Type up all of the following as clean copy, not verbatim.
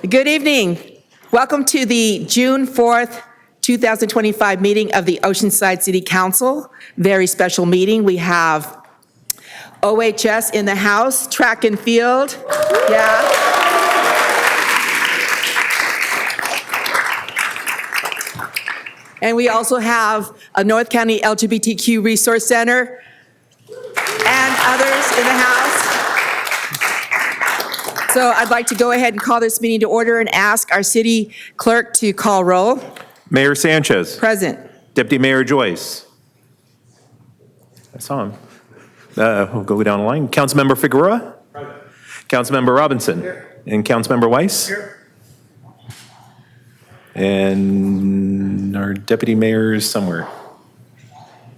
Good evening. Welcome to the June 4th, 2025 meeting of the Oceanside City Council. Very special meeting. We have OHS in the house, track and field. Yeah. And we also have a North County LGBTQ Resource Center and others in the house. So I'd like to go ahead and call this meeting to order and ask our city clerk to call roll. Mayor Sanchez. Present. Deputy Mayor Joyce. I saw him. We'll go down the line. Councilmember Figueroa. Present. Councilmember Robinson. Here. And Councilmember Weiss. Here. And our deputy mayor is somewhere.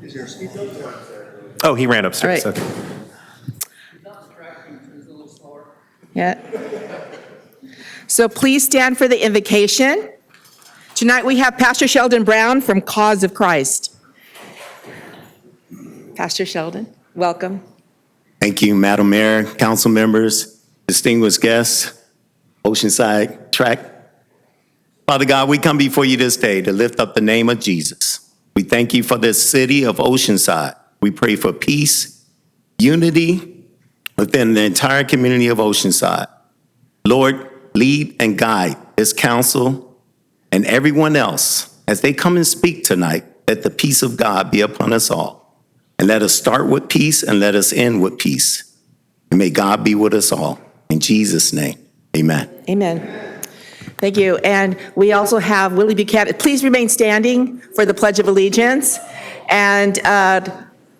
Is there a speaker? Oh, he ran upstairs. All right. Okay. Yeah. So please stand for the invocation. Tonight we have Pastor Sheldon Brown from Cause of Christ. Pastor Sheldon, welcome. Thank you, Madam Mayor, council members, distinguished guests, Oceanside track. Father God, we come before you this day to lift up the name of Jesus. We thank you for this city of Oceanside. We pray for peace, unity within the entire community of Oceanside. Lord, lead and guide this council and everyone else as they come and speak tonight. Let the peace of God be upon us all. And let us start with peace and let us end with peace. And may God be with us all. In Jesus' name, amen. Amen. Thank you. And we also have Willie Buchanan. Please remain standing for the Pledge of Allegiance. And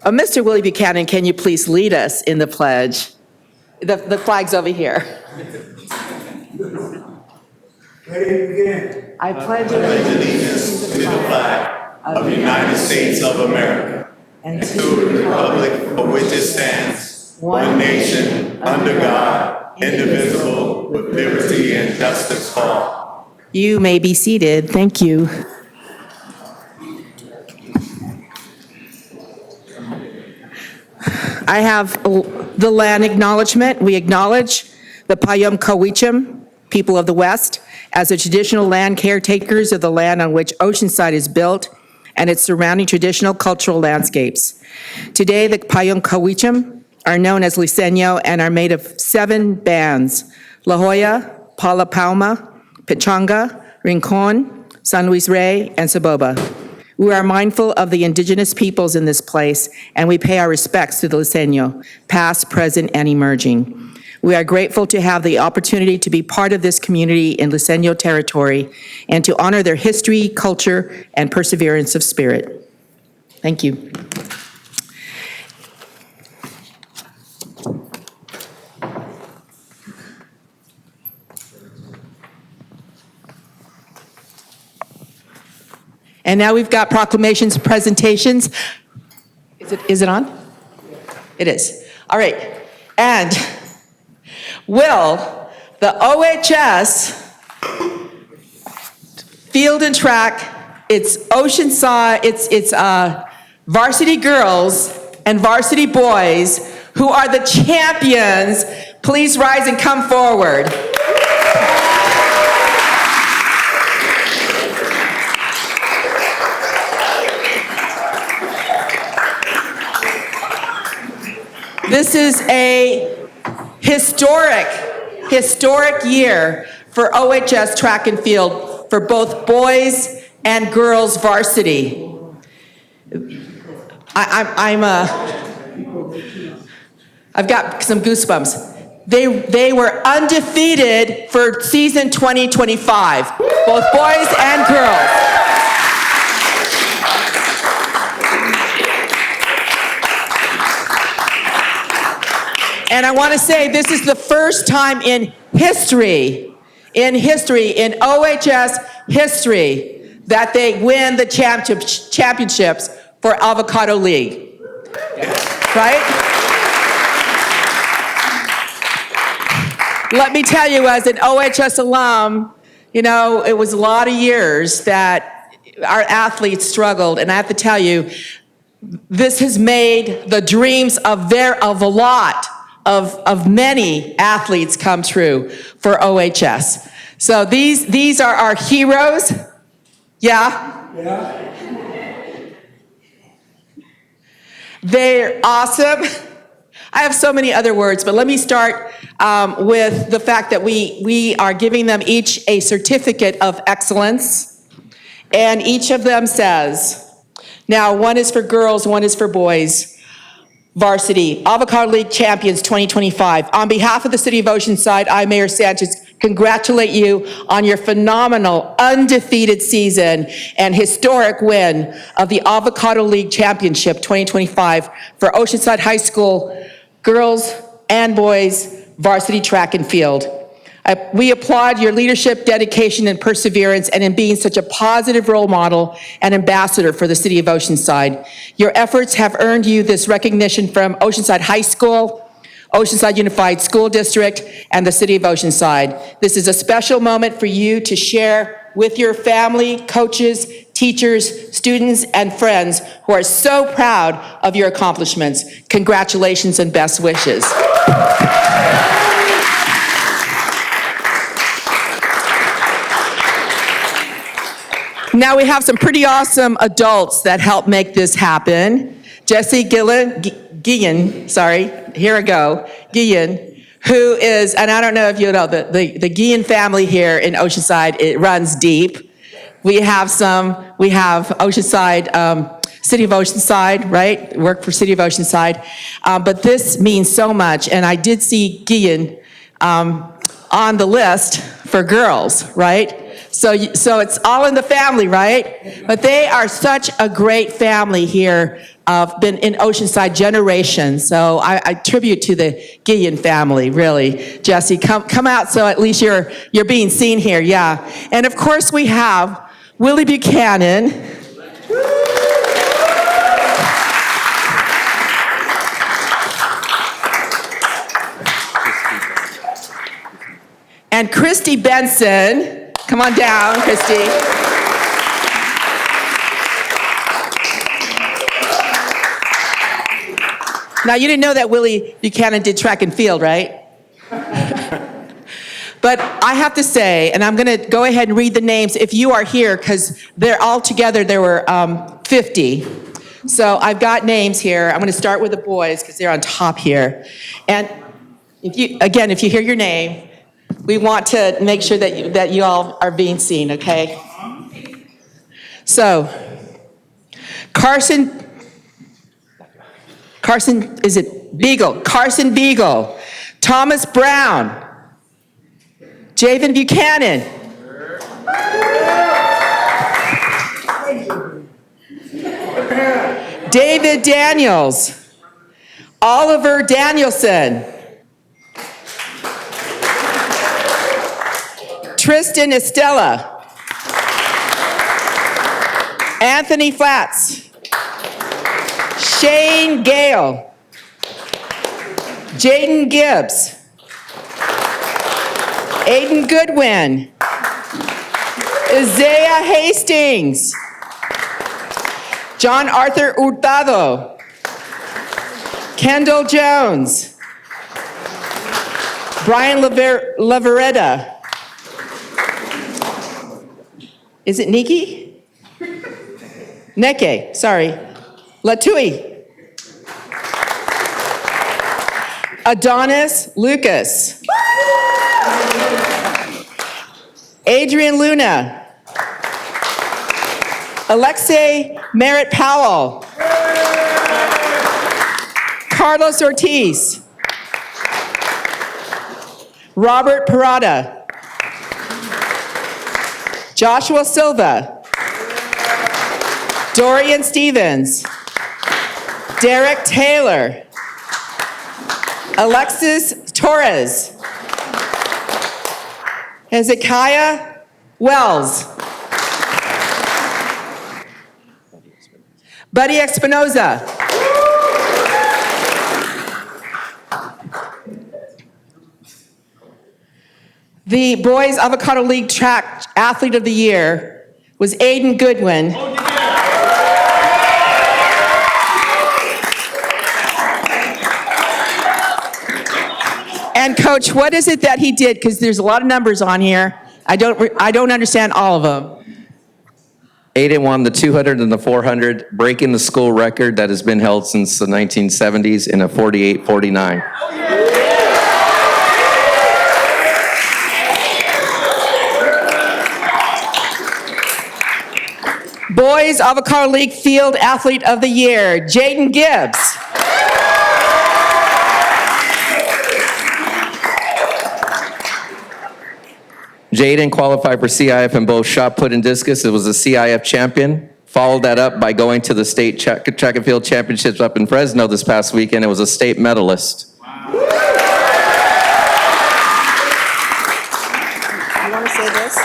Mr. Willie Buchanan, can you please lead us in the pledge? The flag's over here. Ready to begin. I pledge Allegiance to the flag of the United States of America and to the republic for which it stands, one nation, under God, indivisible, with liberty and justice for all. You may be seated. Thank you. I have the land acknowledgement. We acknowledge the Payam Cowicham people of the West as the traditional land caretakers of the land on which Oceanside is built and its surrounding traditional cultural landscapes. Today, the Payam Cowicham are known as Liseño and are made of 7 bands: La Jolla, Pala Palma, Pechanga, Rincon, San Luis Rey, and Saboba. We are mindful of the indigenous peoples in this place, and we pay our respects to the Liseño, past, present, and emerging. We are grateful to have the opportunity to be part of this community in Liseño territory and to honor their history, culture, and perseverance of spirit. Thank you. And now we've got proclamations, presentations. Is it on? It is. All right. And will the OHS field and track, it's Oceanside, it's varsity girls and varsity boys who are the champions, please rise and come forward. This is a historic year for OHS track and field for both boys and girls varsity. I've got some goosebumps. They were undefeated for season 2025, both boys and girls. And I want to say this is the first time in history, in OHS history, that they win the championships for Avocado League. Right? Let me tell you, as an OHS alum, you know, it was a lot of years that our athletes struggled. And I have to tell you, this has made the dreams of a lot of many athletes come true for OHS. So these are our heroes. Yeah, Yeah? they're awesome. I have so many other words, but let me start with the fact that we are giving them each a certificate of excellence, and each of them says, now one is for girls, one is for boys. Varsity, Avocado League Champions 2025. On behalf of the City of Oceanside, I, Mayor Sanchez, congratulate you on your phenomenal, undefeated season and historic win of the Avocado League Championship 2025 for Oceanside High School girls and boys varsity track and field. We applaud your leadership, dedication, and perseverance, and in being such a positive role model and ambassador for the City of Oceanside. Your efforts have earned you this recognition from Oceanside High School, Oceanside Unified School District, and the City of Oceanside. This is a special moment for you to share with your family, coaches, teachers, students, and friends who are so proud of your accomplishments. Congratulations and best wishes. Now we have some pretty awesome adults that help make this happen. Jesse Guillen, here I go, Guillen, who is, and I don't know if you know, the Guillen family here in Oceanside, it runs deep. We have Oceanside, City of Oceanside, right? Work for City of Oceanside. But this means so much, and I did see Guillen on the list for girls, right? So it's all in the family, right? But they are such a great family here, been in Oceanside generations. So I tribute to the Guillen family, really. Jesse, come out so at least you're being seen here, yeah. And of course we have Willie Buchanan. And Christy Benson. Come on down, Christy. Now, you didn't know that Willie Buchanan did track and field, right? But I have to say, and I'm going to go ahead and read the names if you are here, because they're all together, there were 50. So I've got names here. I'm going to start with the boys, because they're on top here. And if you hear your name, we want to make sure that you all are being seen, okay? So, Carson, is it Beagle? Carson Beagle, Thomas Brown, Javen Buchanan, David Daniels, Oliver Danielson, Tristan Estella, Anthony Flats, Shane Gale, Jaden Gibbs, Aiden Goodwin, Isaiah Hastings, John Arthur Hurtado, Kendall Jones, Brian Laveretta. Is it Nikki? Neke, sorry. Latui. Adonis Lucas. Adrian Luna. Alexei Merritt Powell. Carlos Ortiz. Robert Parada. Joshua Silva, Dorian Stevens, Derek Taylor, Alexis Torres, Hezekiah Wells, Buddy Espinoza, the Boys Avocado League Track Athlete of the Year was Aiden Goodwin. And Coach, what is it that he did? Because there's a lot of numbers on here. I don't understand all of them. Aiden won the 200 and the 400, breaking the school record that has been held since the 1970s in a 48:49. Boys Avocado League Field Athlete of the Year, Jaden Gibbs. Jaden qualified for CIF in both shot put and discus. It was a CIF champion. Followed that up by going to the state track and field championships up in Fresno this past weekend. It was a state medalist. You want to say this?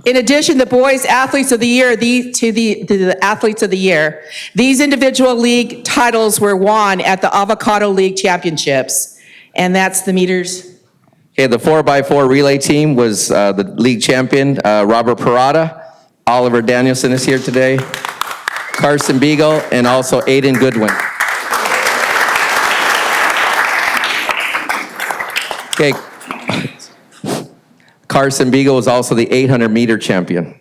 In addition, the Boys Athletes of the Year, the Athletes of the Year, these individual league titles were won at the Avocado League Championships. And that's the meters. Okay, the 4x4 relay team was the league champion, Robert Parada. Oliver Danielson is here today. Carson Beagle, and also Aiden Goodwin. Okay. Carson Beagle was also the 800-meter champion.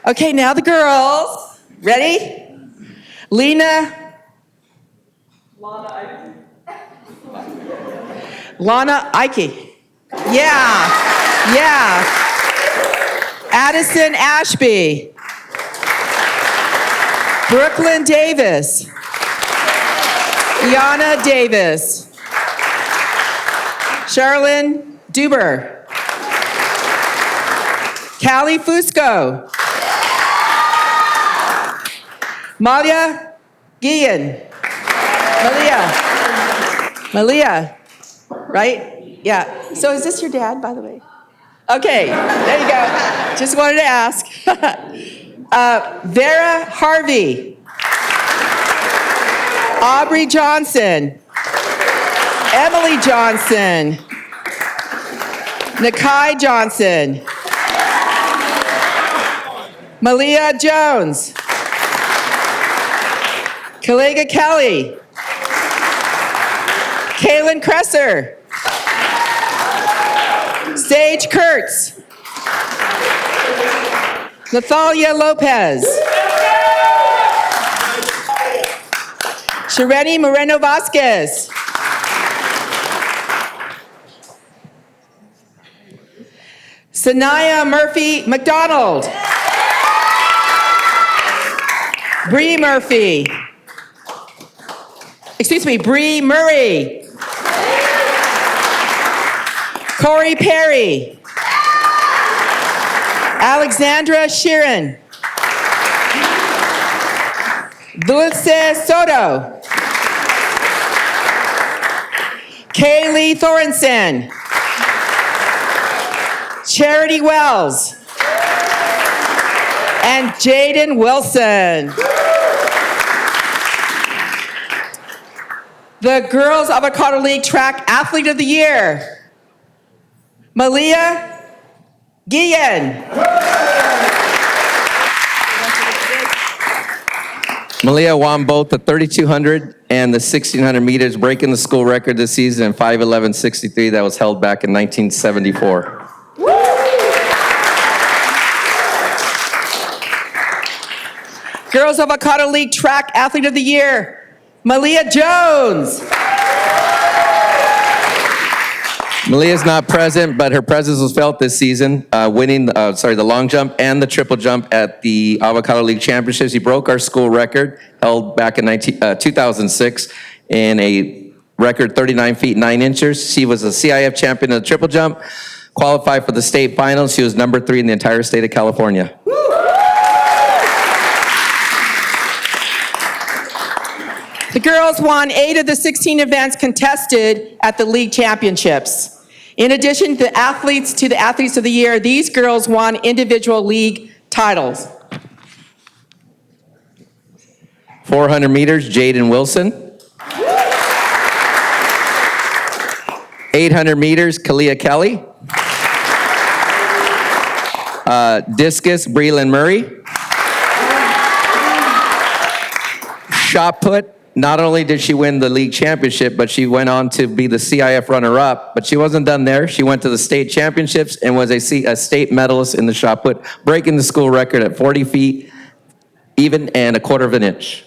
Okay, now the girls. Ready? Lana Ike. Yeah. Addison Ashby. Brooklyn Davis. Iana Davis. Charlene Duber. Callie Fusco. Malia Guillen. Malia, right? Yeah. So is this your dad, by the way? Okay, there you go. Just wanted to ask. Vera Harvey. Aubrey Johnson. Emily Johnson. Nakai Johnson. Malia Jones. Kalega Kelly. Kaylin Kresser. Sage Kurtz. Nathalia Lopez. Shareni Moreno Vasquez. Sanaya Murphy McDonald. Bree Murphy. Bree Murray. Corey Perry. Alexandra Sheeran. Dulce Soto. Kaylee Thorensen. Charity Wells. And Jaden Wilson. The Girls Avocado League Track Athlete of the Year, Malia Guillen. Malia won both the 3,200 and the 1,600 meters, breaking the school record this season in 5:11:63 that was held back in 1974. Girls Avocado League Track Athlete of the Year, Malia Jones. Malia's not present, but her presence was felt this season, winning the long jump and the triple jump at the Avocado League Championships. She broke our school record, held back in 2006, in a record 39 feet 9 inches. She was a CIF champion in the triple jump, qualified for the state finals. She was number 3 in the entire state of California. The girls won 8 of the 16 events contested at the league championships. In addition to the Athletes of the Year, these girls won individual league titles. 400 meters, Jaden Wilson. 800 meters, Kalia Kelly. Discus, Breland Murray. shot put, not only did she win the league championship, but she went on to be the CIF runner-up. But she wasn't done there. She went to the state championships and was a state medalist in the shot put, breaking the school record at 40 feet, even and a quarter of an inch.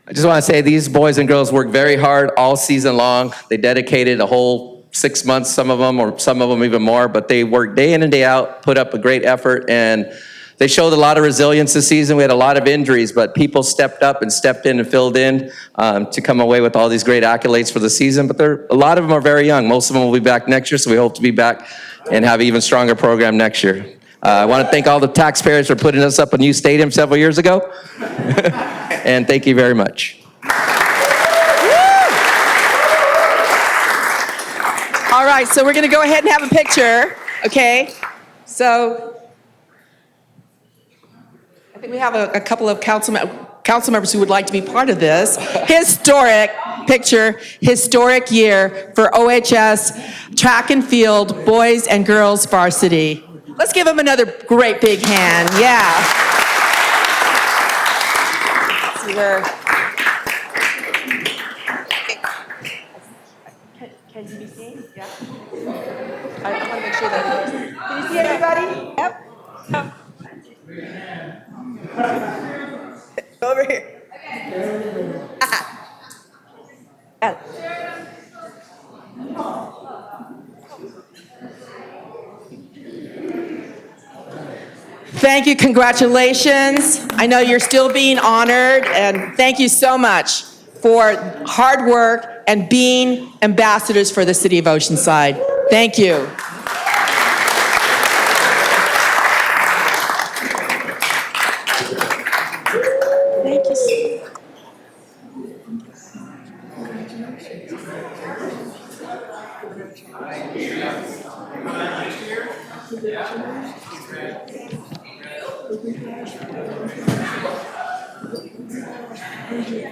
I just want to say these boys and girls worked very hard all season long. They dedicated a whole 6 months, some of them even more, but they worked day in and day out, put up a great effort, and they showed a lot of resilience this season. We had a lot of injuries, but people stepped up and stepped in and filled in to come away with all these great accolades for the season. But a lot of them are very young. Most of them will be back next year, so we hope to be back and have an even stronger program next year. I want to thank all the taxpayers for putting us up a new stadium several years ago. And thank you very much. All right, so we're going to go ahead and have a picture, okay? So I think we have a couple of council members who would like to be part of this. Historic picture, historic year for OHS track and field, boys and girls varsity. Let's give them another great big hand, yeah. Let's see where. Can you be seen? Yeah. I want to make sure that. Can you see everybody? Yep. Over here. Thank you, congratulations. I know you're still being honored, and thank you so much for hard work and being ambassadors for the city of Oceanside. Thank you. Thank you.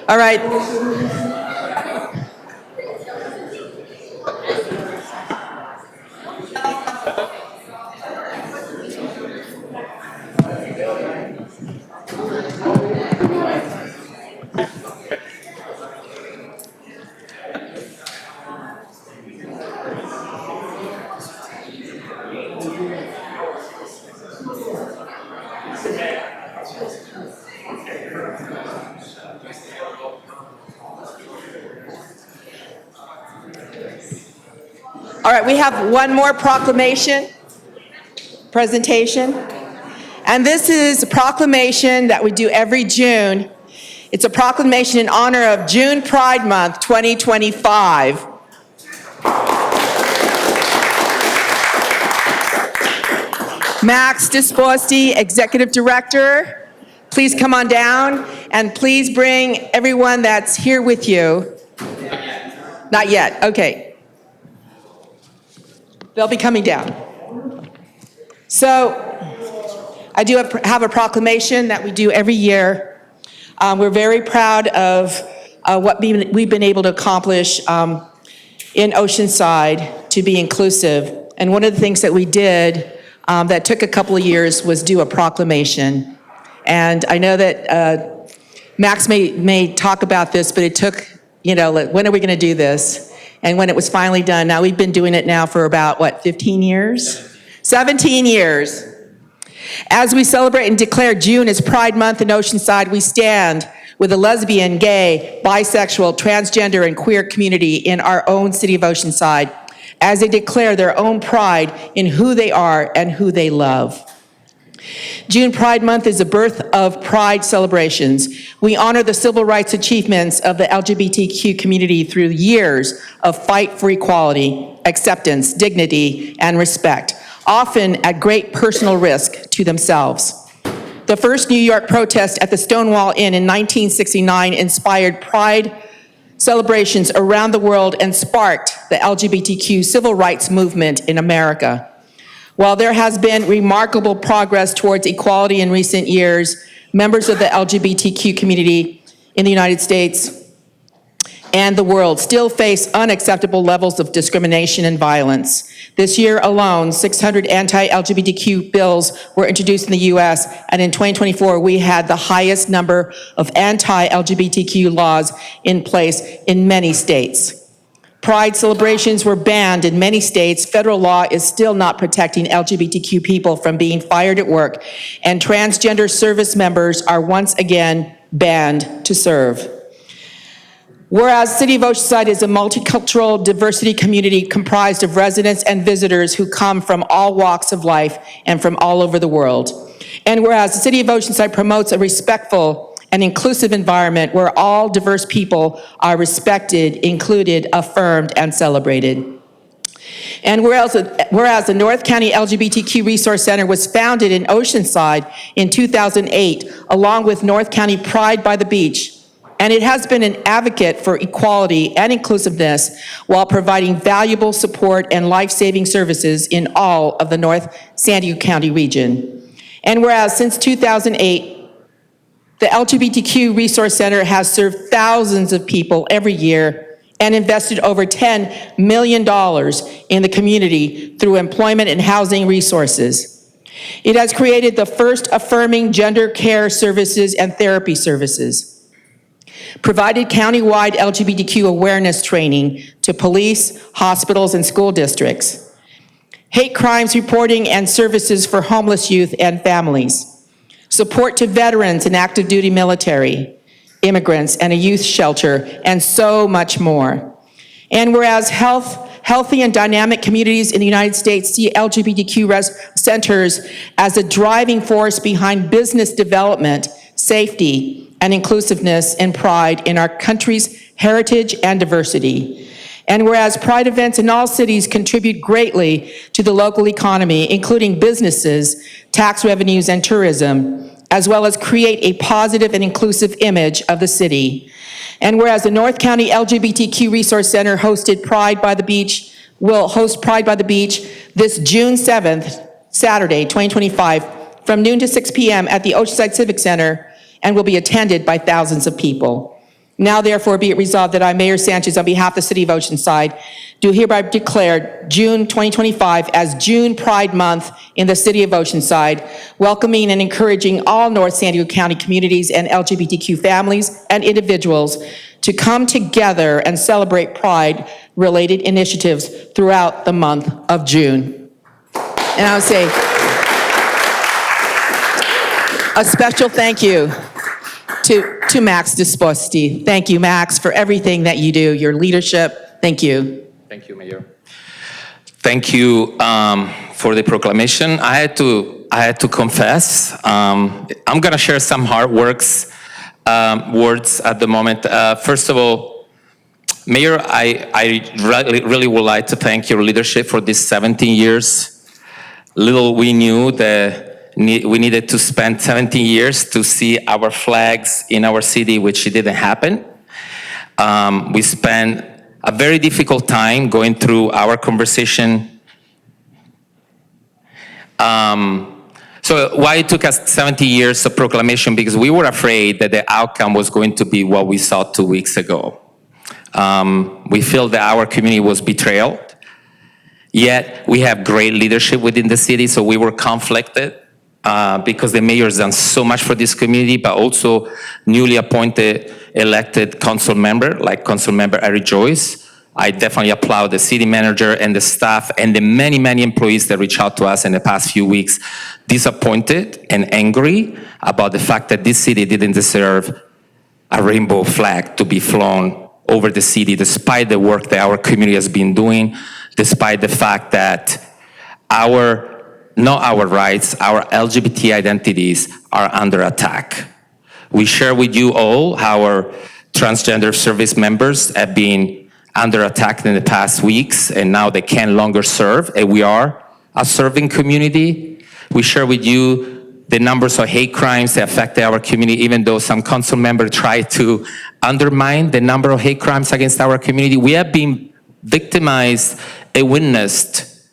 All right. All right, we have one more presentation. And this is a proclamation that we do every June. It's a proclamation in honor of June Pride Month 2025. Max Disposti, Executive Director, please come on down, and please bring everyone that's here with you. Not yet, okay. They'll be coming down. So I do have a proclamation that we do every year. We're very proud of what we've been able to accomplish in Oceanside to be inclusive. And one of the things that we did that took a couple of years was do a proclamation. And I know that Max may talk about this, but it took, when are we going to do this? And when it was finally done, now we've been doing it now for about, 15 years? 17 years. As we celebrate and declare June as Pride Month in Oceanside, we stand with the lesbian, gay, bisexual, transgender, and queer community in our own city of Oceanside as they declare their own pride in who they are and who they love. June Pride Month is the birth of Pride celebrations. We honor the civil rights achievements of the LGBTQ community through years of fight for equality, acceptance, dignity, and respect, often at great personal risk to themselves. The first New York protest at the Stonewall Inn in 1969 inspired Pride celebrations around the world and sparked the LGBTQ civil rights movement in America. While there has been remarkable progress towards equality in recent years, members of the LGBTQ community in the United States and the world still face unacceptable levels of discrimination and violence. This year alone, 600 anti-LGBTQ bills were introduced in the U.S., and in 2024, we had the highest number of anti-LGBTQ laws in place in many states. Pride celebrations were banned in many states. Federal law is still not protecting LGBTQ people from being fired at work, and transgender service members are once again banned to serve. Whereas City of Oceanside is a multicultural diversity community comprised of residents and visitors who come from all walks of life and from all over the world. And whereas the City of Oceanside promotes a respectful and inclusive environment where all diverse people are respected, included, affirmed, and celebrated. And whereas the North County LGBTQ Resource Center was founded in Oceanside in 2008, along with North County Pride by the Beach, and it has been an advocate for equality and inclusiveness while providing valuable support and life-saving services in all of the North San Diego County region. And whereas since 2008, the LGBTQ Resource Center has served thousands of people every year and invested over $10 million in the community through employment and housing resources. It has created the first affirming gender care services and therapy services, provided countywide LGBTQ awareness training to police, hospitals, and school districts, hate crimes reporting and services for homeless youth and families, support to veterans and active duty military, immigrants, and a youth shelter, and so much more. And whereas healthy and dynamic communities in the United States see LGBTQ centers as a driving force behind business development, safety, and inclusiveness and pride in our country's heritage and diversity. And whereas Pride events in all cities contribute greatly to the local economy, including businesses, tax revenues, and tourism, as well as create a positive and inclusive image of the city. And whereas the North County LGBTQ Resource Center will host Pride by the Beach this June 7th, Saturday, 2025, from noon to 6 p.m. at the Oceanside Civic Center, and will be attended by thousands of people. Now, therefore, be it resolved that I, Mayor Sanchez, on behalf of the City of Oceanside, do hereby declare June 2025 as June Pride Month in the City of Oceanside, welcoming and encouraging all North San Diego County communities and LGBTQ families and individuals to come together and celebrate Pride-related initiatives throughout the month of June. And I would say a special thank you to Max Disposti. Thank you, Max, for everything that you do, your leadership. Thank you. Thank you, Mayor. Thank you for the proclamation. I had to confess. I'm going to share some hard words at the moment. First of all, Mayor, I really would like to thank your leadership for these 17 years. Little we knew that we needed to spend 17 years to see our flags in our city, which didn't happen. We spent a very difficult time going through our conversation. So why it took us 70 years of proclamation? Because we were afraid that the outcome was going to be what we saw 2 weeks ago. We feel that our community was betrayed. Yet we have great leadership within the city, so we were conflicted. Because the mayor's done so much for this community, but also newly appointed, elected council member, like Council Member Eric Joyce. I definitely applaud the city manager and the staff and the many, many employees that reached out to us in the past few weeks, disappointed and angry about the fact that this city didn't deserve a rainbow flag to be flown over the city, despite the work that our community has been doing, despite the fact that our not our rights, our LGBT identities are under attack. We share with you all how our transgender service members have been under attack in the past weeks, and now they can longer serve, and we are a serving community. We share with you the numbers of hate crimes that affect our community, even though some council members try to undermine the number of hate crimes against our community. We have been victimized and witnessed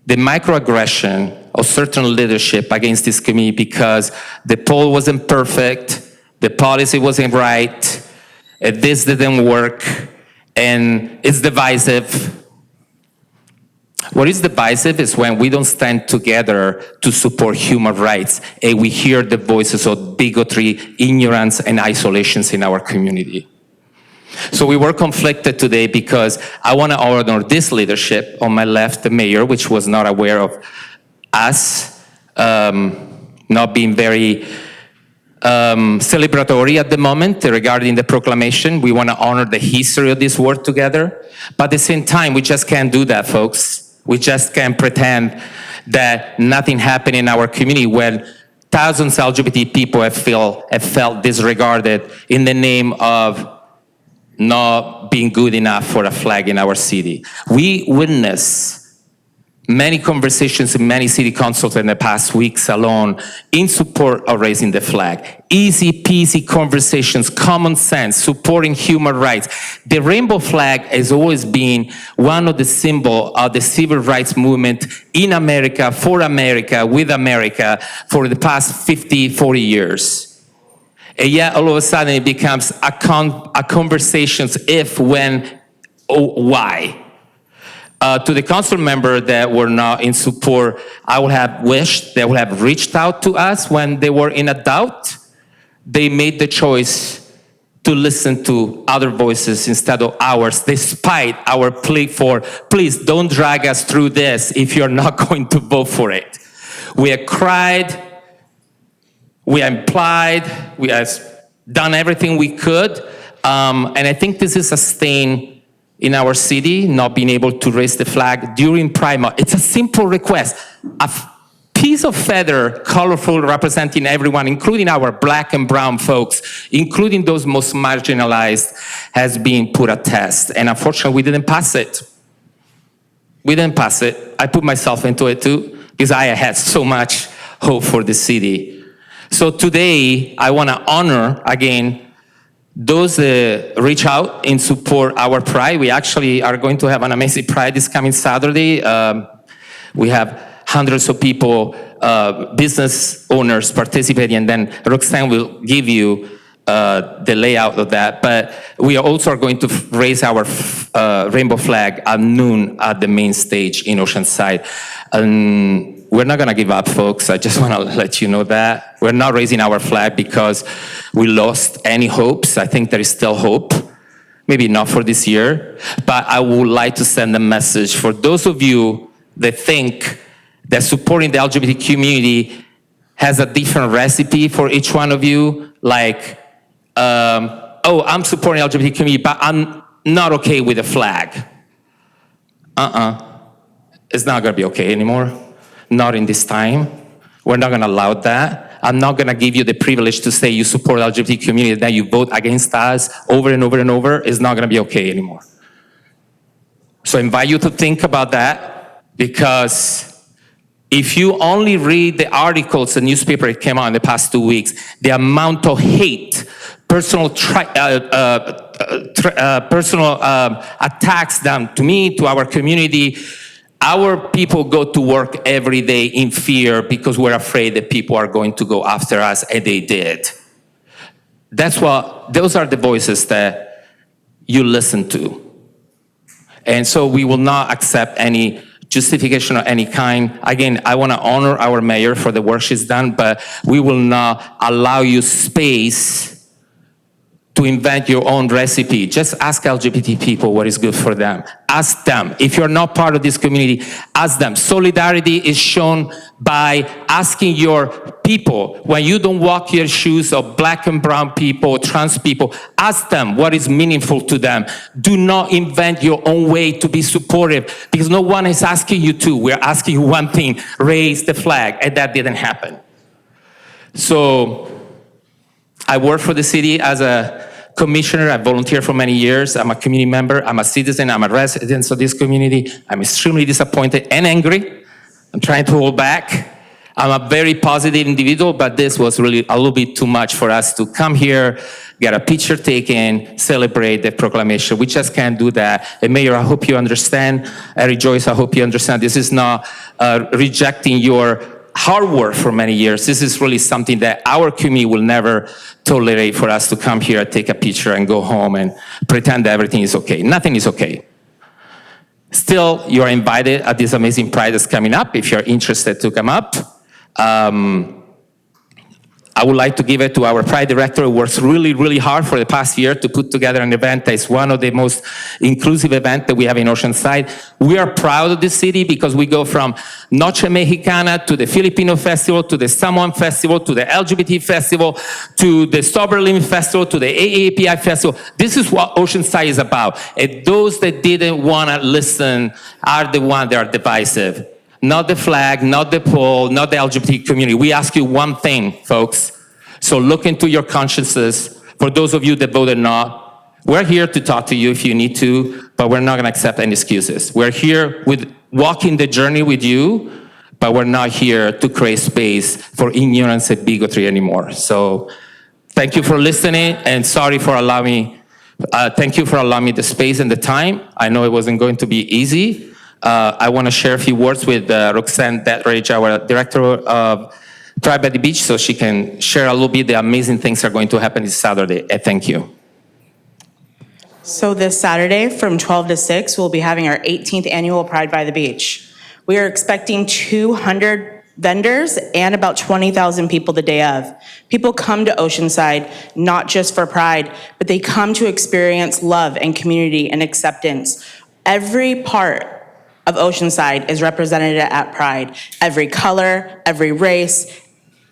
the microaggression of certain leadership against this community because the poll wasn't perfect, the policy wasn't right, this didn't work, and it's divisive. What is divisive is when we don't stand together to support human rights and we hear the voices of bigotry, ignorance, and isolations in our community. So we were conflicted today because I want to honor this leadership. On my left, the mayor, which was not aware of us not being very celebratory at the moment regarding the proclamation. We want to honor the history of this work together. But at the same time, we just can't do that, folks. We just can't pretend that nothing happened in our community when thousands of LGBT people have felt disregarded in the name of not being good enough for a flag in our city. We witness many conversations in many city councils in the past weeks alone in support of raising the flag. Easy peasy conversations, common sense, supporting human rights. The rainbow flag has always been one of the symbols of the civil rights movement in America, for America, with America, for the past 50, 40 years. And yet, all of a sudden, it becomes a conversation if, when, why. To the council member that were not in support, I would have wished they would have reached out to us when they were in a doubt. They made the choice to listen to other voices instead of ours, despite our plea for, please don't drag us through this if you're not going to vote for it. We have cried, we have implied, we have done everything we could, and I think this is a stain in our city, not being able to raise the flag during Pride Month. It's a simple request. A piece of feather, colorful, representing everyone, including our black and brown folks, including those most marginalized, has been put at test. And unfortunately, we didn't pass it. We didn't pass it. I put myself into it too, because I had so much hope for the city. So today, I want to honor, again, those reach out in support our Pride. We actually are going to have an amazing Pride this coming Saturday. We have hundreds of people, business owners participating, and then Roxanne will give you the layout of that. But we also are going to raise our rainbow flag at noon at the main stage in Oceanside. We're not going to give up, folks. I just want to let you know that. We're not raising our flag because we lost any hopes. I think there is still hope. Maybe not for this year. But I would like to send a message for those of you that think that supporting the LGBT community has a different recipe for each one of you. Like, oh, I'm supporting the LGBT community, but I'm not okay with the flag. It's not going to be okay anymore. Not in this time. We're not going to allow that. I'm not going to give you the privilege to say you support the LGBT community, then you vote against us over and over and over. It's not going to be okay anymore. So I invite you to think about that, because if you only read the articles the newspaper that came out in the past 2 weeks, the amount of hate, personal attacks done to me, to our community, our people go to work every day in fear because we're afraid that people are going to go after us, and they did. Those are the voices that you listen to. And so we will not accept any justification of any kind. Again, I want to honor our mayor for the work she's done, but we will not allow you space to invent your own recipe. Just ask LGBT people what is good for them. Ask them. If you're not part of this community, ask them. Solidarity is shown by asking your people, when you don't walk your shoes of black and brown people, trans people, ask them what is meaningful to them. Do not invent your own way to be supportive, because no one is asking you to. We're asking you one thing: raise the flag, and that didn't happen. So I work for the city as a commissioner. I volunteered for many years. I'm a community member. I'm a citizen. I'm a resident of this community. I'm extremely disappointed and angry. I'm trying to hold back. I'm a very positive individual, but this was really a little bit too much for us to come here, get a picture taken, celebrate the proclamation. We just can't do that. And Mayor, I hope you understand. Joyce, I hope you understand. This is not rejecting your hard work for many years. This is really something that our community will never tolerate, for us to come here, take a picture, and go home and pretend that everything is okay. Nothing is okay. Still, you are invited at this amazing Pride that's coming up if you're interested to come up. I would like to give it to our Pride director, who works really, really hard for the past year to put together an event that is one of the most inclusive events that we have in Oceanside. We are proud of this city because we go from Noche Mexicana to the Filipino Festival, to the Samoan Festival, to the LGBT Festival, to the Sober Living Festival, to the AAPI Festival. This is what Oceanside is about. And those that didn't want to listen are the ones that are divisive. Not the flag, not the pole, not the LGBT community. We ask you one thing, folks. So look into your consciences. For those of you that voted not, we're here to talk to you if you need to, but we're not going to accept any excuses. We're here with walking the journey with you, but we're not here to create space for ignorance and bigotry anymore. So thank you for listening, and sorry for allowing thank you for allowing me the space and the time. I know it wasn't going to be easy. I want to share a few words with Roxanne Dettridge, our director of Pride by the Beach, so she can share a little bit the amazing things that are going to happen this Saturday. Thank you. So this Saturday from 12 to 6, we'll be having our 18th annual Pride by the Beach. We are expecting 200 vendors and about 20,000 people the day of. People come to Oceanside not just for Pride, but they come to experience love and community and acceptance. Every part of Oceanside is represented at Pride. Every color, every race,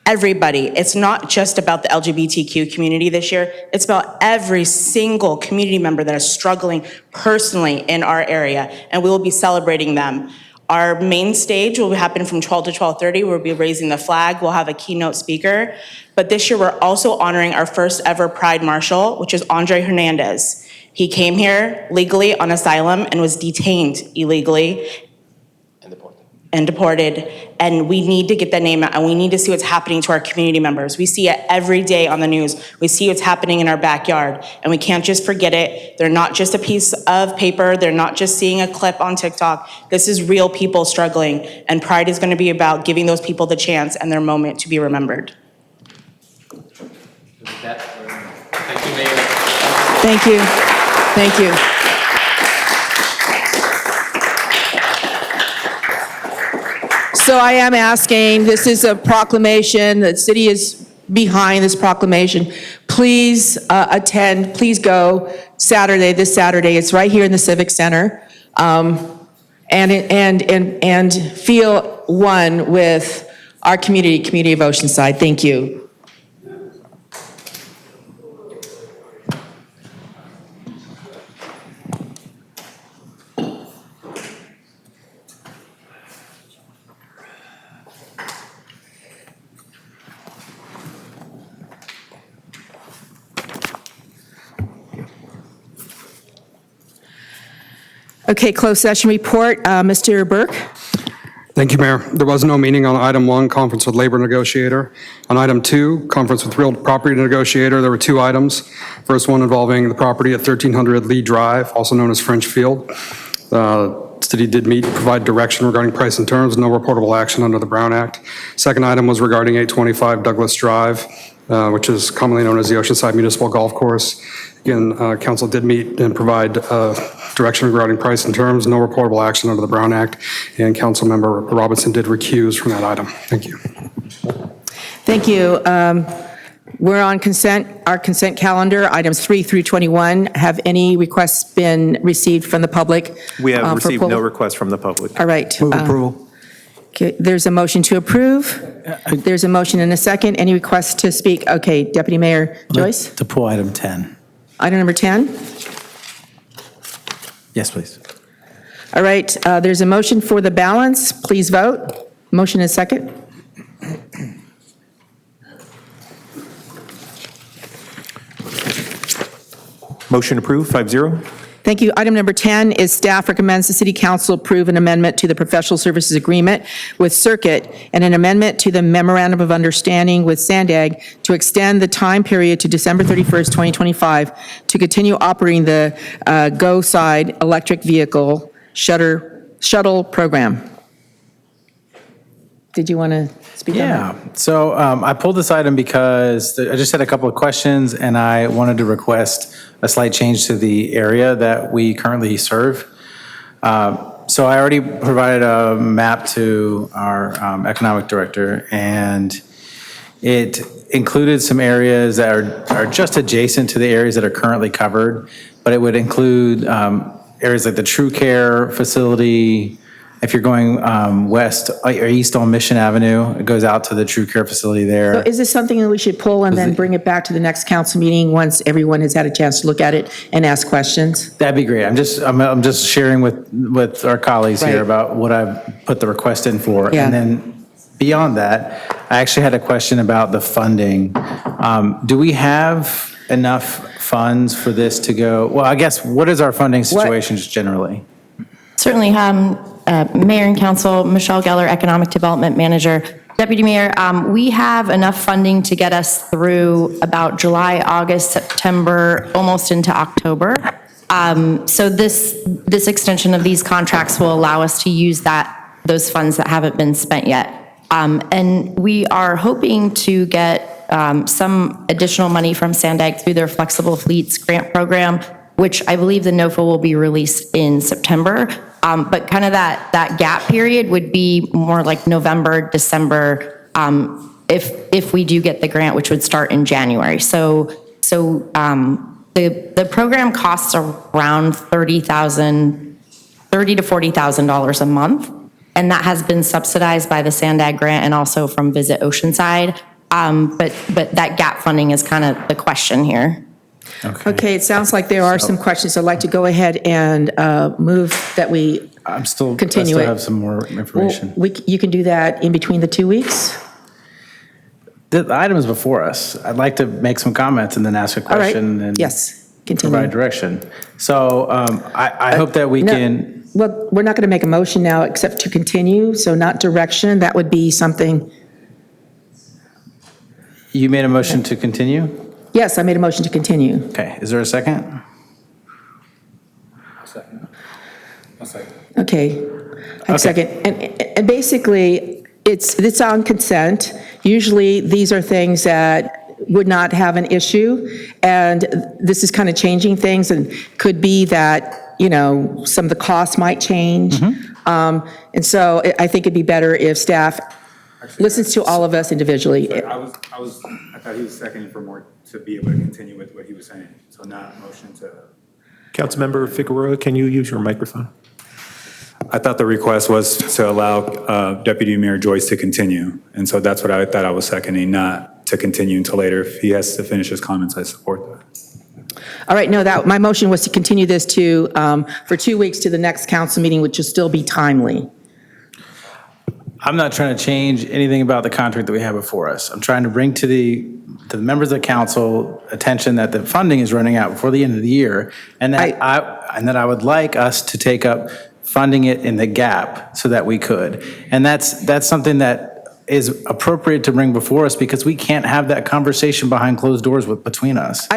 everybody. It's not just about the LGBTQ community this year. It's about every single community member that is struggling personally in our area, and we will be celebrating them. Our main stage will happen from 12 to 12:30. We'll be raising the flag. We'll have a keynote speaker. But this year, we're also honoring our first ever Pride Marshal, which is Andre Hernandez. He came here legally on asylum and was detained illegally and deported. And we need to get that name out, and we need to see what's happening to our community members. We see it every day on the news. We see what's happening in our backyard, and we can't just forget it. They're not just a piece of paper. They're not just seeing a clip on TikTok. This is real people struggling, and Pride is going to be about giving those people the chance and their moment to be remembered. Thank you, Mayor. Thank you. Thank you. So I am asking, this is a proclamation, the city is behind this proclamation. Please attend, please go this Saturday. It's right here in the Civic Center. And feel one with our community of Oceanside. Thank you. Okay, closed session report. Mr. Burke? Thank you, Mayor. There was no meeting on item 1, conference with labor negotiator. On item 2, conference with real property negotiator, there were 2 items. First one involving the property at 1300 Lee Drive, also known as French Field. The city did meet, provide direction regarding price and terms, no reportable action under the Brown Act. Second item was regarding 825 Douglas Drive, which is commonly known as the Oceanside Municipal Golf Course. Again, council did meet and provide direction regarding price and terms, no reportable action under the Brown Act, and Councilmember Robinson did recuse from that item. Thank you. Thank you. We're on our consent calendar, items 3 through 21. Have any requests been received from the public? We have for received pull? no requests from the public. All right. Move approval. Okay, there's a motion to approve. There's a motion and a second. Any requests to speak? Okay, Deputy Mayor Joyce? To pull item 10. Item number 10. Yes, please. All right, there's a motion for the balance. Please vote. Motion and second. Motion approved, 5-0. Thank you. Item number 10 is staff recommends the city council approve an amendment to the professional services agreement with Circuit and an amendment to the memorandum of understanding with Sandag to extend the time period to December 31st, 2025 to continue operating the Go Side electric vehicle shuttle program. Did you want to speak on that? Yeah, so I pulled this item because I just had a couple of questions and I wanted to request a slight change to the area that we currently serve. So I already provided a map to our economic director and it included some areas that are just adjacent to the areas that are currently covered, but it would include areas like the True Care facility. If you're going west or east on Mission Avenue, it goes out to the True Care facility there. So is this something that we should pull and then bring it back to the next council meeting once everyone has had a chance to look at it and ask questions? That'd be great. I'm just sharing with our colleagues here Right. about what I've put the request in for. Yeah. And then beyond that, I actually had a question about the funding. Do we have enough funds for this to go? Well, I guess, what is our funding situation just generally? Certainly, Mayor and Council, Michelle Geller, Economic Development Manager. Deputy Mayor, we have enough funding to get us through about July, August, September, almost into October. So this extension of these contracts will allow us to use those funds that haven't been spent yet. And we are hoping to get some additional money from Sandag through their Flexible Fleets Grant Program, which I believe the NOFA will be released in September. But kind of that gap period would be more like November, December, if we do get the grant, which would start in January. So the program costs around $30,000 to $40,000 a month. And that has been subsidized by the Sandag grant and also from Visit Oceanside. But that gap funding is kind of the question here. Okay, it sounds like there are some questions. I'd like to go ahead and move that we I still continue it. have some more information. You can do that in between the 2 weeks? The item is before us. I'd like to make some comments and then ask a All right, question and yes, continue. provide direction. So I hope that we No, can. Well, we're not going to make a motion now except to continue, so not direction. That would be something, You made a motion to continue? yes, I made a motion to continue. Okay, is there a second? Okay. I second. And basically, it's on consent. Usually, these are things that would not have an issue, and this is kind of changing things, and could be that, some of the costs might change. And so I think it'd be better if staff listens to all of us individually. I thought he was seconding for more to be able to continue with what he was saying, so not a motion to. Councilmember Figueroa, can you use your microphone? I thought the request was to allow Deputy Mayor Joyce to continue, and so that's what I thought I was seconding, not to continue until later. If he has to finish his comments, I support that. All right, no, my motion was to continue this for 2 weeks to the next council meeting, which will still be timely. I'm not trying to change anything about the contract that we have before us. I'm trying to bring to the members of the council attention that the funding is running out before the end of the year, and that I would like us to take up funding it in the gap so that we could. And that's something that is appropriate to bring before us because we can't have that conversation behind closed doors between us.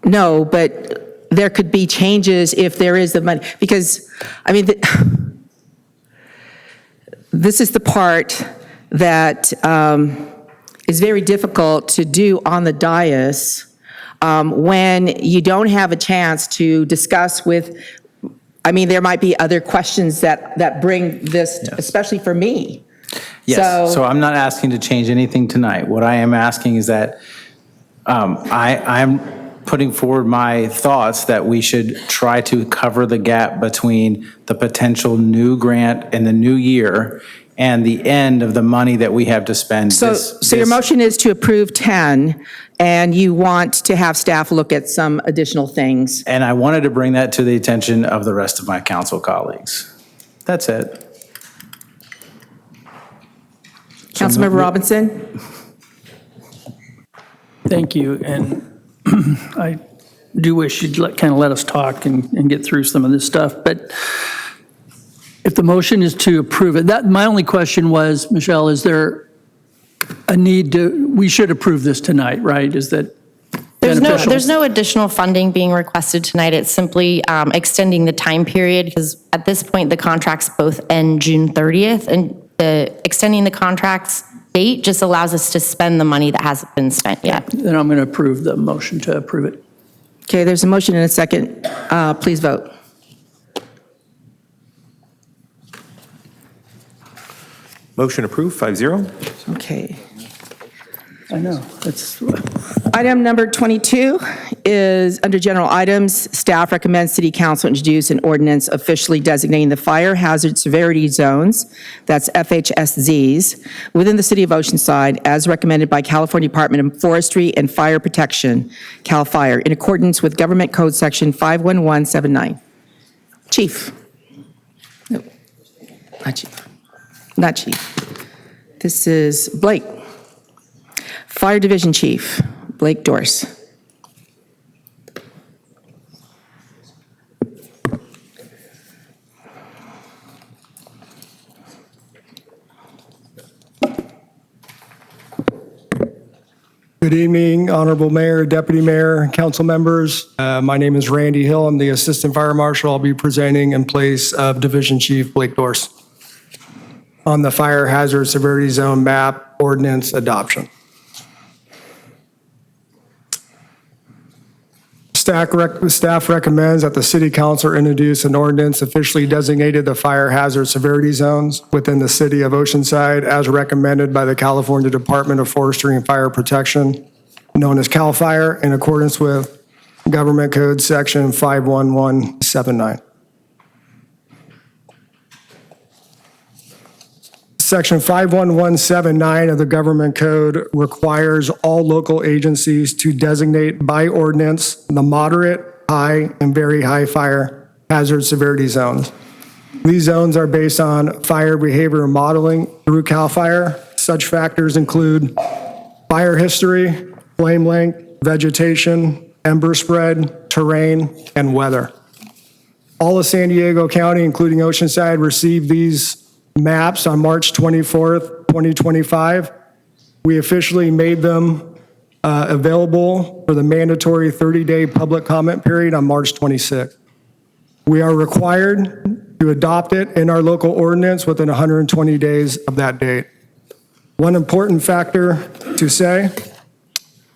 No, but there could be changes if there is the money, because, this is the part that is very difficult to do on the dais when you don't have a chance to discuss with, there might be other questions that bring this, especially for me. Yes, so I'm not asking to change anything tonight. What I am asking is that I'm putting forward my thoughts that we should try to cover the gap between the potential new grant in the new year and the end of the money that we have to spend. So your motion is to approve 10, and you want to have staff look at some additional things. And I wanted to bring that to the attention of the rest of my council colleagues. That's it. Councilmember Robinson? Thank you, and I do wish you'd kind of let us talk and get through some of this stuff, but if the motion is to approve it, my only question was, Michelle, is there a need we should approve this tonight, right? Is that beneficial? There's no additional funding being requested tonight. It's simply extending the time period, because at this point, the contracts both end June 30th, and extending the contract's date just allows us to spend the money that hasn't been spent yet. Then I'm going to approve the motion to approve it. Okay, there's a motion and a second. Please vote. Motion approved, 5-0. Okay. I know, that's, Item number 22 is under general items. Staff recommends City Council introduce an ordinance officially designating the fire hazard severity zones, that's FHSZs, within the City of Oceanside as recommended by California Department of Forestry and Fire Protection, CAL FIRE, in accordance with Government Code Section 51179. Chief. No, not Chief. Not Chief. This is Blake. Fire Division Chief, Blake Dorse. Good evening, Honorable Mayor, Deputy Mayor, council members. My name is Randy Hill. I'm the Assistant Fire Marshal. I'll be presenting in place of Division Chief Blake Dorse on the Fire Hazard Severity Zone Map Ordinance Adoption. Staff recommends that the City Council introduce an ordinance officially designated the fire hazard severity zones within the City of Oceanside as recommended by the California Department of Forestry and Fire Protection, known as CAL FIRE, in accordance with Government Code Section 51179. Section 51179 of the Government Code requires all local agencies to designate by ordinance the moderate, high, and very high fire hazard severity zones. These zones are based on fire behavior modeling through CAL FIRE. Such factors include fire history, flame length, vegetation, ember spread, terrain, and weather. All of San Diego County, including Oceanside, received these maps on March 24th, 2025. We officially made them available for the mandatory 30-day public comment period on March 26th. We are required to adopt it in our local ordinance within 120 days of that date. One important factor to say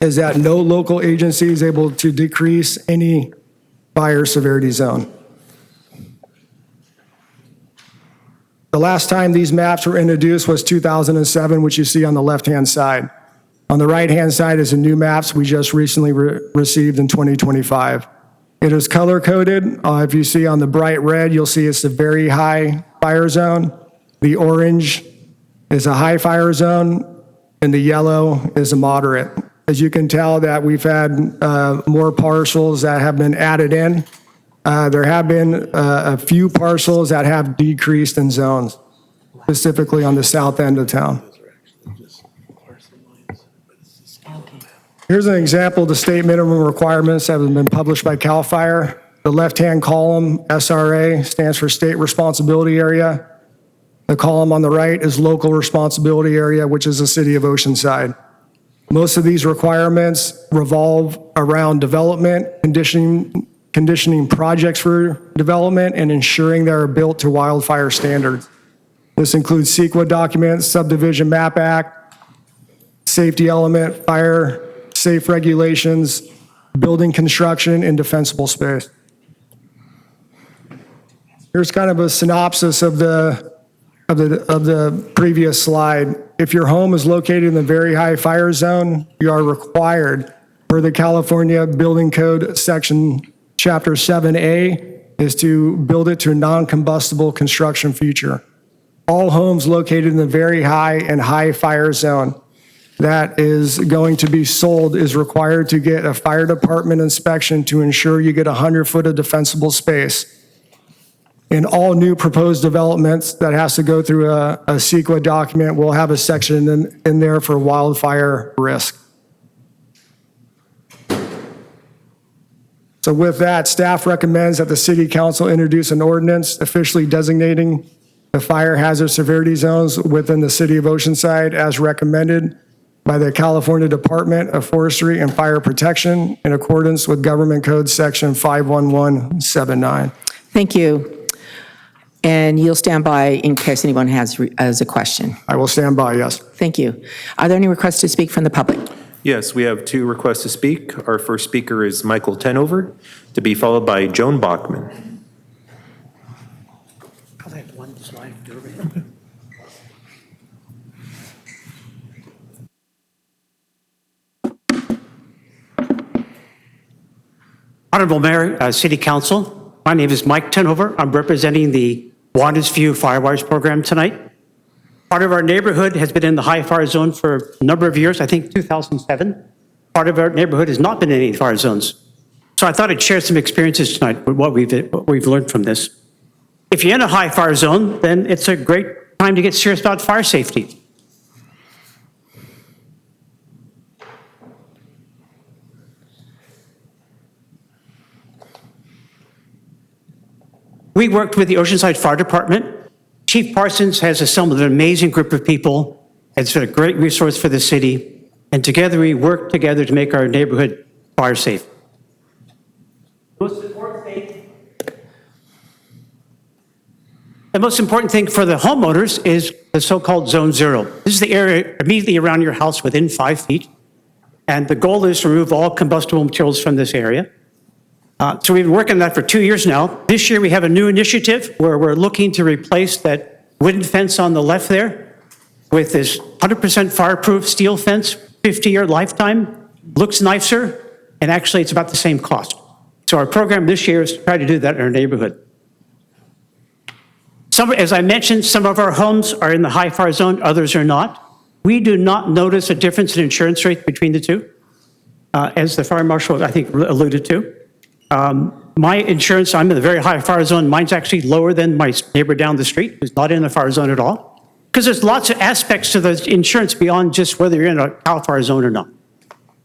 is that no local agency is able to decrease any fire severity zone. The last time these maps were introduced was 2007, which you see on the left-hand side. On the right-hand side is the new maps we just recently received in 2025. It is color-coded. If you see on the bright red, you'll see it's a very high fire zone. The orange is a high fire zone, and the yellow is a moderate. As you can tell that we've had more parcels that have been added in. There have been a few parcels that have decreased in zones, specifically on the south end of town. Here's an example of the state minimum requirements that have been published by CAL FIRE. The left-hand column, SRA, stands for State Responsibility Area. The column on the right is Local Responsibility Area, which is the City of Oceanside. Most of these requirements revolve around development, conditioning projects for development, and ensuring they are built to wildfire standards. This includes CEQA documents, Subdivision Map Act, safety element, fire safe regulations, building construction, and defensible space. Here's kind of a synopsis of the previous slide. If your home is located in the very high fire zone, you are required per the California Building Code, Section Chapter 7A, is to build it to a non-combustible construction feature. All homes located in the very high and high fire zone that is going to be sold is required to get a fire department inspection to ensure you get 100 foot of defensible space. In all new proposed developments that has to go through a CEQA document, we'll have a section in there for wildfire risk. So with that, staff recommends that the city council introduce an ordinance officially designating the fire hazard severity zones within the city of Oceanside as recommended by the California Department of Forestry and Fire Protection in accordance with Government Code Section 51179. Thank you. And you'll stand by in case anyone has a question. I will stand by, yes. Thank you. Are there any requests to speak from the public? Yes, we have 2 requests to speak. Our first speaker is Michael Tenover, to be followed by Joan Bachman. I have one slide. Honorable Mayor, City Council, my name is Mike Tenover. I'm representing the Wanda's View Firewires program tonight. Part of our neighborhood has been in the high fire zone for a number of years, I think 2007. Part of our neighborhood has not been in any fire zones. So I thought I'd share some experiences tonight with what we've learned from this. If you're in a high fire zone, then it's a great time to get serious about fire safety. We worked with the Oceanside Fire Department. Chief Parsons has assembled an amazing group of people. It's been a great resource for the city. And together we work together to make our neighborhood fire safe. The most important thing for the homeowners is the so-called Zone Zero. This is the area immediately around your house within 5 feet. And the goal is to remove all combustible materials from this area. So we've been working on that for 2 years now. This year we have a new initiative where we're looking to replace that wooden fence on the left there with this 100% fireproof steel fence, 50-year lifetime, looks nicer, and actually it's about the same cost. So our program this year is to try to do that in our neighborhood. As I mentioned, some of our homes are in the high fire zone, others are not. We do not notice a difference in insurance rate between the two, as the fire marshal, I think, alluded to. My insurance, I'm in the very high fire zone. Mine's actually lower than my neighbor down the street who's not in the fire zone at all. Because there's lots of aspects to the insurance beyond just whether you're in a CAL FIRE zone or not.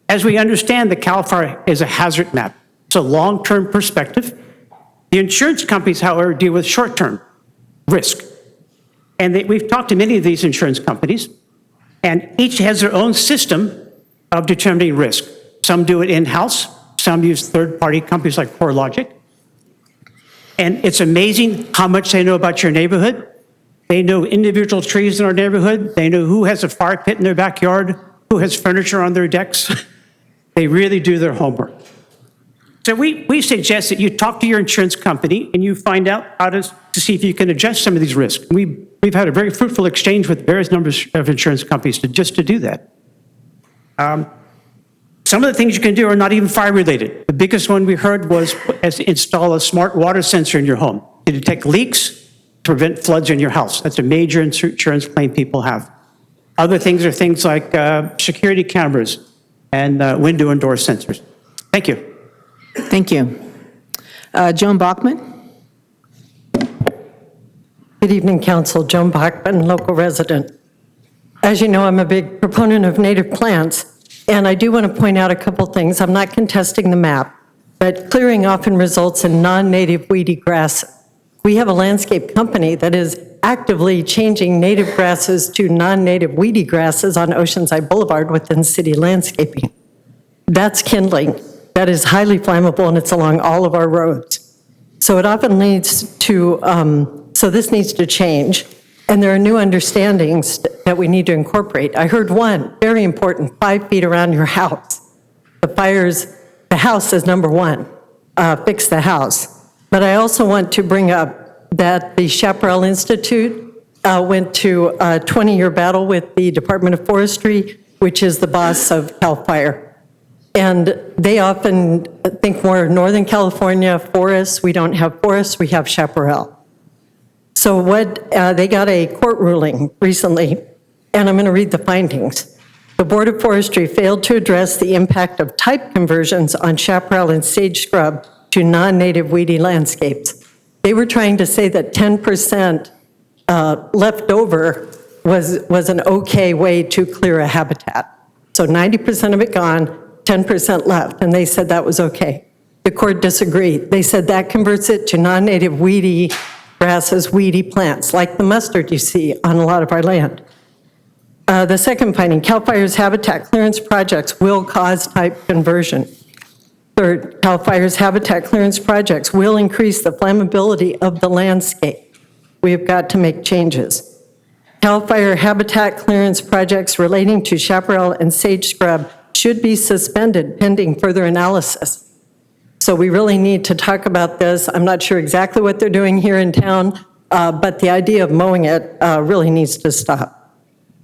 As we understand, the CAL FIRE is a hazard map. It's a long-term perspective. The insurance companies, however, deal with short-term risk. And we've talked to many of these insurance companies, and each has their own system of determining risk. Some do it in-house. Some use third-party companies like CoreLogic. And it's amazing how much they know about your neighborhood. They know individual trees in our neighborhood. They know who has a fire pit in their backyard, who has furniture on their decks. They really do their homework. So we suggest that you talk to your insurance company and you find out how to see if you can adjust some of these risks. We've had a very fruitful exchange with various numbers of insurance companies just to do that. Some of the things you can do are not even fire related. The biggest one we heard was install a smart water sensor in your home to detect leaks, to prevent floods in your house. That's a major insurance claim people have. Other things are things like security cameras and window and door sensors. Thank you. Thank you. Joan Bachman? Good evening, Council. Joan Bachman, local resident. As you know, I'm a big proponent of native plants. And I do want to point out a couple things. I'm not contesting the map, but clearing often results in non-native weedy grass. We have a landscape company that is actively changing native grasses to non-native weedy grasses on Oceanside Boulevard within city landscaping. That's kindling. That is highly flammable, and it's along all of our roads. So it often leads to, so this needs to change. And there are new understandings that we need to incorporate. I heard one, very important, 5 feet around your house. The house is number one, fix the house. But I also want to bring up that the Chaparral Institute went to a 20-year battle with the Department of Forestry, which is the boss of CAL FIRE. And they often think more Northern California forests. We don't have forests, we have chaparral. So they got a court ruling recently, and I'm going to read the findings. The Board of Forestry failed to address the impact of type conversions on chaparral and sage scrub to non-native weedy landscapes. They were trying to say that 10% left over was an okay way to clear a habitat. So 90% of it gone, 10% left, and they said that was okay. The court disagreed. They said that converts it to non-native weedy grasses, weedy plants, like the mustard you see on a lot of our land. The second finding, CAL FIRE's habitat clearance projects will cause type conversion. Third, CAL FIRE's habitat clearance projects will increase the flammability of the landscape. We have got to make changes. CAL FIRE habitat clearance projects relating to chaparral and sage scrub should be suspended pending further analysis. So we really need to talk about this. I'm not sure exactly what they're doing here in town, but the idea of mowing it really needs to stop.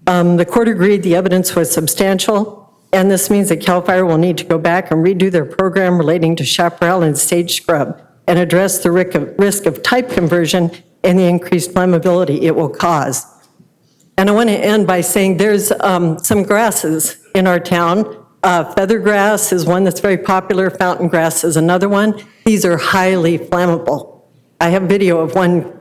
The court agreed the evidence was substantial, and this means that CAL FIRE will need to go back and redo their program relating to chaparral and sage scrub and address the risk of type conversion and the increased flammability it will cause. And I want to end by saying there's some grasses in our town. Feather grass is one that's very popular. Fountain grass is another one. These are highly flammable. I have video of one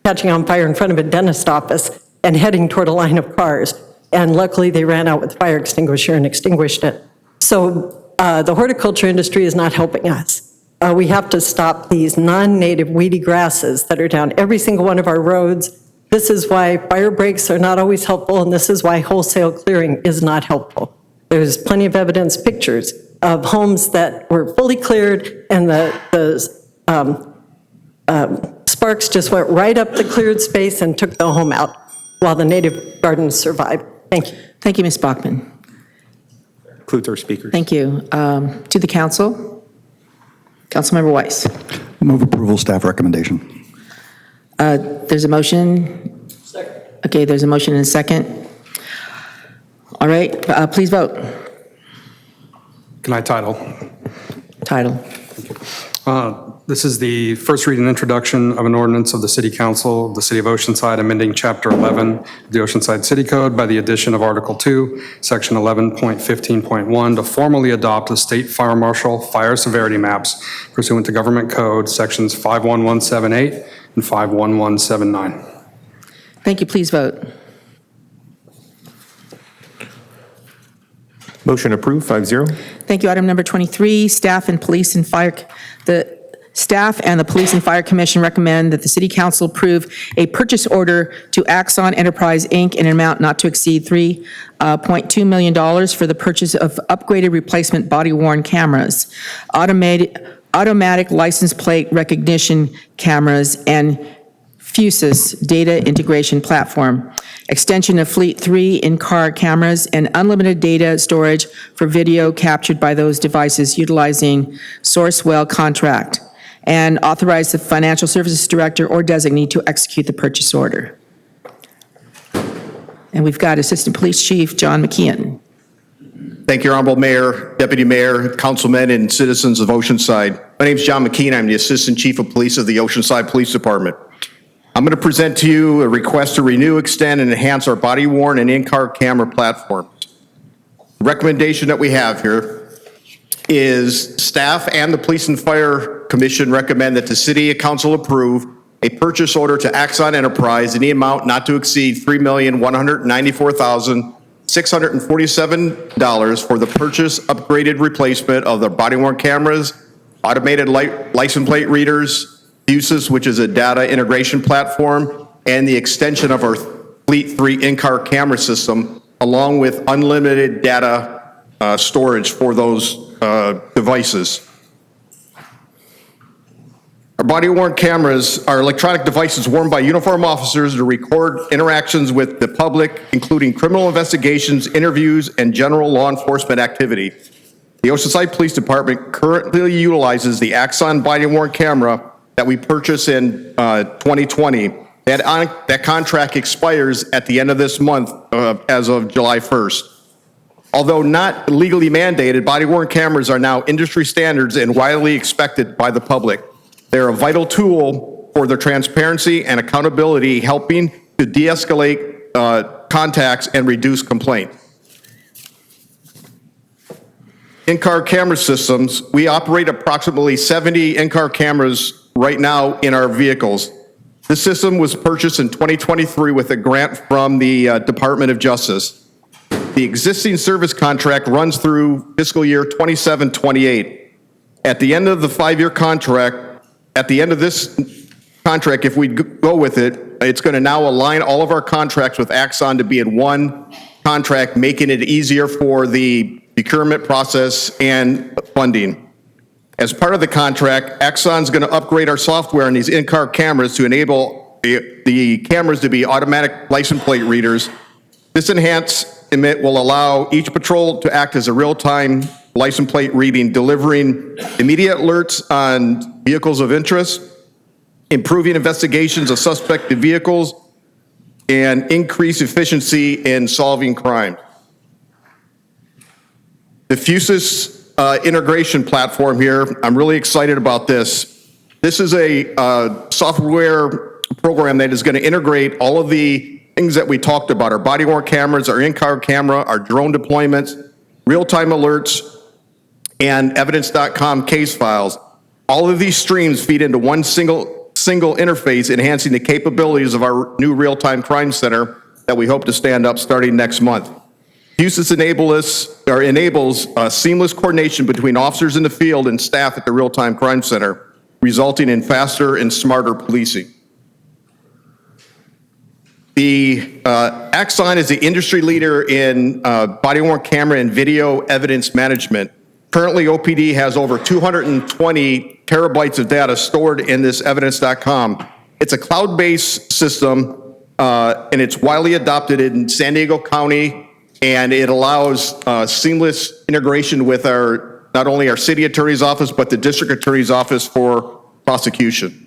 catching on fire in front of a dentist office and heading toward a line of cars. And luckily, they ran out with fire extinguisher and extinguished it. So the horticulture industry is not helping us. We have to stop these non-native weedy grasses that are down every single one of our roads. This is why fire breaks are not always helpful, and this is why wholesale clearing is not helpful. There's plenty of evidence, pictures of homes that were fully cleared, and the sparks just went right up the cleared space and took the home out while the native gardens survived. Thank you. Thank you, Ms. Bachman. Concludes our speakers. Thank you. To the council, Councilmember Weiss. Move approval, staff recommendation. There's a motion. Second. Okay, there's a motion and a second. All right, please vote. Can I title? Title. This is the first reading and introduction of an ordinance of the City Council of the City of Oceanside amending Chapter 11 of the Oceanside City Code by the addition of Article 2, Section 11.15.1 to formally adopt the state fire marshal fire severity maps pursuant to Government Code Sections 51178 and 51179. Thank you. Please vote. Motion approved, 5-0. Thank you. Item number 23, staff and the Police and Fire Commission recommend that the City Council approve a purchase order to Axon Enterprise, Inc. in an amount not to exceed $3.2 million for the purchase of upgraded replacement body-worn cameras, automatic license plate recognition cameras, and Fusus data integration platform, extension of Fleet 3 in-car cameras, and unlimited data storage for video captured by those devices utilizing Sourcewell contract, and authorize the Financial Services Director or designee to execute the purchase order. And we've got Assistant Police Chief John McKeon. Thank you, Honorable Mayor, Deputy Mayor, councilmen, and citizens of Oceanside. My name is John McKeon. I'm the Assistant Chief of Police of the Oceanside Police Department. I'm going to present to you a request to renew, extend, and enhance our body-worn and in-car camera platforms. The recommendation that we have here is staff and the Police and Fire Commission recommend that the City Council approve a purchase order to Axon Enterprise in the amount not to exceed $3,194,647 for the purchase, upgraded replacement of the body-worn cameras, automated license plate readers, Fusus, which is a data integration platform, and the extension of our Fleet 3 in-car camera system, along with unlimited data storage for those devices. Our body-worn cameras are electronic devices worn by uniformed officers to record interactions with the public, including criminal investigations, interviews, and general law enforcement activity. The Oceanside Police Department currently utilizes the Axon body-worn camera that we purchased in 2020. That contract expires at the end of this month as of July 1st. Although not legally mandated, body-worn cameras are now industry standards and widely expected by the public. They're a vital tool for their transparency and accountability, helping to de-escalate contacts and reduce complaints. In-car camera systems, we operate approximately 70 in-car cameras right now in our vehicles. This system was purchased in 2023 with a grant from the Department of Justice. The existing service contract runs through fiscal year 27-28. At the end of the 5-year contract, at the end of this contract, if we go with it, it's going to now align all of our contracts with Axon to be in one contract, making it easier for the procurement process and funding. As part of the contract, Axon's going to upgrade our software on these in-car cameras to enable the cameras to be automatic license plate readers. This enhancement will allow each patrol to act as a real-time license plate reading, delivering immediate alerts on vehicles of interest, improving investigations of suspected vehicles, and increase efficiency in solving crime. The Fusus integration platform here, I'm really excited about this. This is a software program that is going to integrate all of the things that we talked about, our body-worn cameras, our in-car camera, our drone deployments, real-time alerts, and evidence.com case files. All of these streams feed into one single interface, enhancing the capabilities of our new real-time crime center that we hope to stand up starting next month. Fusus enables seamless coordination between officers in the field and staff at the real-time crime center, resulting in faster and smarter policing. The Axon is the industry leader in body-worn camera and video evidence management. Currently, OPD has over 220 terabytes of data stored in this evidence.com. It's a cloud-based system, and it's widely adopted in San Diego County, and it allows seamless integration with not only our city attorney's office, but the district attorney's office for prosecution.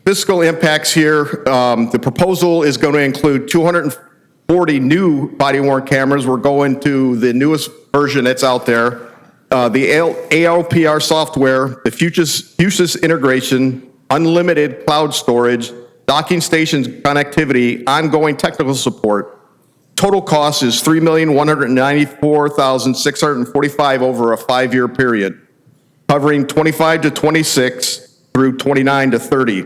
Fiscal impacts here, the proposal is going to include 240 new body-worn cameras. We're going to the newest version that's out there. The ALPR software, the Fusus integration, unlimited cloud storage, docking stations connectivity, ongoing technical support. Total cost is $3,194,645 over a 5-year period, covering 25 to 26 through 29 to 30.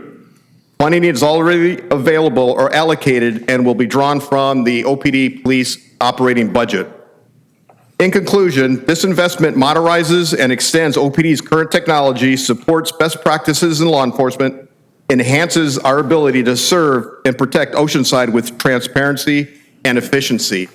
Funding is already available or allocated and will be drawn from the OPD police operating budget. In conclusion, this investment modernizes and extends OPD's current technology, supports best practices in law enforcement, enhances our ability to serve and protect Oceanside with transparency and efficiency.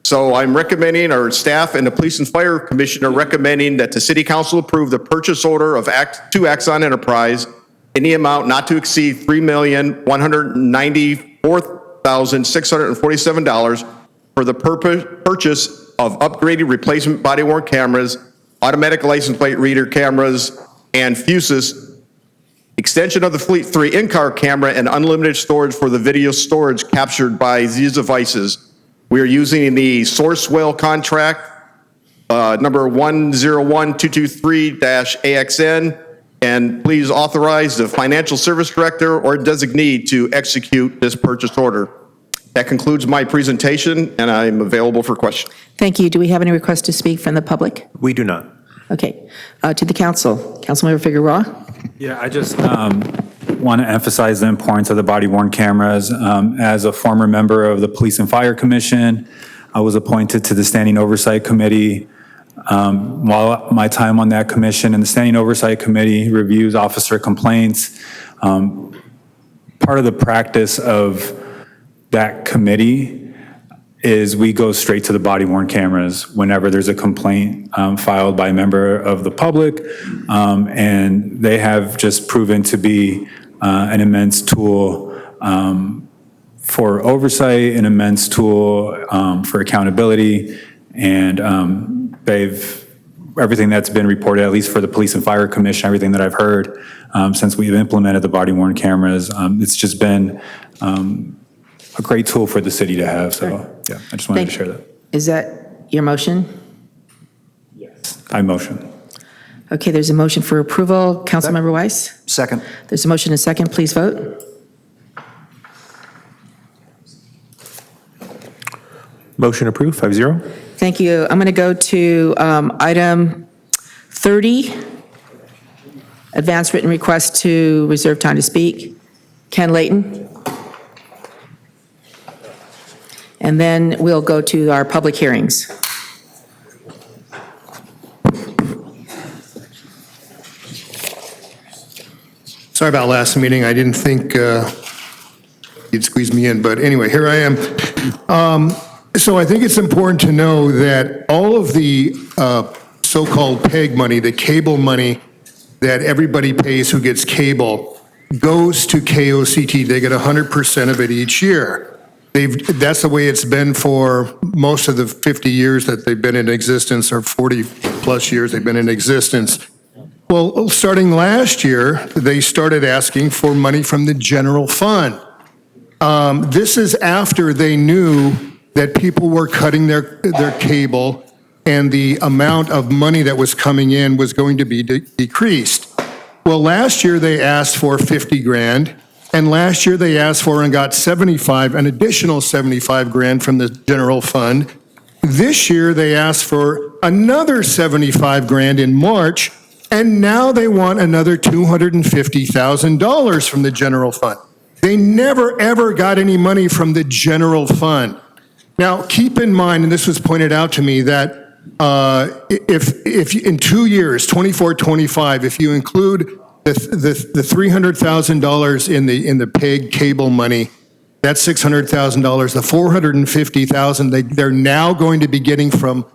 So I'm recommending, our staff and the Police and Fire Commission are recommending that the City Council approve the purchase order of to Axon Enterprise in the amount not to exceed $3,194,647 for the purchase of upgraded replacement body-worn cameras, automatic license plate reader cameras, and Fusus, extension of the Fleet 3 in-car camera, and unlimited storage for the video storage captured by these devices. We are using the Sourcewell contract, number 101223-AXN, and please authorize the Financial Service Director or designee to execute this purchase order. That concludes my presentation, and I'm available for questions. Thank you. Do we have any requests to speak from the public? We do not. Okay. To the council. Councilmember Figueroa? Yeah, I just want to emphasize the importance of the body-worn cameras. As a former member of the Police and Fire Commission, I was appointed to the Standing Oversight Committee. While my time on that commission, and the Standing Oversight Committee reviews officer complaints, part of the practice of that committee is we go straight to the body-worn cameras whenever there's a complaint filed by a member of the public, and they have just proven to be an immense tool for oversight, an immense tool for accountability, and everything that's been reported, at least for the Police and Fire Commission, everything that I've heard since we've implemented the body-worn cameras, it's just been a great tool for the city to have. So, yeah, I just wanted to share that. Is that your motion? I motion. Okay, there's a motion for approval. Councilmember Weiss? Second. There's a motion and a second. Please vote. Motion approved, 5-0. Thank you. I'm going to go to item 30, advance written request to reserve time to speak. Ken Layton. And then we'll go to our public hearings. Sorry about last meeting. I didn't think you'd squeeze me in, but anyway, here I am. So I think it's important to know that all of the so-called PEG money, the cable money that everybody pays who gets cable, goes to KOCT. They get 100% of it each year. That's the way it's been for most of the 50 years that they've been in existence, or 40 plus years they've been in existence. Well, starting last year, they started asking for money from the general fund. This is after they knew that people were cutting their cable and the amount of money that was coming in was going to be decreased. Well, last year they asked for 50 grand, and last year they asked for and got an additional 75 grand from the general fund. This year they asked for another 75 grand in March, and now they want another $250,000 from the general fund. They never, ever got any money from the general fund. Now, keep in mind, and this was pointed out to me, that if in 2 years, 24, 25, if you include the $300,000 in the PEG cable money, that's $600,000. The $450,000 they're now going to be getting from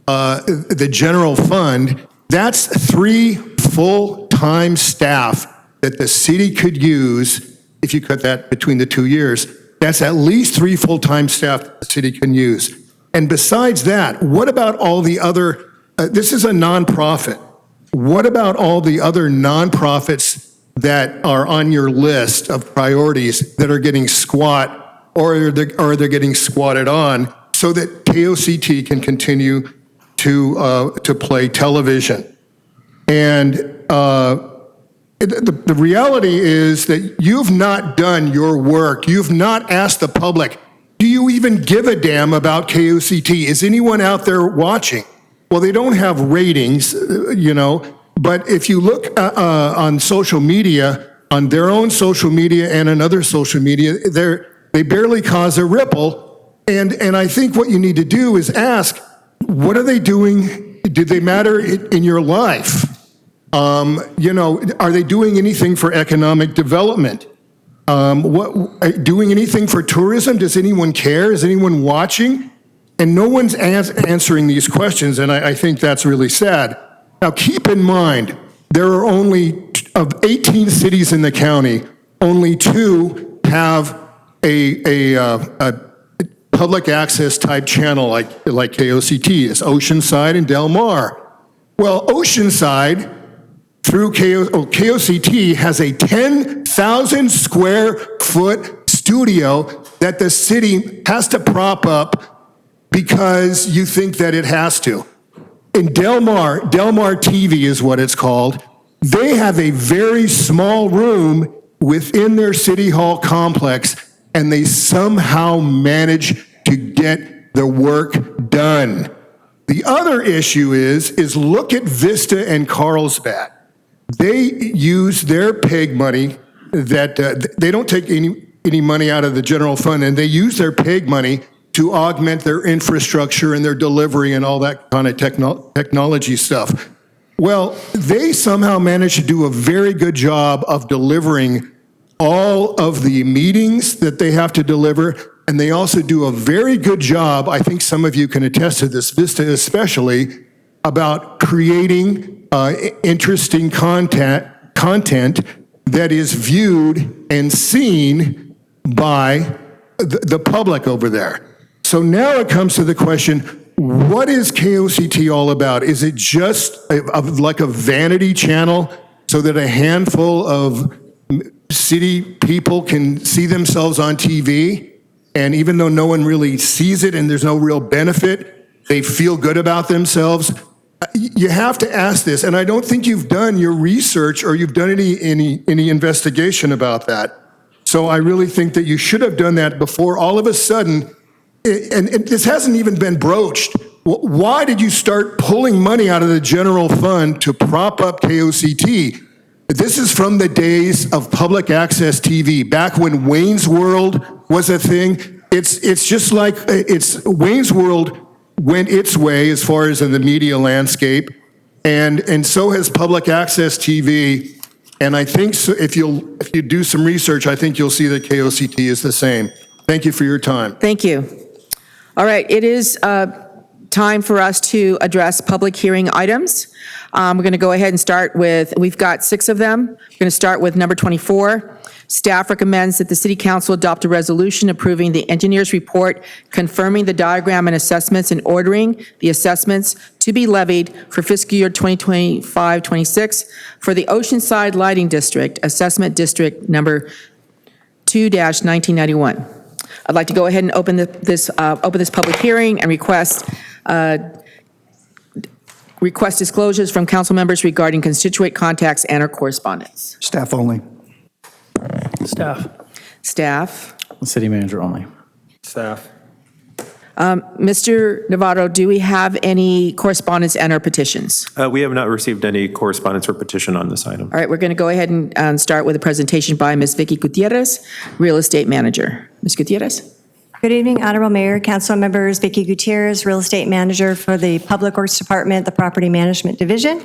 the general fund, that's 3 full-time staff that the city could use. If you cut that between the 2 years, that's at least 3 full-time staff that the city can use. And besides that, what about all the other, this is a nonprofit. What about all the other nonprofits that are on your list of priorities that are getting squat or they're getting squatted on so that KOCT can continue to play television? And the reality is that you've not done your work. You've not asked the public, do you even give a damn about KOCT? Is anyone out there watching? Well, they don't have ratings, but if you look on social media, on their own social media and another social media, they barely cause a ripple. And I think what you need to do is ask, what are they doing? Do they matter in your life? Are they doing anything for economic development? Doing anything for tourism? Does anyone care? Is anyone watching? And no one's answering these questions, and I think that's really sad. Now, keep in mind, there are only, of 18 cities in the county, only 2 have a public access type channel like KOCT. It's Oceanside and Del Mar. Well, Oceanside, through KOCT, has a 10,000 square foot studio that the city has to prop up because you think that it has to. In Del Mar TV is what it's called, they have a very small room within their city hall complex, and they somehow manage to get the work done. The other issue is look at Vista and Carlsbad. They use their PEG money that they don't take any money out of the general fund, and they use their PEG money to augment their infrastructure and their delivery and all that kind of technology stuff. Well, they somehow managed to do a very good job of delivering all of the meetings that they have to deliver, and they also do a very good job, I think some of you can attest to this, Vista especially, about creating interesting content that is viewed and seen by the public over there. So now it comes to the question, what is KOCT all about? Is it just like a vanity channel so that a handful of city people can see themselves on TV? and even though no one really sees it and there's no real benefit, they feel good about themselves. You have to ask this, and I don't think you've done your research or you've done any investigation about that. So I really think that you should have done that before all of a sudden, and this hasn't even been broached. Why did you start pulling money out of the general fund to prop up KOCT? This is from the days of public access TV, back when Wayne's World was a thing. It's just like Wayne's World went its way as far as in the media landscape, and so has public access TV. And I think so, if you do some research, I think you'll see that KOCT is the same. Thank you for your time. Thank you. All right, it is time for us to address public hearing items. We're going to go ahead and start with, we've got 6 of them. We're going to start with number 24. Staff recommends that the City Council adopt a resolution approving the engineer's report confirming the diagram and assessments and ordering the assessments to be levied for fiscal year 2025-26 for the Oceanside Lighting District, Assessment District number 2-1991. I'd like to go ahead and open this public hearing and request disclosures from council members regarding constituent contacts and/or correspondence. Staff only. Staff. Staff. City manager only. Staff. Mr. Navarro, do we have any correspondence and/or petitions? We have not received any correspondence or petition on this item. All right, we're going to go ahead and start with a presentation by Ms. Vicky Gutierrez, Real Estate Manager. Ms. Gutierrez? Good evening, Honorable Mayor, Council members. Vicky Gutierrez, Real Estate Manager for the Public Works Department, the Property Management Division.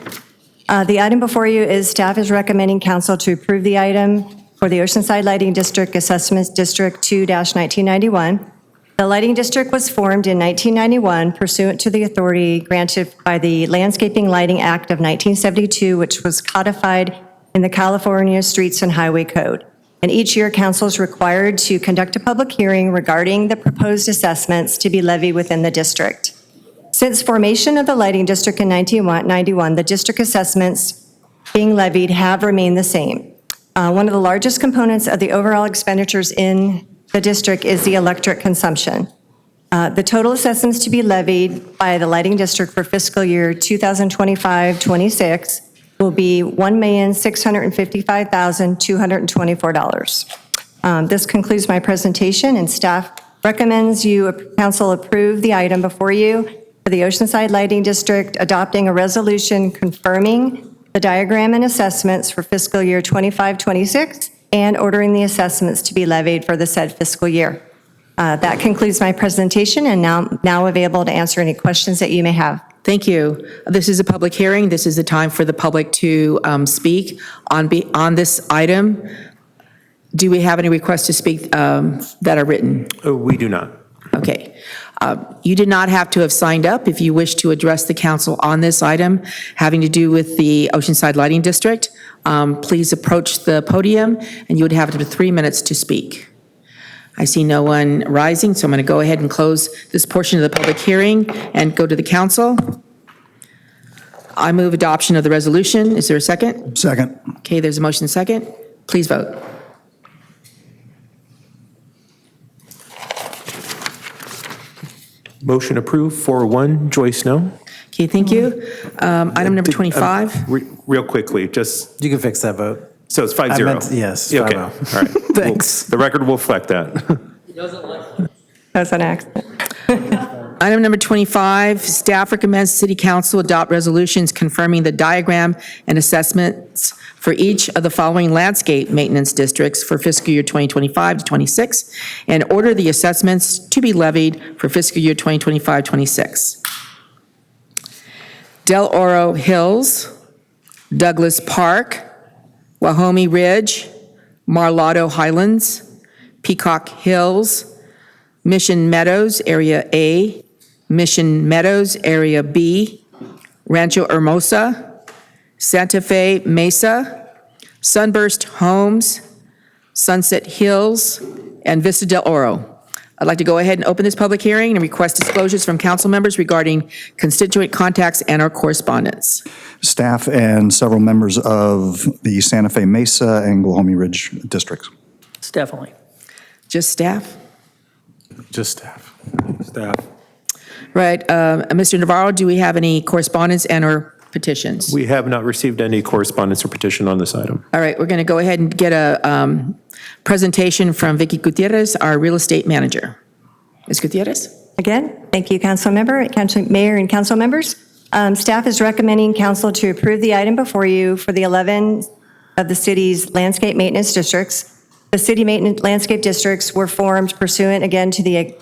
The item before you is staff is recommending council to approve the item for the Oceanside Lighting District Assessment District 2-1991. The lighting district was formed in 1991 pursuant to the authority granted by the Landscaping Lighting Act of 1972, which was codified in the California Streets and Highway Code. And each year, council is required to conduct a public hearing regarding the proposed assessments to be levied within the district. Since formation of the lighting district in 1991, the district assessments being levied have remained the same. One of the largest components of the overall expenditures in the district is the electric consumption. The total assessments to be levied by the lighting district for fiscal year 2025-26 will be $1,655,224. This concludes my presentation, and staff recommends council approve the item before you for the Oceanside Lighting District adopting a resolution confirming the diagram and assessments for fiscal year 25-26 and ordering the assessments to be levied for the said fiscal year. That concludes my presentation, and now available to answer any questions that you may have. Thank you. This is a public hearing. This is the time for the public to speak on this item. Do we have any requests to speak that are written? We do not. Okay. You did not have to have signed up if you wish to address the council on this item having to do with the Oceanside Lighting District. Please approach the podium, and you would have up to 3 minutes to speak. I see no one rising, so I'm going to go ahead and close this portion of the public hearing and go to the council. I move adoption of the resolution. Is there a second? Second. Okay, there's a motion second. Please vote. Motion approved, 4-1. Joyce, no. Okay, thank you. Item number 25. Real quickly, just. You can fix that vote. So it's 5-0. I meant- yes, Yeah, okay, 5-0. all right. Thanks. The record will reflect that. That's an accident. Item number 25, staff recommends City Council adopt resolutions confirming the diagram and assessments for each of the following landscape maintenance districts for fiscal year 2025-26 and order the assessments to be levied for fiscal year 2025-26. Del Oro Hills, Douglas Park, Wahomie Ridge, Marlotto Highlands, Peacock Hills, Mission Meadows, Area A, Mission Meadows, Area B, Rancho Hermosa, Santa Fe Mesa, Sunburst Homes, Sunset Hills, and Vista Del Oro. I'd like to go ahead and open this public hearing and request disclosures from council members regarding constituent contacts and our correspondence. Staff and several members of the Santa Fe Mesa and Wahomie Ridge districts. Staff only. Just staff? Just staff. Staff. Right. Mr. Navarro, do we have any correspondence and/or petitions? We have not received any correspondence or petition on this item. All right, we're going to go ahead and get a presentation from Vicky Gutierrez, our real estate manager. Ms. Gutierrez? Again, thank you, Mayor and council members. Staff is recommending council to approve the item before you for the 11 of the city's landscape maintenance districts. The city maintenance landscape districts were formed pursuant again to the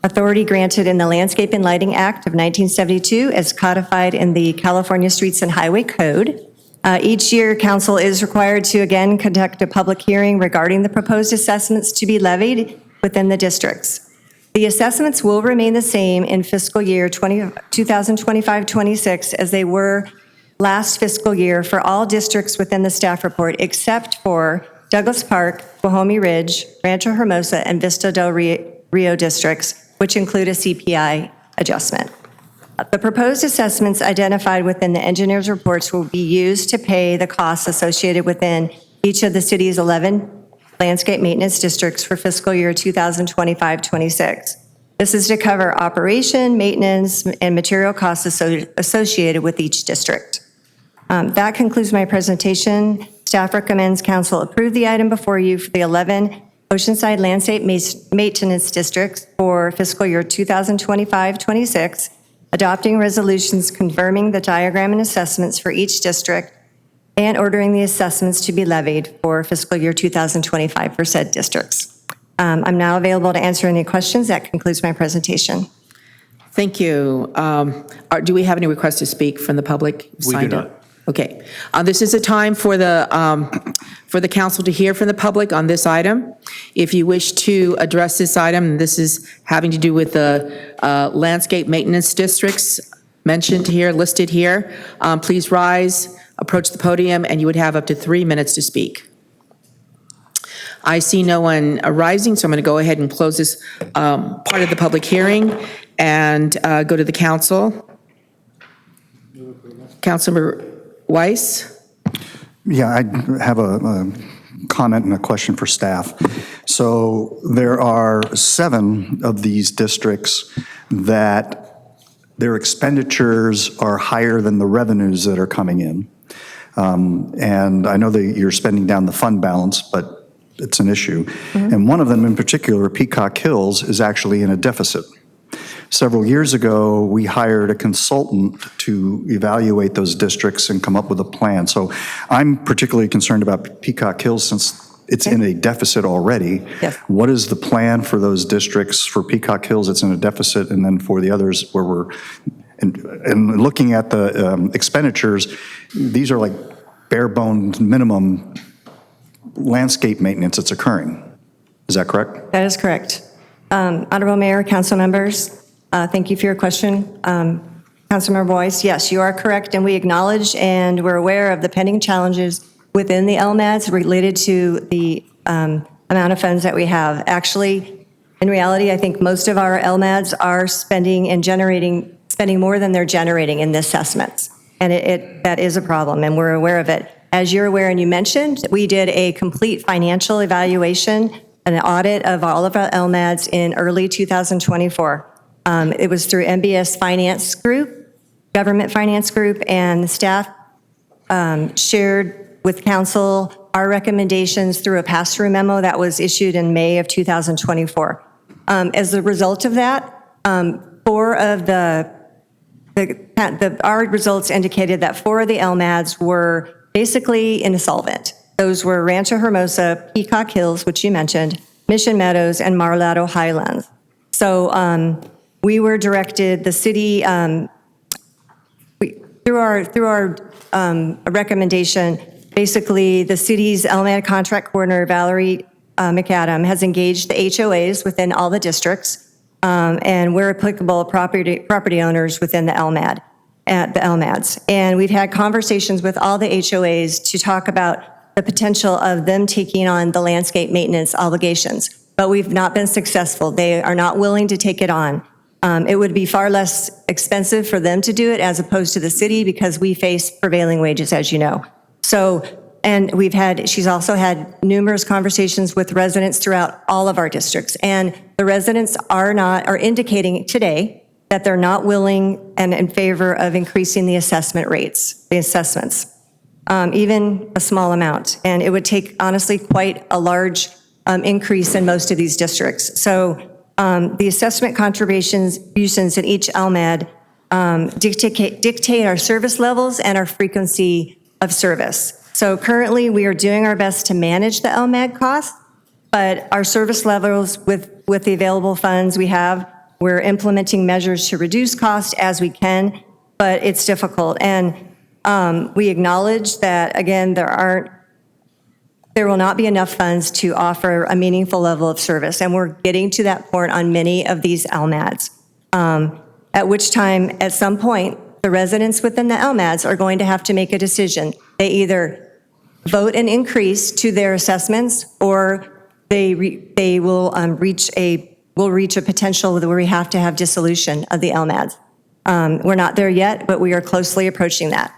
authority granted in the Landscape and Lighting Act of 1972 as codified in the California Streets and Highway Code. Each year, council is required to again conduct a public hearing regarding the proposed assessments to be levied within the districts. The assessments will remain the same in fiscal year 2025-26 as they were last fiscal year for all districts within the staff report, except for Douglas Park, Guajome Ridge, Rancho Hermosa, and Vista del Rio districts, which include a CPI adjustment. The proposed assessments identified within the engineer's reports will be used to pay the costs associated within each of the city's 11 landscape maintenance districts for fiscal year 2025-26. This is to cover operation, maintenance, and material costs associated with each district. That concludes my presentation. Staff recommends council approve the item before you for the 11 Oceanside landscape maintenance districts for fiscal year 2025-26, adopting resolutions confirming the diagram and assessments for each district, and ordering the assessments to be levied for fiscal year 2025 for said districts. I'm now available to answer any questions. That concludes my presentation. Thank you. Do we have any requests to speak from the public? We do not. Okay. This is a time for the council to hear from the public on this item. If you wish to address this item, this is having to do with the landscape maintenance districts mentioned here, listed here, please rise, approach the podium, and you would have up to 3 minutes to speak. I see no one rising, so I'm going to go ahead and close this part of the public hearing and go to the council. Councilmember Weiss? Yeah, I have a comment and a question for staff. So there are 7 of these districts that their expenditures are higher than the revenues that are coming in. And I know that you're spending down the fund balance, but it's an issue. And one of them in particular, Peacock Hills, is actually in a deficit. Several years ago, we hired a consultant to evaluate those districts and come up with a plan. So I'm particularly concerned about Peacock Hills since it's in a deficit already. Yes. What is the plan for those districts? For Peacock Hills, it's in a deficit, and then for the others where we're, and looking at the expenditures, these are like bare bones minimum landscape maintenance that's occurring. Is that correct? That is correct. Honorable Mayor, council members, thank you for your question. Councilmember Boyce, yes, you are correct, and we acknowledge and we're aware of the pending challenges within the LMADs related to the amount of funds that we have. Actually, in reality, I think most of our LMADs are spending more than they're generating in the assessments, and that is a problem, and we're aware of it. As you're aware and you mentioned, we did a complete financial evaluation, an audit of all of our LMADs in early 2024. It was through MBS Finance Group, Government Finance Group, and the staff shared with council our recommendations through a pass-through memo that was issued in May of 2024. As a result of that, our results indicated that 4 of the LMADs were basically insolvent. Those were Rancho Hermosa, Peacock Hills, which you mentioned, Mission Meadows, and Mar-a-Lago Highlands. So we were directed, the city, through our recommendation, basically the city's LMAD contract coordinator, Valerie McAdam, has engaged the HOAs within all the districts, and where applicable, property owners within the LMAD. At the LMADs. And we've had conversations with all the HOAs to talk about the potential of them taking on the landscape maintenance obligations, but we've not been successful. They are not willing to take it on. It would be far less expensive for them to do it as opposed to the city because we face prevailing wages, as you know. So and she's also had numerous conversations with residents throughout all of our districts. And the residents are indicating today that they're not willing and in favor of increasing the assessment rates, the assessments, even a small amount. And it would take, honestly, quite a large increase in most of these districts. So the assessment contributions in each LMAD dictate our service levels and our frequency of service. So currently, we are doing our best to manage the LMAD costs, but our service levels with the available funds we have, we're implementing measures to reduce cost as we can, but it's difficult. And we acknowledge that, again, there will not be enough funds to offer a meaningful level of service, and we're getting to that point on many of these LMADs. At which time, at some point, the residents within the LMADs are going to have to make a decision. They either vote an increase to their assessments, or they will reach a potential where we have to have dissolution of the LMADs. We're not there yet, but we are closely approaching that.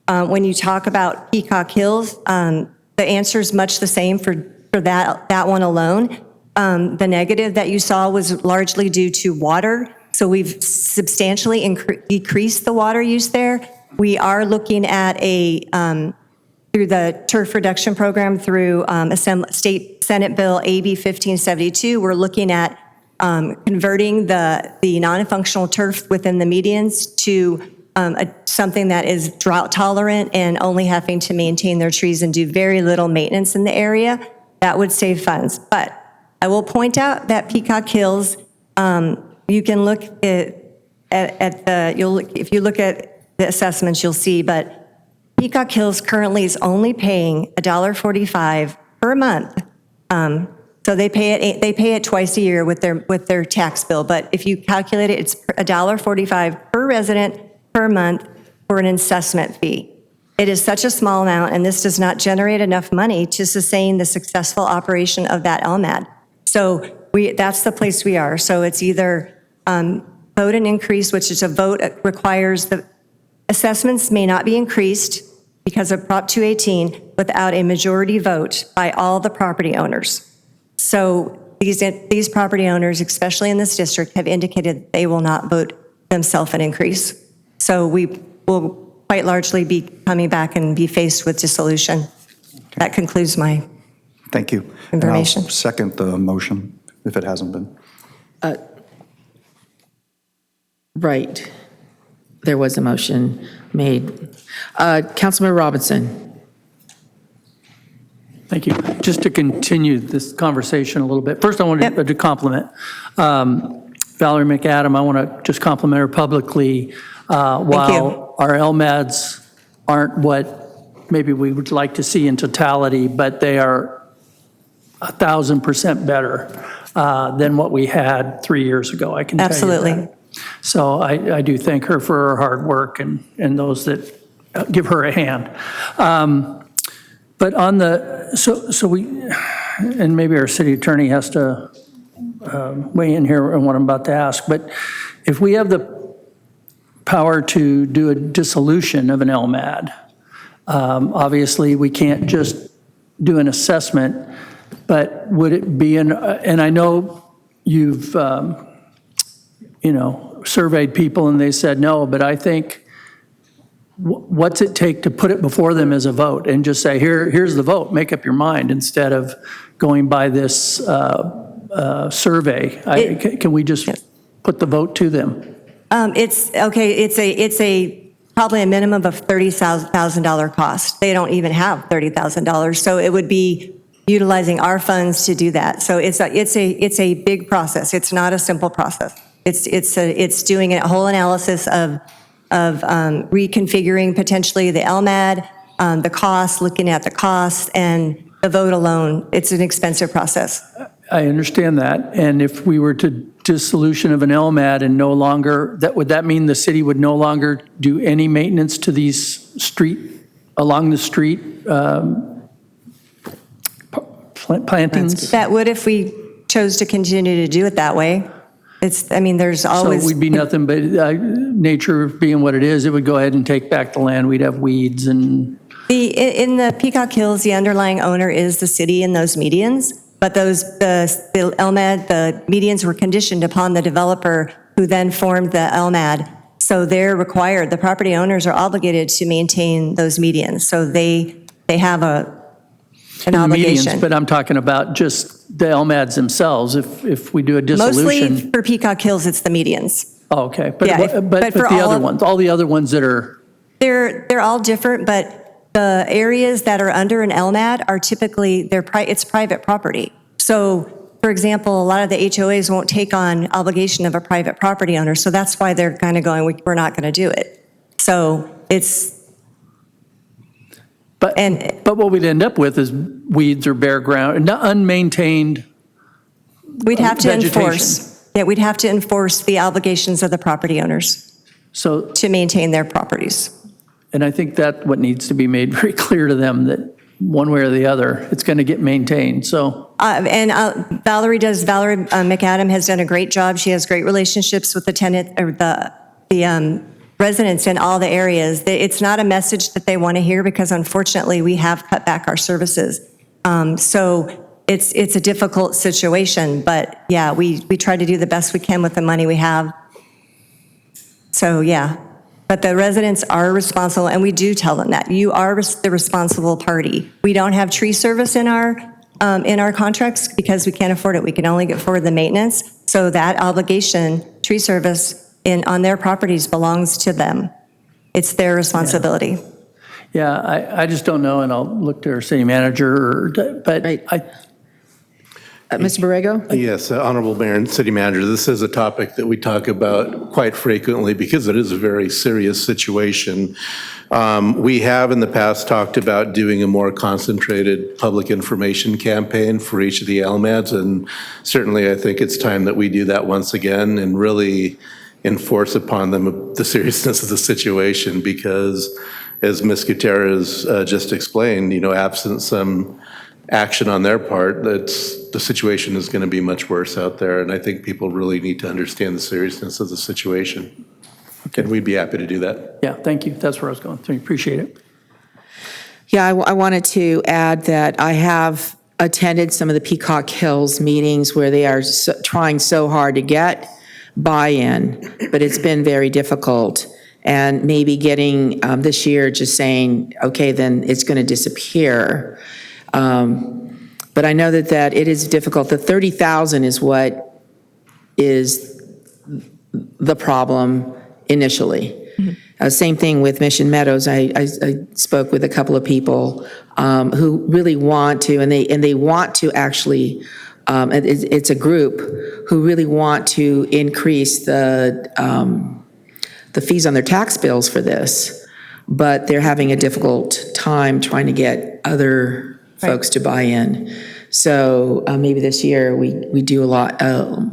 When you talk about Peacock Hills, the answer is much the same for that one alone. The negative that you saw was largely due to water. So we've substantially decreased the water use there. We are looking at through the turf reduction program through State Senate Bill AB 1572, we're looking at converting the non-functional turf within the medians to something that is drought tolerant and only having to maintain their trees and do very little maintenance in the area. That would save funds. But I will point out that Peacock Hills, you can look if you look at the assessments, you'll see, but Peacock Hills currently is only paying $1.45 per month. So they pay it twice a year with their tax bill. But if you calculate it, it's $1.45 per resident per month for an assessment fee. It is such a small amount, and this does not generate enough money to sustain the successful operation of that LMAD. So that's the place we are. So it's either vote an increase, which is a vote requires the assessments may not be increased because of Prop 218 without a majority vote by all the property owners. So these property owners, especially in this district, have indicated they will not vote themselves an increase. So we will quite largely be coming back and be faced with dissolution. Okay. That concludes my Thank you. information. And I'll second the motion if it hasn't been. Right. There was a motion made. Councilmember Robinson. Thank you. Just to continue this conversation a little bit. First, I wanted to compliment Valerie McAdam. I want to just compliment her publicly. While our LMADs aren't what maybe we would like to see in totality, but they are 1,000% better than what we had 3 years ago. I can tell you that. So I do thank her for her hard work and those that give her a hand. But on the, so we, and maybe our city attorney has to weigh in here on what I'm about to ask, but if we have the power to do a dissolution of an LMAD, obviously we can't just do an assessment, but would it be, and I know you've, surveyed people and they said no, but I think what's it take to put it before them as a vote and just say, here's the vote, make up your mind, instead of going by this survey? Can we just put the vote to them? It's probably a minimum of $30,000 cost. They don't even have $30,000, so it would be utilizing our funds to do that. So it's a big process. It's not a simple process. It's doing a whole analysis of reconfiguring potentially the LMAD, the cost, looking at the cost, and the vote alone. It's an expensive process. I understand that. And if we were to dissolution of an LMAD and no longer, would that mean the city would no longer do any maintenance to these along the street plantings? That would if we chose to continue to do it that way. There's always. So we'd be nothing but nature being what it is, it would go ahead and take back the land. We'd have weeds and In the Peacock Hills, the underlying owner is the city in those medians, but the LMAD, the medians were conditioned upon the developer who then formed the LMAD. So they're required, the property owners are obligated to maintain those medians. So they have an The obligation. medians, but I'm talking about just the LMADs themselves. If we do a dissolution. Mostly for Peacock Hills, it's the medians. Oh, okay. But, Yeah, but for the all other of- ones, all the other ones that are, They're all different, but the areas that are under an LMAD are typically, it's private property. So, for example, a lot of the HOAs won't take on obligation of a private property owner, so that's why they're kind of going, we're not going to do it. So it's, but what we'd end up with is weeds or bare ground, unmaintained we'd have to vegetation. enforce. Yeah, we'd have to enforce the obligations of the property owners So, to maintain their properties. and I think that what needs to be made very clear to them, that one way or the other, it's going to get maintained, so. Valerie McAdam has done a great job. She has great relationships with the tenant, or the residents in all the areas. It's not a message that they want to hear because unfortunately we have cut back our services. So it's a difficult situation, but yeah, we try to do the best we can with the money we have. So yeah, but the residents are responsible, and we do tell them that you are the responsible party. We don't have tree service in our contracts because we can't afford it. We can only get forward the maintenance. So that obligation, tree service on their properties, belongs to them. It's their responsibility. Yeah, I just don't know, and I'll look to our city manager, but Mr. Borrego? Yes, Honorable Mayor and City Manager, this is a topic that we talk about quite frequently because it is a very serious situation. We have in the past talked about doing a more concentrated public information campaign for each of the LMADs, and certainly I think it's time that we do that once again and really enforce upon them the seriousness of the situation, because as Ms. Gutierrez just explained, absent some action on their part, the situation is going to be much worse out there, and I think people really need to understand the seriousness of the situation. Okay. And we'd be happy to do that. yeah, thank you. That's where I was going. So appreciate it. Yeah, I wanted to add that I have attended some of the Peacock Hills meetings where they are trying so hard to get buy-in, but it's been very difficult. And maybe getting this year just saying, okay, then it's going to disappear. But I know that it is difficult. The 30,000 is what is the problem initially. Same thing with Mission Meadows. I spoke with a couple of people who really want to, and they want to actually. It's a group who really want to increase the fees on their tax bills for this, but they're having a difficult time trying to get other folks to buy in. So maybe this year we do a lot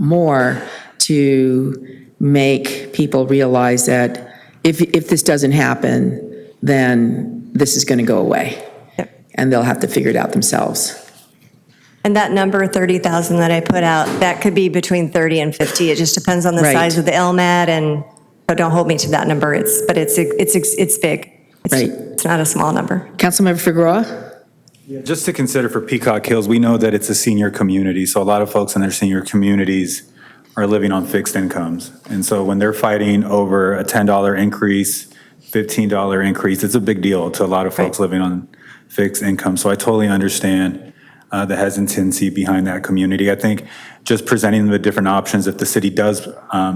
more to make people realize that if this doesn't happen, then this is going to go away, and they'll have to figure it out themselves. And that number, 30,000 that I put out, that could be between 30 and 50. It just depends on the Right. size of the LMAD, and so don't hold me to that number. But it's big. Right. It's not a small number. Councilmember Figueroa? Just to consider for Peacock Hills, we know that it's a senior community, so a lot of folks in their senior communities are living on fixed incomes. And so when they're fighting over a $10 increase, $15 increase, it's a big deal to a lot of folks living on fixed income. So I totally understand the hesitancy behind that community. I think just presenting them with different options, if the city does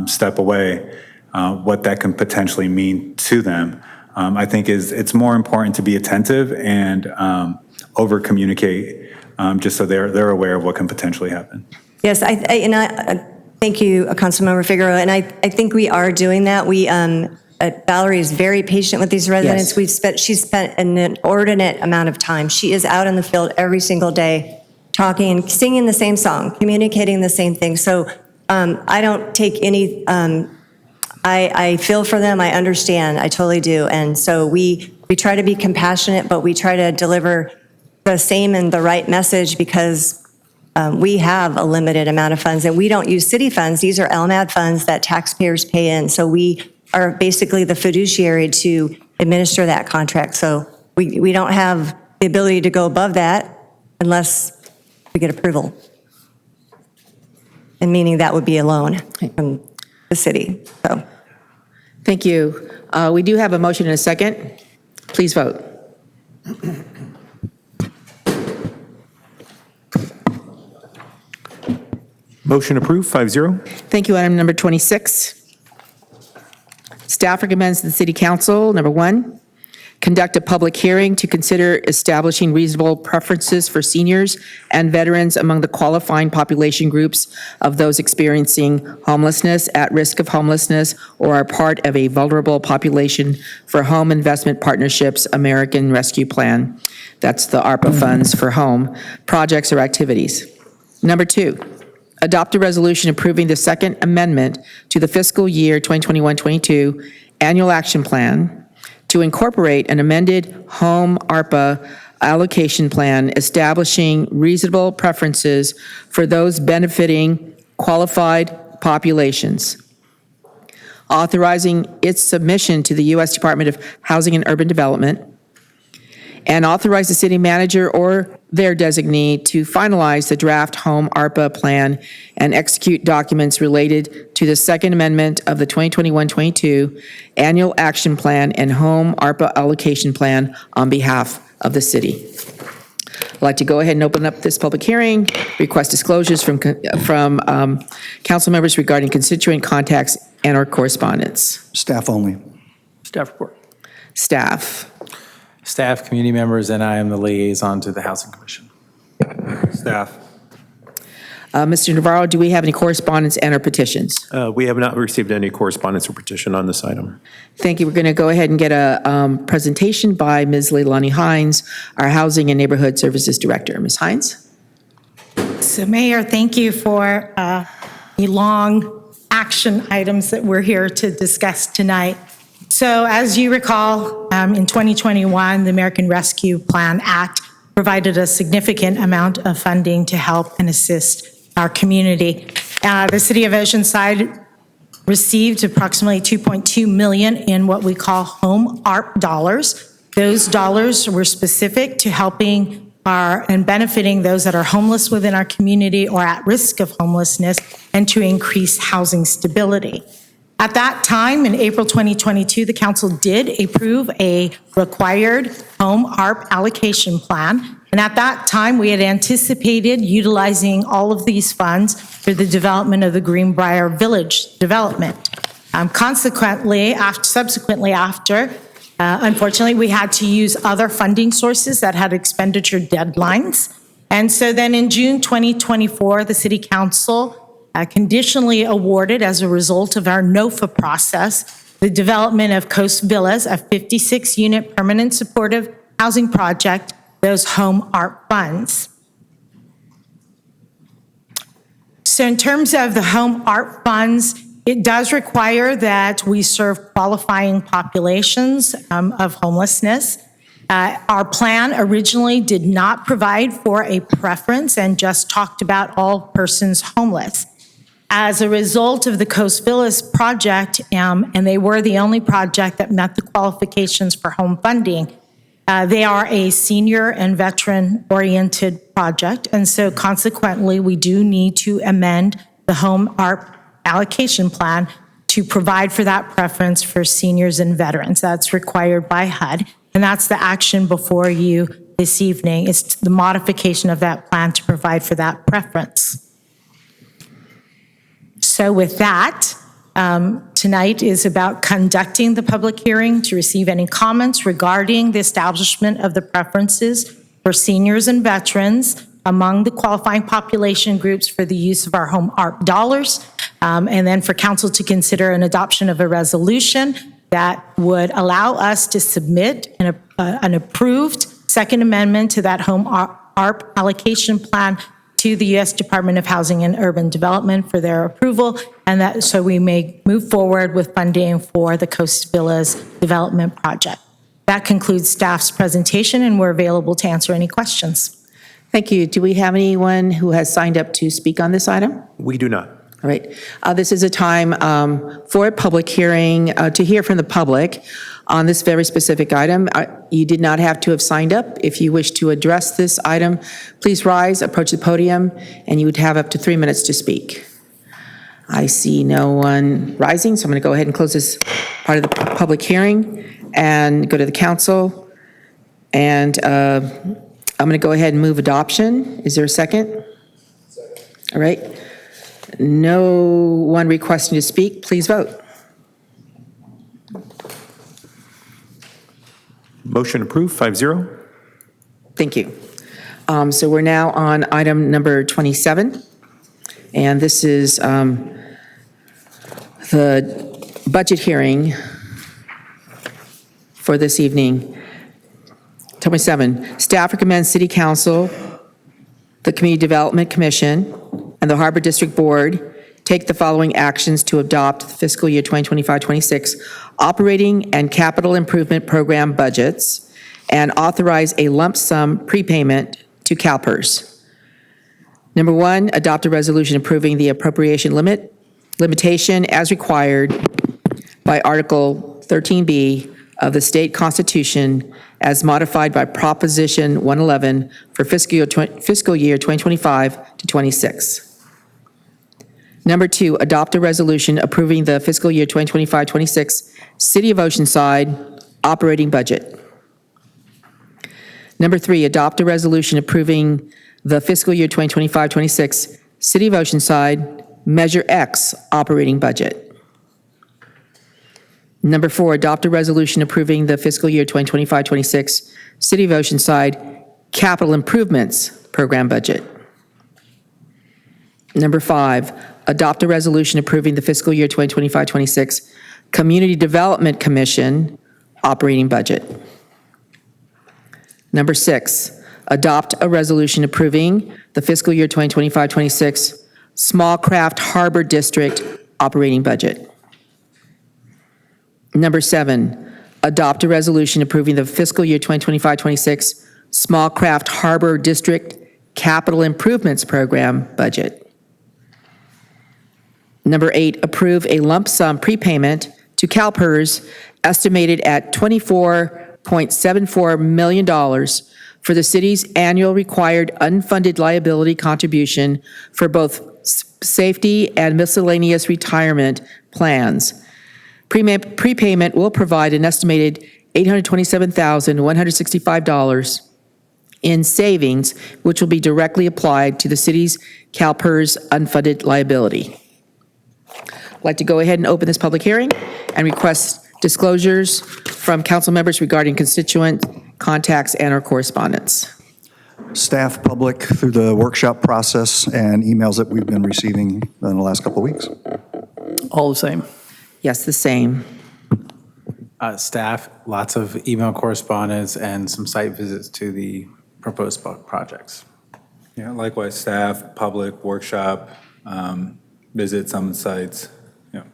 step away, what that can potentially mean to them. I think it's more important to be attentive and over communicate, just so they're aware of what can potentially happen. Yes, thank you, Councilmember Figueroa, and I think we are doing that. Valerie is very patient with these residents. Yes. She's spent an inordinate amount of time. She is out in the field every single day, talking, singing the same song, communicating the same thing. So I don't take any. I feel for them. I understand. I totally do. And so we try to be compassionate, but we try to deliver the same and the right message, because we have a limited amount of funds, and we don't use city funds. These are LMAD funds that taxpayers pay in. So we are basically the fiduciary to administer that contract. So We don't have the ability to go above that unless we get approval. And meaning that would be a loan from the city, so. Thank you. We do have a motion and a second. Please vote. Motion approved, 5-0. Thank you. Item number 26. Staff recommends to the City Council, number 1, conduct a public hearing to consider establishing reasonable preferences for seniors and veterans among the qualifying population groups of those experiencing homelessness, at risk of homelessness, or are part of a vulnerable population for Home Investment Partnerships American Rescue Plan. That's the ARPA funds for home projects or activities. Number 2, adopt a resolution approving the second amendment to the fiscal year 2021-22 annual action plan to incorporate an amended home ARPA allocation plan establishing reasonable preferences for those benefiting qualified populations, authorizing its submission to the U.S. Department of Housing and Urban Development, and authorize the city manager or their designee to finalize the draft home ARPA plan and execute documents related to the Second Amendment of the 2021-22 Annual Action Plan and Home ARPA Allocation Plan on behalf of the city. I'd like to go ahead and open up this public hearing, request disclosures from council members regarding constituent contacts and or correspondence. Staff only. Staff report. Staff. Staff, community members, and I am the liaison to the Housing Commission. Staff. Mr. Navarro, do we have any correspondence and or petitions? We have not received any correspondence or petition on this item. Thank you. We're going to go ahead and get a presentation by Ms. Leilani Hines, our Housing and Neighborhood Services Director. Ms. Hines? So Mayor, thank you for the long action items that we're here to discuss tonight. So as you recall, in 2021, the American Rescue Plan Act provided a significant amount of funding to help and assist our community. The city of Oceanside received approximately $2.2 million in what we call home ARP dollars. Those dollars were specific to helping and benefiting those that are homeless within our community or at risk of homelessness, and to increase housing stability. At that time, in April 2022, the council did approve a required home ARP allocation plan. And at that time, we had anticipated utilizing all of these funds for the development of the Greenbrier Village development. Subsequently, unfortunately, we had to use other funding sources that had expenditure deadlines. And so then in June 2024, the City Council conditionally awarded, as a result of our NOFA process, the development of Coast Villas, a 56-unit permanent supportive housing project, those home ARP funds. So in terms of the home ARP funds, it does require that we serve qualifying populations of homelessness. Our plan originally did not provide for a preference and just talked about all persons homeless. As a result of the Coast Villas project, and they were the only project that met the qualifications for home funding, they are a senior and veteran-oriented project, and so consequently, we do need to amend the home ARP allocation plan to provide for that preference for seniors and veterans. That's required by HUD, and that's the action before you this evening. It's the modification of that plan to provide for that preference. So with that, tonight is about conducting the public hearing to receive any comments regarding the establishment of the preferences for seniors and veterans among the qualifying population groups for the use of our home ARP dollars, and then for council to consider an adoption of a resolution that would allow us to submit an approved Second Amendment to that home ARP allocation plan to the U.S. Department of Housing and Urban Development for their approval, and that so we may move forward with funding for the Coast Villas development project. That concludes staff's presentation, and we're available to answer any questions. Thank you. Do we have anyone who has signed up to speak on this item? We do not. All right. This is a time for a public hearing to hear from the public on this very specific item. You did not have to have signed up. If you wish to address this item, please rise, approach the podium, and you would have up to 3 minutes to speak. I see no one rising, so I'm going to go ahead and close this part of the public hearing and go to the council. And I'm going to go ahead and move adoption. Is there a second? Second. All right. No one requesting to speak. Please vote. Motion approved, 5-0. Thank you. So we're now on item number 27. And this is the budget hearing for this evening. 27, staff recommends City Council, the Community Development Commission, and the Harbor District Board take the following actions to adopt the fiscal year 2025-26 operating and capital improvement program budgets and authorize a lump sum prepayment to CalPERS. Number 1, adopt a resolution approving the appropriation limitation as required by Article 13B of the state constitution as modified by Proposition 111 for fiscal year 2025 to 26. Number 2, adopt a resolution approving the fiscal year 2025-26 City of Oceanside operating budget. Number 3, adopt a resolution approving the fiscal year 2025-26 City of Oceanside Measure X operating budget. Number 4, adopt a resolution approving the fiscal year 2025-26 City of Oceanside Capital Improvements Program budget. Number 5, adopt a resolution approving the fiscal year 2025-26 Community Development Commission operating budget. Number 6, adopt a resolution approving the fiscal year 2025-26 Small Craft Harbor District operating budget. Number 7, adopt a resolution approving the fiscal year 2025-26 Small Craft Harbor District Capital Improvements Program budget. Number 8, approve a lump sum prepayment to CalPERS estimated at $24.74 million for the city's annual required unfunded liability contribution for both safety and miscellaneous retirement plans. Prepayment will provide an estimated $827,165 in savings, which will be directly applied to the city's CalPERS unfunded liability. I'd like to go ahead and open this public hearing and request disclosures from council members regarding constituent contacts and/or correspondence. Staff, public, through the workshop process and emails that we've been receiving in the last couple of weeks. All the same. Yes, the same. Staff, lots of email correspondence and some site visits to the proposed projects. Yeah, likewise, staff, public, workshop, visits on sites. Yeah.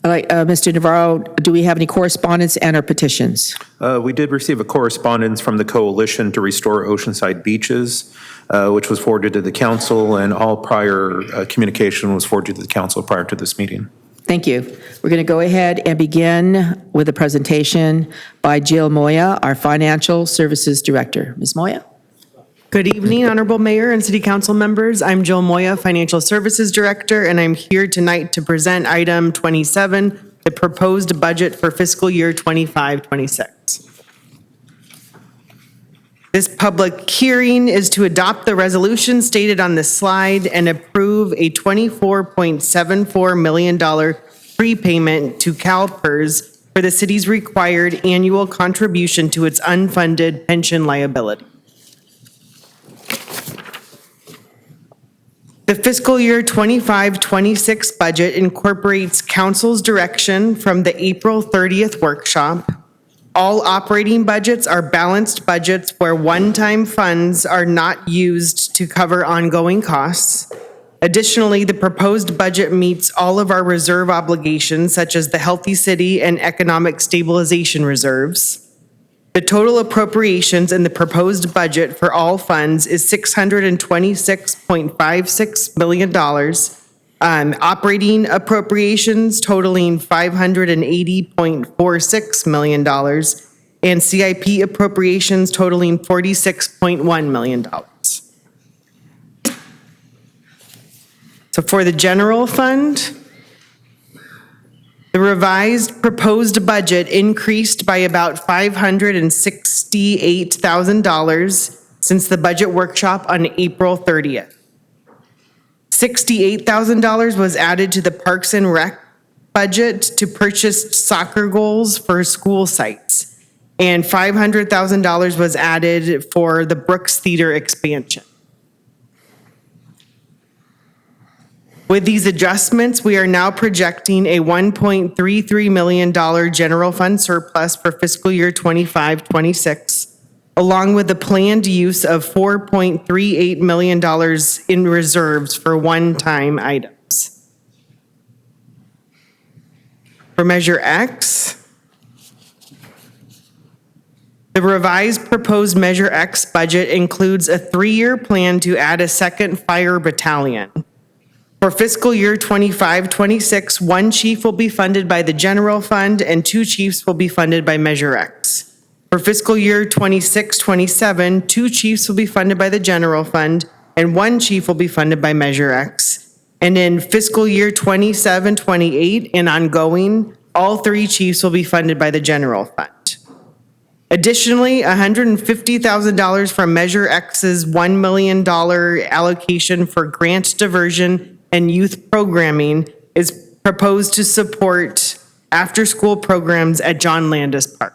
All right, Mr. Navarro, do we have any correspondence and/or petitions? We did receive a correspondence from the Coalition to Restore Oceanside Beaches, which was forwarded to the council, and all prior communication was forwarded to the council prior to this meeting. Thank you. We're going to go ahead and begin with a presentation by Jill Moya, our Financial Services Director. Ms. Moya. Good evening, Honorable Mayor and City Council members. I'm Jill Moya, Financial Services Director, and I'm here tonight to present item 27, the proposed budget for fiscal year 25-26. This public hearing is to adopt the resolution stated on this slide and approve a $24.74 million prepayment to CalPERS for the city's required annual contribution to its unfunded pension liability. The fiscal year 25-26 budget incorporates council's direction from the April 30th workshop. All operating budgets are balanced budgets where one-time funds are not used to cover ongoing costs. Additionally, the proposed budget meets all of our reserve obligations, such as the Healthy City and Economic Stabilization Reserves. The total appropriations in the proposed budget for all funds is $626.56 million, Operating appropriations totaling $580.46 million, and CIP appropriations totaling $46.1 million. So for the general fund, the revised proposed budget increased by about $568,000 since the budget workshop on April 30th. $68,000 was added to the Parks and Rec budget to purchase soccer goals for school sites, and $500,000 was added for the Brooks Theater expansion. With these adjustments, we are now projecting a $1.33 million general fund surplus for fiscal year 25-26, along with the planned use of $4.38 million in reserves for one-time items. For Measure X, the revised proposed Measure X budget includes a 3-year plan to add a second fire battalion. For fiscal year 25-26, 1 chief will be funded by the general fund and 2 chiefs will be funded by Measure X. For fiscal year 26-27, 2 chiefs will be funded by the general fund and 1 chief will be funded by Measure X. And in fiscal year 27-28 and ongoing, all 3 chiefs will be funded by the general fund. Additionally, $150,000 from Measure X's $1 million allocation for grant diversion and youth programming is proposed to support after-school programs at John Landis Park.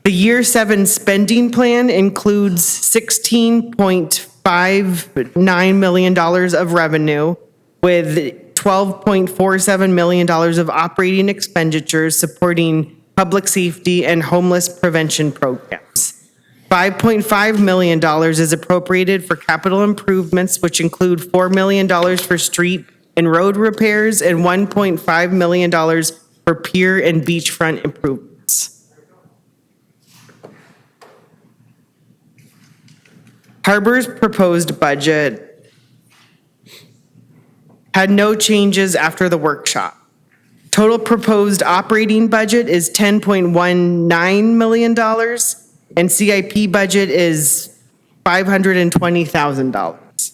The Year 7 spending plan includes $16.59 million of revenue with $12.47 million of operating expenditures supporting public safety and homeless prevention programs. $5.5 million is appropriated for capital improvements, which include $4 million for street and road repairs and $1.5 million for pier and beachfront improvements. Harbor's proposed budget had no changes after the workshop. Total proposed operating budget is $10.19 million. And CIP budget is $520,000.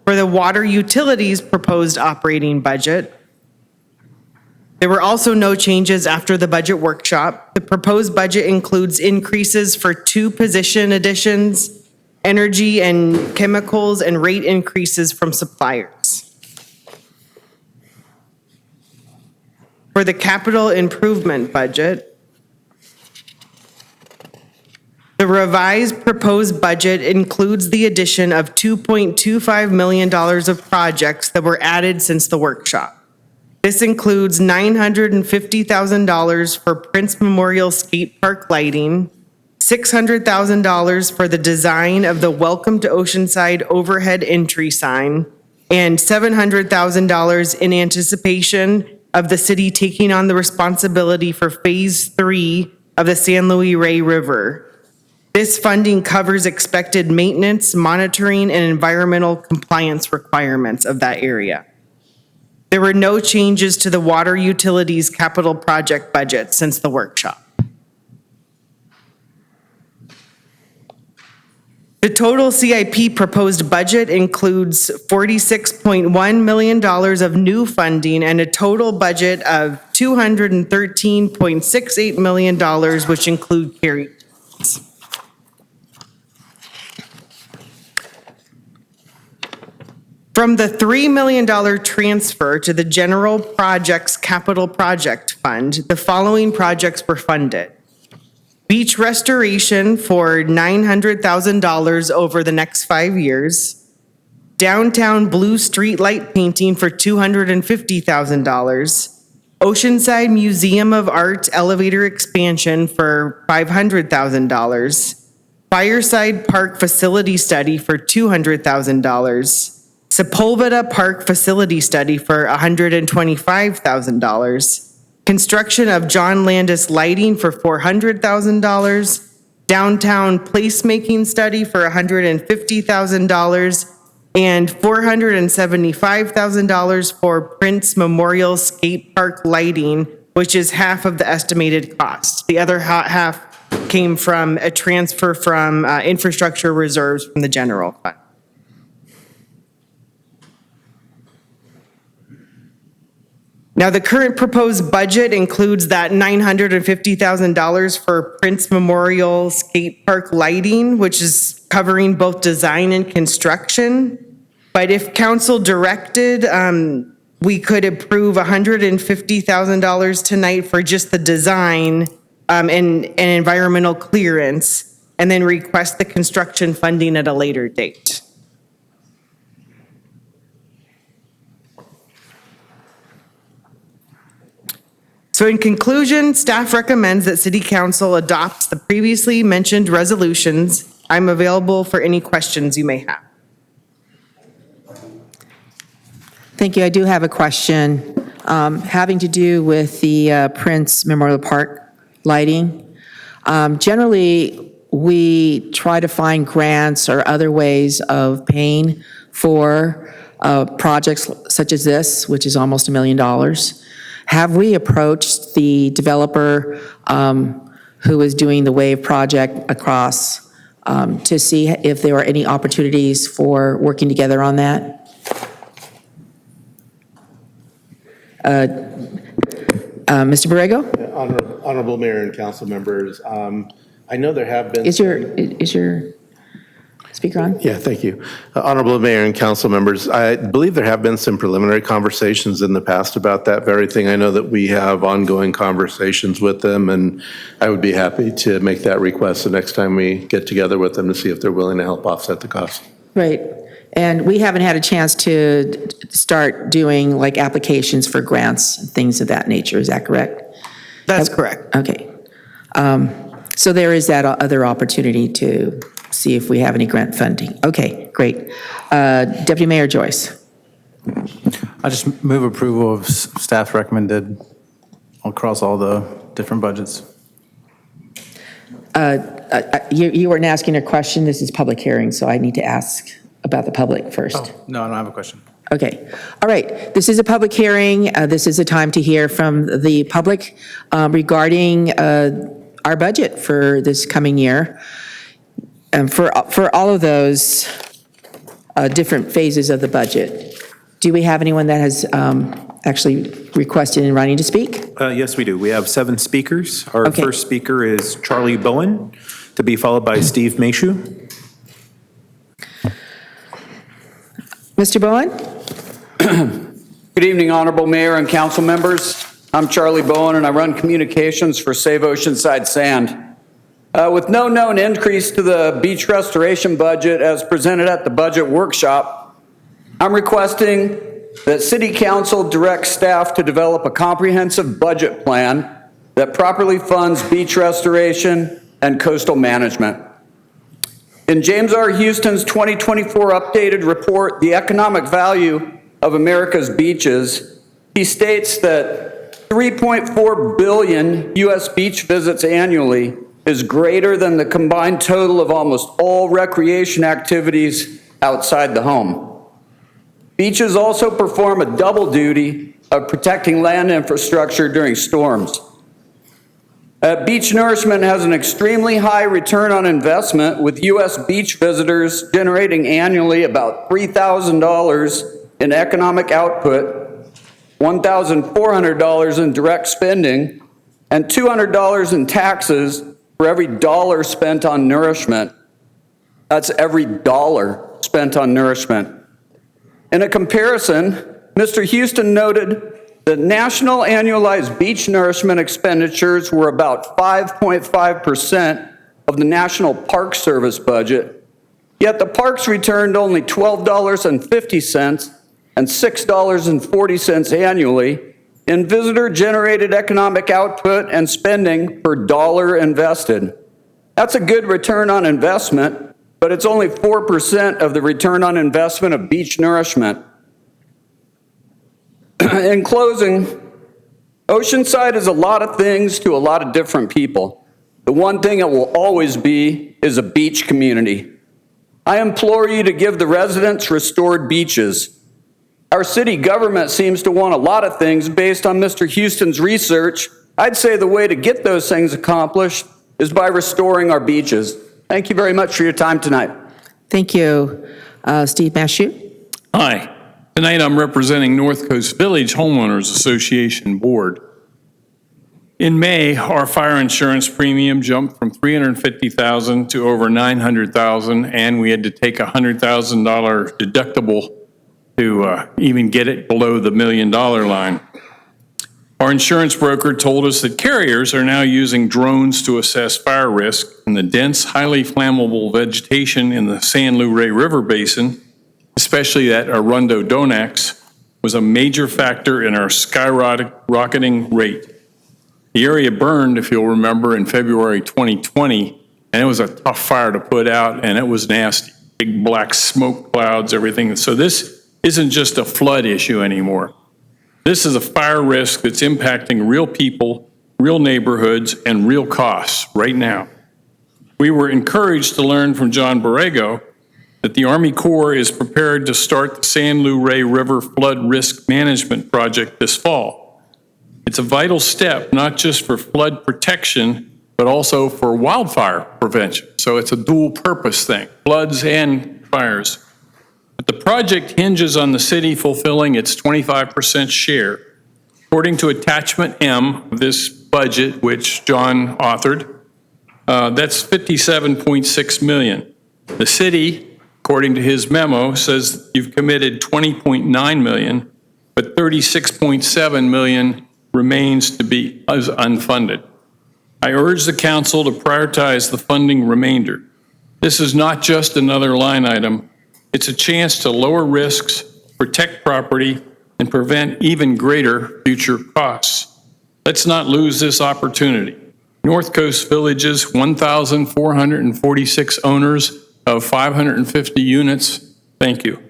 For the water utilities proposed operating budget, there were also no changes after the budget workshop. The proposed budget includes increases for 2 position additions, energy and chemicals, and rate increases from suppliers. For the capital improvement budget, the revised proposed budget includes the addition of $2.25 million of projects that were added since the workshop. This includes $950,000 for Prince Memorial Skate Park lighting, $600,000 for the design of the Welcome to Oceanside overhead entry sign, and $700,000 in anticipation of the city taking on the responsibility for Phase 3 of the San Luis Rey River. This funding covers expected maintenance, monitoring, and environmental compliance requirements of that area. There were no changes to the water utilities capital project budget since the workshop. The total CIP proposed budget includes $46.1 million of new funding and a total budget of $213.68 million, which include carry. From the $3 million transfer to the General Projects Capital Project Fund, the following projects were funded. Beach restoration for $900,000 over the next 5 years. Downtown blue street light painting for $250,000. Oceanside Museum of Art elevator expansion for $500,000. Fireside Park facility study for $200,000. Sepulveda Park facility study for $125,000. Construction of John Landis lighting for $400,000, downtown placemaking study for $150,000, and $475,000 for Prince Memorial Skate Park lighting, which is half of the estimated cost. The other half came from a transfer from infrastructure reserves from the general fund. Now, the current proposed budget includes that $950,000 for Prince Memorial Skate Park lighting, which is covering both design and construction. But if council directed, we could approve $150,000 tonight for just the design and environmental clearance, and then request the construction funding at a later date. So in conclusion, staff recommends that City Council adopts the previously mentioned resolutions. I'm available for any questions you may have. Thank you. I do have a question having to do with the Prince Memorial Park lighting. Generally, we try to find grants or other ways of paying for projects such as this, which is almost $1 million. Have we approached the developer who is doing the WAVE project across to see if there are any opportunities for working together on that? Mr. Borrego? Honorable Mayor and council members, I know there have been. Is your speaker on? Yeah, thank you. Honorable Mayor and council members, I believe there have been some preliminary conversations in the past about that very thing. I know that we have ongoing conversations with them, and I would be happy to make that request the next time we get together with them to see if they're willing to help offset the cost. Right. And we haven't had a chance to start doing like applications for grants and things of that nature. Is that correct? That's correct. Okay. So there is that other opportunity to see if we have any grant funding. Okay, great. Deputy Mayor Joyce. I just move approval of staff recommended across all the different budgets. You weren't asking a question. This is public hearing, so I need to ask about the public first. Oh, no, I don't have a question. Okay. All right. This is a public hearing. This is a time to hear from the public regarding our budget for this coming year. And for all of those different phases of the budget. Do we have anyone that has actually requested in writing to speak? Yes, we do. We have 7 speakers. Our first speaker is Charlie Bowen, to be followed by Steve Mayshu. Mr. Bowen? Good evening, Honorable Mayor and council members. I'm Charlie Bowen, and I run communications for Save Oceanside Sand. With no known increase to the beach restoration budget as presented at the budget workshop, I'm requesting that City Council direct staff to develop a comprehensive budget plan that properly funds beach restoration and coastal management. In James R. Houston's 2024 updated report, The Economic Value of America's Beaches, he states that 3.4 billion U.S. beach visits annually is greater than the combined total of almost all recreation activities outside the home. Beaches also perform a double duty of protecting land infrastructure during storms. Beach nourishment has an extremely high return on investment, with U.S. beach visitors generating annually about $3,000 in economic output, $1,400 in direct spending, and $200 in taxes for every dollar spent on nourishment. That's every dollar spent on nourishment. In a comparison, Mr. Houston noted that national annualized beach nourishment expenditures were about 5.5% of the National Park Service budget, yet the parks returned only $12.50 and $6.40 annually in visitor-generated economic output and spending per dollar invested. That's a good return on investment, but it's only 4% of the return on investment of beach nourishment. In closing, Oceanside is a lot of things to a lot of different people. The one thing it will always be is a beach community. I implore you to give the residents restored beaches. Our city government seems to want a lot of things based on Mr. Houston's research. I'd say the way to get those things accomplished is by restoring our beaches. Thank you very much for your time tonight. Thank you. Steve Mashu? Hi. Tonight I'm representing North Coast Village Homeowners Association Board. In May, our fire insurance premium jumped from $350,000 to over $900,000, and we had to take a $100,000 deductible to even get it below the $1 million line. Our insurance broker told us that carriers are now using drones to assess fire risk, and the dense, highly flammable vegetation in the San Luis River Basin, especially at Arroyo Donax, was a major factor in our skyrocketing rate. The area burned, if you'll remember, in February 2020, and it was a tough fire to put out, and it was nasty. Big black smoke clouds, everything. So this isn't just a flood issue anymore. This is a fire risk that's impacting real people, real neighborhoods, and real costs right now. We were encouraged to learn from John Borrego that the Army Corps is prepared to start the San Luis River Flood Risk Management Project this fall. It's a vital step, not just for flood protection, but also for wildfire prevention. So it's a dual purpose thing, floods and fires. But the project hinges on the city fulfilling its 25% share. According to Attachment M of this budget, which John authored, that's $57.6 million. The city, according to his memo, says you've committed $20.9 million, but $36.7 million remains to be unfunded. I urge the council to prioritize the funding remainder. This is not just another line item. It's a chance to lower risks, protect property, and prevent even greater future costs. Let's not lose this opportunity. North Coast Village's 1,446 owners of 550 units, thank you.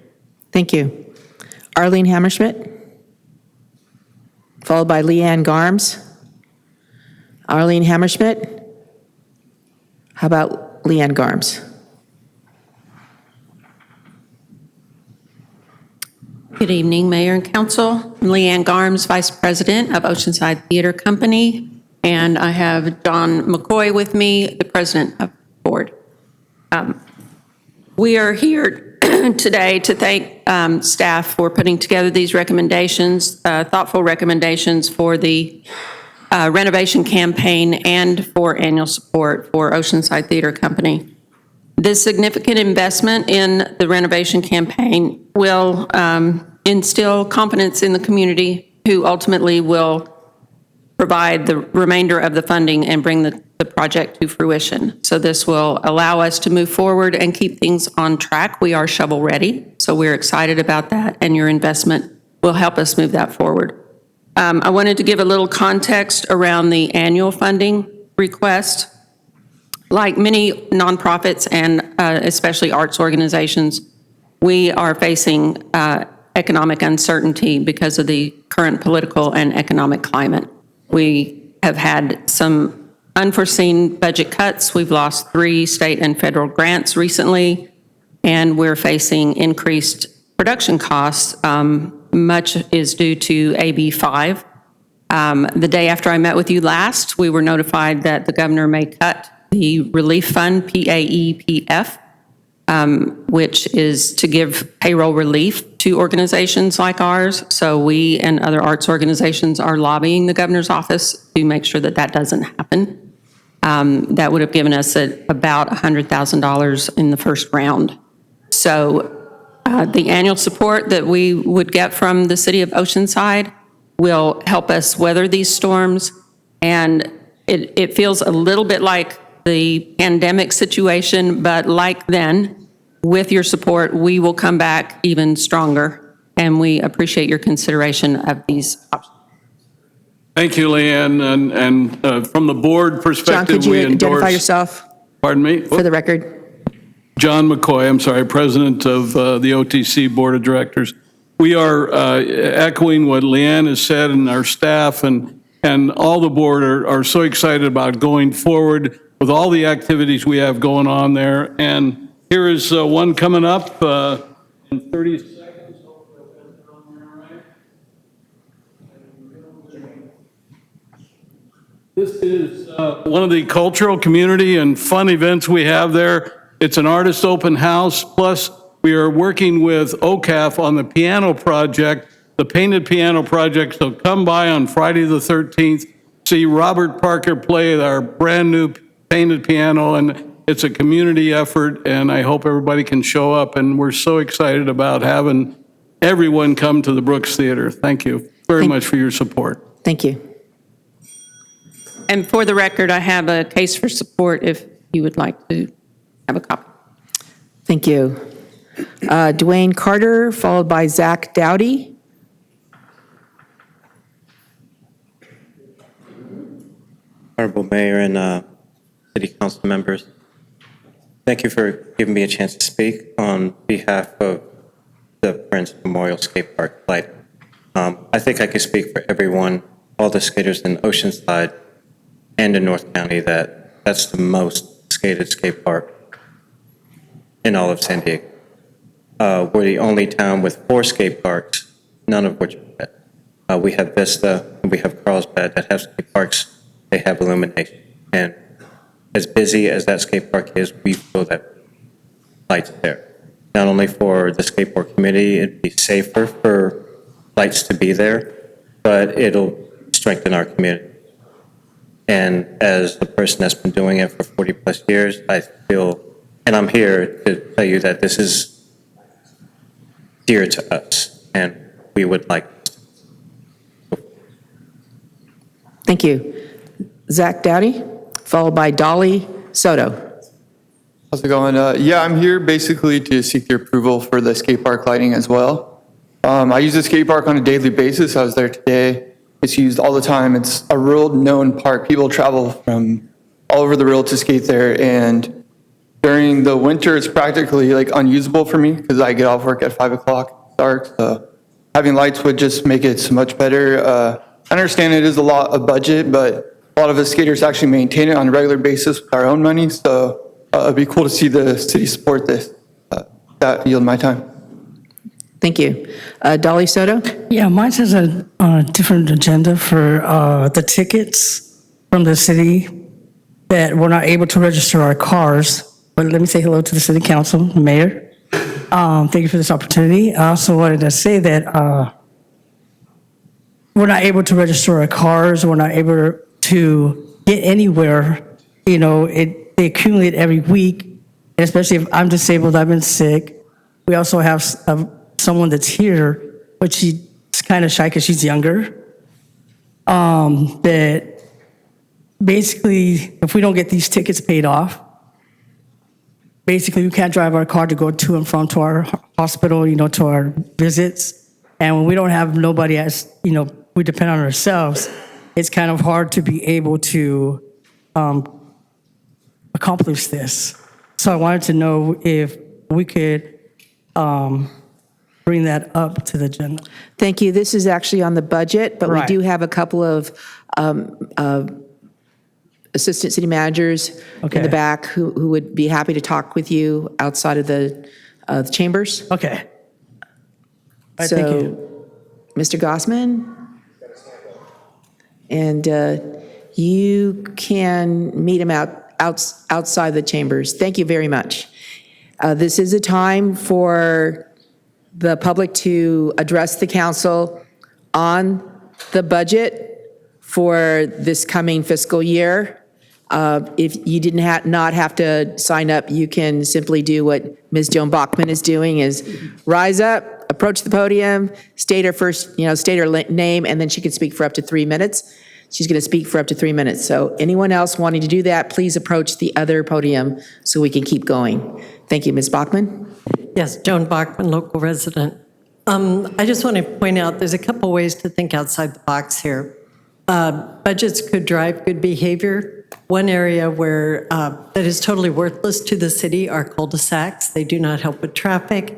Thank you. Arlene Hammerschmidt? Followed by Leanne Garms. Arlene Hammerschmidt. How about Leanne Garms? Good evening, Mayor and Council. I'm Leanne Garms, Vice President of Oceanside Theater Company, and I have John McCoy with me, the President of the Board. We are here today to thank staff for putting together these recommendations, thoughtful recommendations for the renovation campaign and for annual support for Oceanside Theater Company. This significant investment in the renovation campaign will instill confidence in the community, who ultimately will provide the remainder of the funding and bring the project to fruition. So this will allow us to move forward and keep things on track. We are shovel ready, so we're excited about that, and your investment will help us move that forward. I wanted to give a little context around the annual funding request. Like many nonprofits and especially arts organizations, we are facing economic uncertainty because of the current political and economic climate. We have had some unforeseen budget cuts. We've lost 3 state and federal grants recently, and we're facing increased production costs. Much is due to AB 5. The day after I met with you last, we were notified that the governor may cut the relief fund, PAEPF, which is to give payroll relief to organizations like ours. So we and other arts organizations are lobbying the governor's office to make sure that that doesn't happen. That would have given us about $100,000 in the first round. So the annual support that we would get from the city of Oceanside will help us weather these storms. And it feels a little bit like the pandemic situation, but like then, with your support, we will come back even stronger, and we appreciate your consideration of these options. Thank you, Leanne. And from the board perspective, John, could you identify yourself? Pardon me? For the record. John McCoy, I'm sorry, President of the OTC Board of Directors. We are echoing what Leanne has said, and our staff and all the board are so excited about going forward with all the activities we have going on there. And here is one coming up in 30 seconds. This is one of the cultural, community, and fun events we have there. It's an artist open house, plus we are working with OCAF on the piano project, the painted piano project. So come by on Friday the 13th, see Robert Parker play our brand new painted piano, and it's a community effort, and I hope everybody can show up. And we're so excited about having everyone come to the Brooks Theater. Thank you very much for your support. Thank you. And for the record, I have a case for support if you would like to have a copy. Thank you. Dwayne Carter, followed by Zach Dowdy. Honorable Mayor and City Council members, thank you for giving me a chance to speak on behalf of the Prince Memorial Skate Park light. I think I could speak for everyone, all the skaters in Oceanside and in North County, that's the most skated skate park in all of San Diego. We're the only town with 4 skate parks, none of which are bad. We have Vista and we have Carlsbad that have skate parks. They have illumination. And as busy as that skate park is, we feel that lights there. Not only for the skateboard community, it'd be safer for lights to be there, but it'll strengthen our community. And as the person that's been doing it for 40 plus years, I feel, and I'm here to tell you that this is dear to us, and we would like. Thank you. Zach Dowdy, followed by Dolly Soto. How's it going? Yeah, I'm here basically to seek your approval for the skate park lighting as well. I use the skate park on a daily basis. I was there today. It's used all the time. It's a real known park. People travel from all over the world to skate there, and during the winter, it's practically like unusable for me because I get off work at 5 o'clock dark. So having lights would just make it so much better. I understand it is a lot of budget, but a lot of us skaters actually maintain it on a regular basis with our own money. So it'd be cool to see the city support this. That yield my time. Thank you. Dolly Soto? Yeah, mine has a different agenda for the tickets from the city that we're not able to register our cars. But let me say hello to the city council, the mayor. Thank you for this opportunity. I also wanted to say that we're not able to register our cars. We're not able to get anywhere. You know, they accumulate every week, and especially if I'm disabled, I've been sick. We also have someone that's here, but she's kind of shy because she's younger. That basically, if we don't get these tickets paid off, basically we can't drive our car to go to and from to our hospital, you know, to our visits. And when we don't have nobody as, you know, we depend on ourselves, it's kind of hard to be able to accomplish this. So I wanted to know if we could bring that up to the agenda. Thank you. This is actually on the budget, but we do have a couple of assistant city managers in the back who would be happy to talk with you outside of the chambers. Okay. So, thank you. Mr. Gossman, and you can meet him outside the chambers. Thank you very much. This is a time for the public to address the council on the budget for this coming fiscal year. If you did not have to sign up, you can simply do what Ms. Joan Bachman is doing, is rise up, approach the podium, state her name, and then she can speak for up to 3 minutes. She's going to speak for up to 3 minutes. So anyone else wanting to do that, please approach the other podium so we can keep going. Thank you, Ms. Bachman. Yes, Joan Bachman, local resident. I just want to point out there's a couple ways to think outside the box here. Budgets could drive good behavior. One area where that is totally worthless to the city are cul-de-sacs. They do not help with traffic.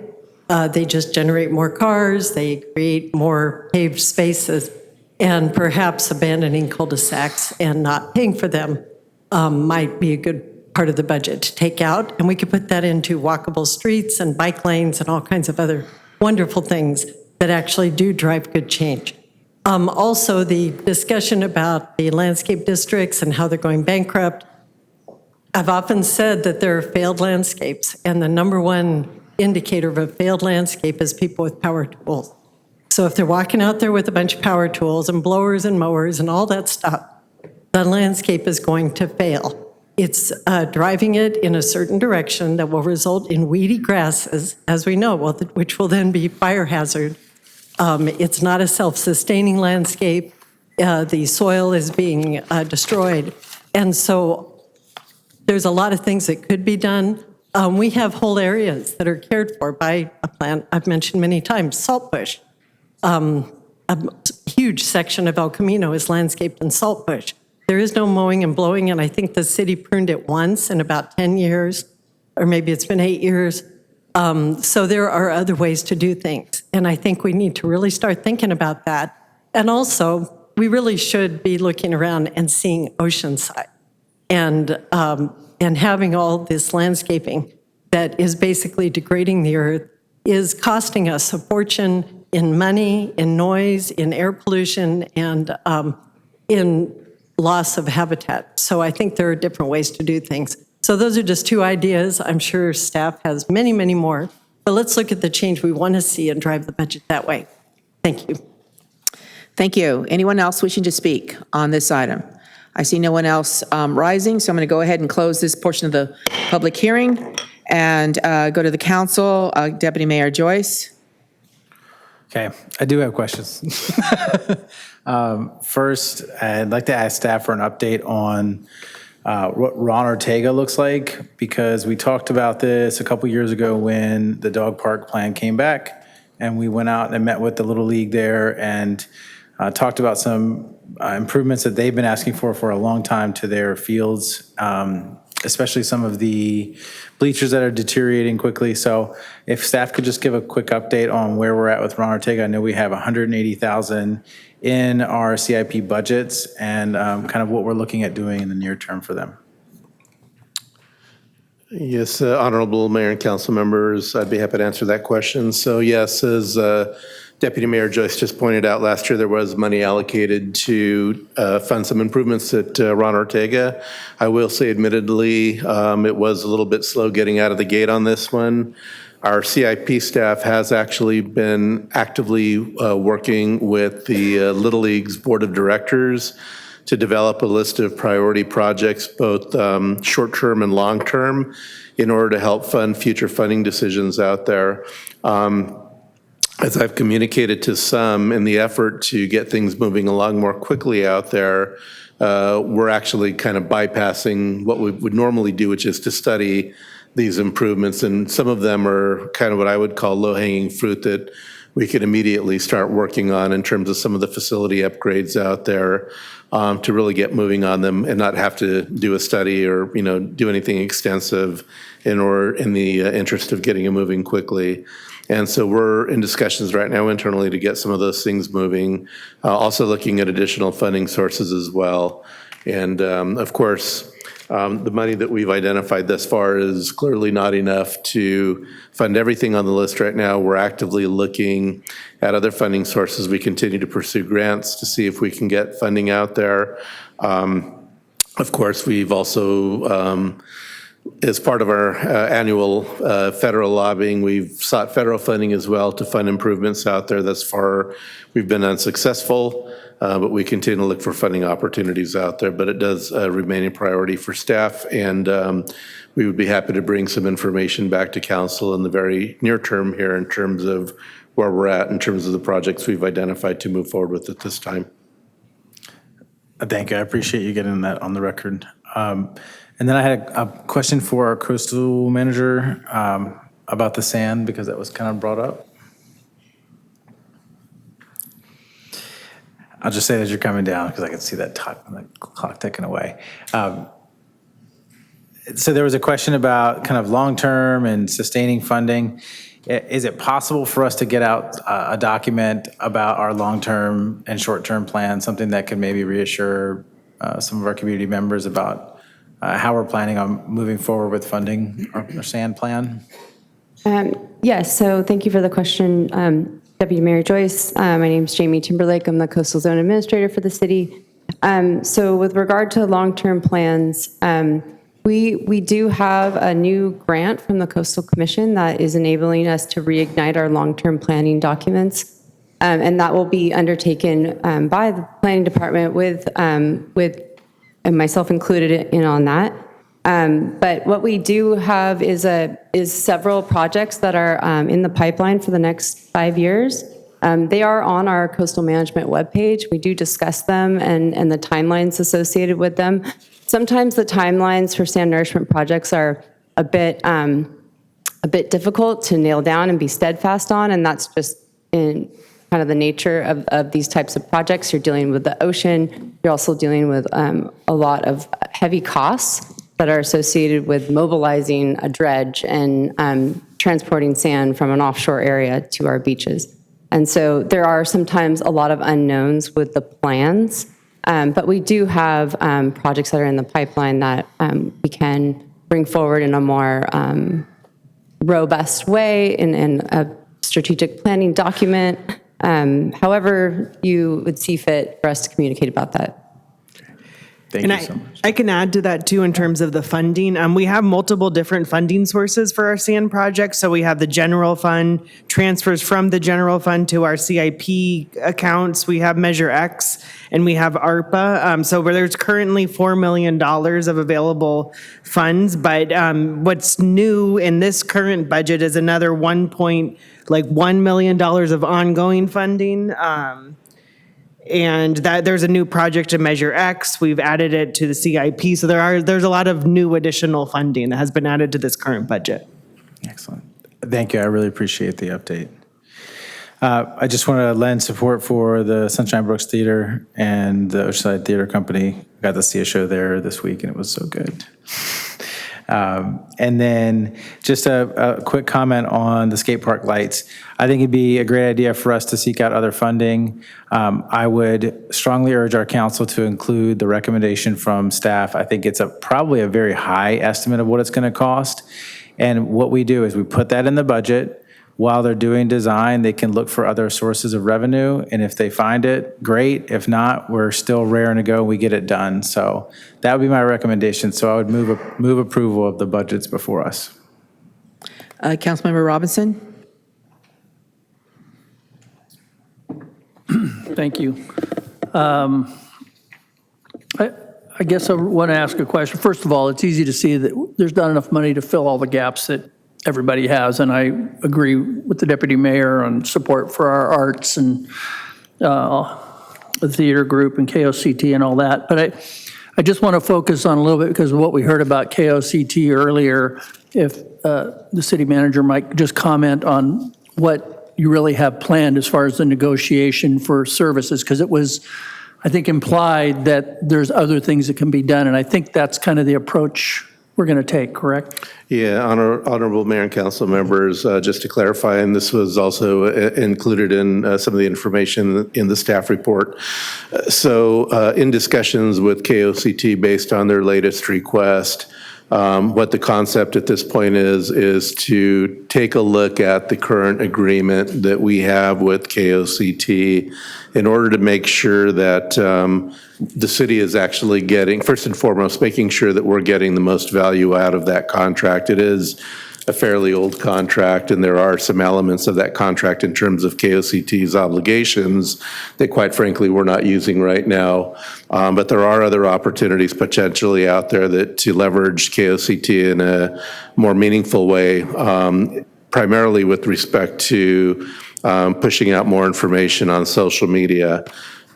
They just generate more cars. They create more paved spaces. And perhaps abandoning cul-de-sacs and not paying for them might be a good part of the budget to take out, and we could put that into walkable streets and bike lanes and all kinds of other wonderful things that actually do drive good change. Also, the discussion about the landscape districts and how they're going bankrupt. I've often said that there are failed landscapes, and the number one indicator of a failed landscape is people with power tools. So if they're walking out there with a bunch of power tools and blowers and mowers and all that stuff, the landscape is going to fail. It's driving it in a certain direction that will result in weedy grasses, as we know, which will then be fire hazard. It's not a self-sustaining landscape. The soil is being destroyed. And so there's a lot of things that could be done. We have whole areas that are cared for by a plant I've mentioned many times, saltbush. A huge section of El Camino is landscaped in saltbush. There is no mowing and blowing, and I think the city pruned it once in about 10 years, or maybe it's been 8 years. So there are other ways to do things, and I think we need to really start thinking about that. And also, we really should be looking around and seeing Oceanside and having all this landscaping that is basically degrading the earth is costing us a fortune in money, in noise, in air pollution, and in loss of habitat. So I think there are different ways to do things. So those are just two ideas. I'm sure staff has many, many more. But let's look at the change we want to see and drive the budget that way. Thank you. Thank you. Anyone else wishing to speak on this item? I see no one else rising, so I'm going to go ahead and close this portion of the public hearing and go to the council. Deputy Mayor Joyce. Okay, I do have questions. First, I'd like to ask staff for an update on what Ron Ortega looks like, because we talked about this a couple years ago when the dog park plan came back, and we went out and met with the Little League there and talked about some improvements that they've been asking for a long time to their fields, especially some of the bleachers that are deteriorating quickly. So if staff could just give a quick update on where we're at with Ron Ortega. I know we have $180,000 in our CIP budgets and kind of what we're looking at doing in the near term for them. Yes, Honorable Mayor and council members, I'd be happy to answer that question. So yes, as Deputy Mayor Joyce just pointed out, last year there was money allocated to fund some improvements at Ron Ortega. I will say admittedly, it was a little bit slow getting out of the gate on this one. Our CIP staff has actually been actively working with the Little League's Board of Directors to develop a list of priority projects, both short-term and long-term, in order to help fund future funding decisions out there. As I've communicated to some, in the effort to get things moving along more quickly out there, we're actually kind of bypassing what we would normally do, which is to study these improvements. And some of them are kind of what I would call low-hanging fruit that we could immediately start working on in terms of some of the facility upgrades out there, to really get moving on them and not have to do a study or, do anything extensive in the interest of getting it moving quickly. And so we're in discussions right now internally to get some of those things moving, also looking at additional funding sources as well. And of course, the money that we've identified thus far is clearly not enough to fund everything on the list right now. We're actively looking at other funding sources. We continue to pursue grants to see if we can get funding out there. Of course, we've also, as part of our annual federal lobbying, we've sought federal funding as well to fund improvements out there. Thus far, we've been unsuccessful, but we continue to look for funding opportunities out there. But it does remain a priority for staff, and we would be happy to bring some information back to council in the very near term here in terms of where we're at in terms of the projects we've identified to move forward with at this time. Thank you. I appreciate you getting that on the record. And then I had a question for our coastal manager about the sand, because that was kind of brought up. I'll just say that you're coming down because I can see that clock ticking away. So there was a question about kind of long-term and sustaining funding. Is it possible for us to get out a document about our long-term and short-term plan, something that could maybe reassure some of our community members about how we're planning on moving forward with funding our sand plan? Yes, so thank you for the question, Deputy Mayor Joyce. My name is Jamie Timberlake. I'm the Coastal Zone Administrator for the city. So with regard to long-term plans, we do have a new grant from the Coastal Commission that is enabling us to reignite our long-term planning documents. And that will be undertaken by the Planning Department with and myself included in on that. But what we do have is several projects that are in the pipeline for the next 5 years. They are on our coastal management webpage. We do discuss them and the timelines associated with them. Sometimes the timelines for sand nourishment projects are a bit difficult to nail down and be steadfast on, and that's just in kind of the nature of these types of projects. You're dealing with the ocean. You're also dealing with a lot of heavy costs that are associated with mobilizing a dredge and transporting sand from an offshore area to our beaches. And so there are sometimes a lot of unknowns with the plans, but we do have projects that are in the pipeline that we can bring forward in a more robust way in a strategic planning document. However you would see fit for us to communicate about that. Thank you so much. I can add to that too in terms of the funding. We have multiple different funding sources for our sand projects. So we have the general fund, transfers from the general fund to our CIP accounts. We have Measure X and we have ARPA. So where there's currently $4 million of available funds, but what's new in this current budget is another $1 million of ongoing funding. And that there's a new project to Measure X. We've added it to the CIP. So there's a lot of new additional funding that has been added to this current budget. Excellent. Thank you. I really appreciate the update. I just want to lend support for the Sunshine Brooks Theater and the Oceanside Theater Company. I got to see a show there this week and it was so good. And then just a quick comment on the skate park lights. I think it'd be a great idea for us to seek out other funding. I would strongly urge our council to include the recommendation from staff. I think it's probably a very high estimate of what it's going to cost. And what we do is we put that in the budget. While they're doing design, they can look for other sources of revenue. And if they find it, great. If not, we're still raring to go. We get it done. So that would be my recommendation. So I would move approval of the budgets before us. Councilmember Robinson? Thank you. I guess I want to ask a question. First of all, it's easy to see that there's not enough money to fill all the gaps that everybody has, and I agree with the deputy mayor on support for our arts and the theater group and KOCT and all that. But I just want to focus on a little bit because of what we heard about KOCT earlier. If the city manager might just comment on what you really have planned as far as the negotiation for services, because it was, I think, implied that there's other things that can be done, and I think that's kind of the approach we're going to take, correct? Yeah, Honorable Mayor and Council members, just to clarify, and this was also included in some of the information in the staff report. So in discussions with KOCT based on their latest request, what the concept at this point is to take a look at the current agreement that we have with KOCT in order to make sure that the city is actually getting, first and foremost, making sure that we're getting the most value out of that contract. It is a fairly old contract, and there are some elements of that contract in terms of KOCT's obligations that, quite frankly, we're not using right now. But there are other opportunities potentially out there that to leverage KOCT in a more meaningful way, primarily with respect to pushing out more information on social media.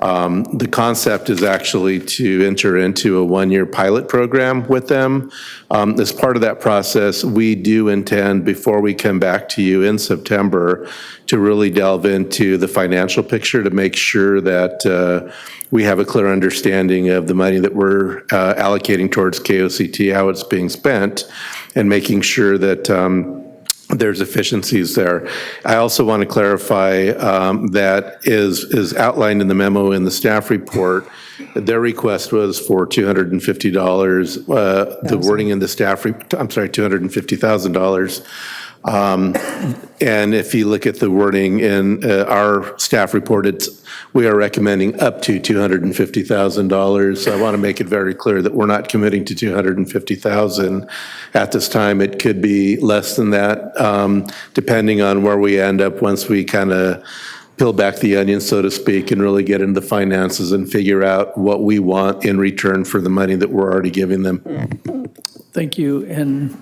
The concept is actually to enter into a one-year pilot program with them. As part of that process, we do intend, before we come back to you in September, to really delve into the financial picture to make sure that we have a clear understanding of the money that we're allocating towards KOCT, how it's being spent, and making sure that there's efficiencies there. I also want to clarify that is outlined in the memo in the staff report. Their request was for $250. The wording in the staff, I'm sorry, $250,000. And if you look at the wording in our staff report, we are recommending up to $250,000. So I want to make it very clear that we're not committing to $250,000 at this time. It could be less than that, depending on where we end up once we kind of peel back the onion, so to speak, and really get into the finances and figure out what we want in return for the money that we're already giving them. Thank you, and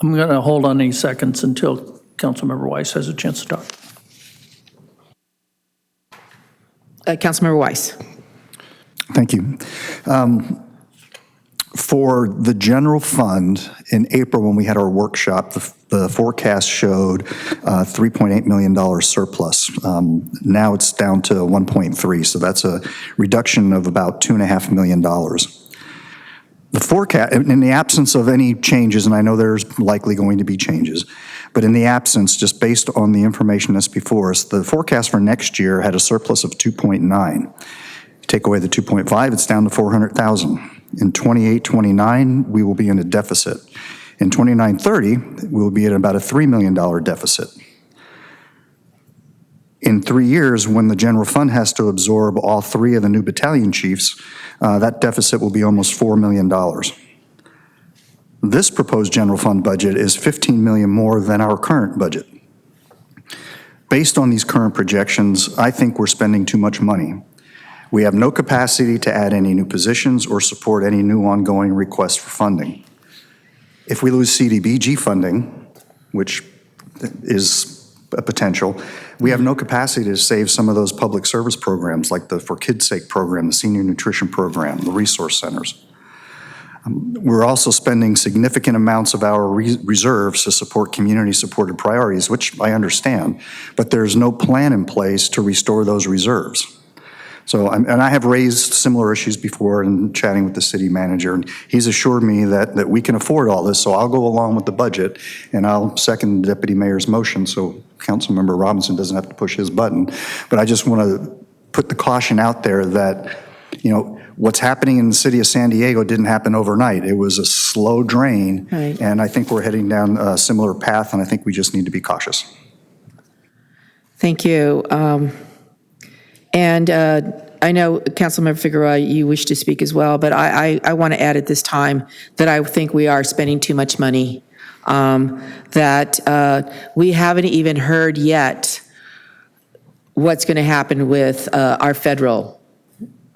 I'm going to hold on any seconds until Councilmember Weiss has a chance to talk. Councilmember Weiss. Thank you. For the general fund, in April when we had our workshop, the forecast showed $3.8 million surplus. Now it's down to 1.3, so that's a reduction of about $2.5 million. The forecast, in the absence of any changes, and I know there's likely going to be changes, but in the absence, just based on the information that's before us, the forecast for next year had a surplus of 2.9. Take away the 2.5, it's down to 400,000. In 28-29, we will be in a deficit. In 29-30, we will be at about a $3 million deficit. In 3 years, when the general fund has to absorb all 3 of the new battalion chiefs, that deficit will be almost $4 million. This proposed general fund budget is $15 million more than our current budget. Based on these current projections, I think we're spending too much money. We have no capacity to add any new positions or support any new ongoing requests for funding. If we lose CDBG funding, which is a potential, we have no capacity to save some of those public service programs like the For Kids' Sake program, the senior nutrition program, the resource centers. We're also spending significant amounts of our reserves to support community-supported priorities, which I understand, but there's no plan in place to restore those reserves. So, and I have raised similar issues before in chatting with the city manager, and he's assured me that we can afford all this, so I'll go along with the budget, and I'll second the deputy mayor's motion so Councilmember Robinson doesn't have to push his button. But I just want to put the caution out there that, you know, what's happening in the city of San Diego didn't happen overnight. It was a slow drain, right. And I think we're heading down a similar path, and I think we just need to be cautious. Thank you. And I know, Councilmember Figueroa, you wish to speak as well, but I want to add at this time that I think we are spending too much money, that we haven't even heard yet what's going to happen with our federal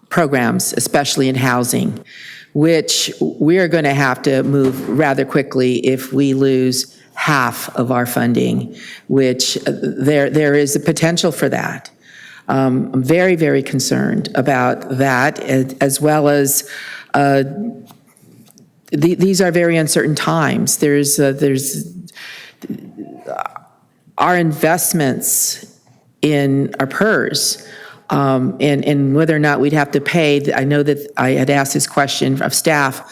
programs, especially in housing, which we are going to have to move rather quickly if we lose half of our funding, which there is a potential for that. I'm very, very concerned about that, as well as these are very uncertain times. There's our investments in our PERS, and whether or not we'd have to pay. I know that I had asked this question of staff.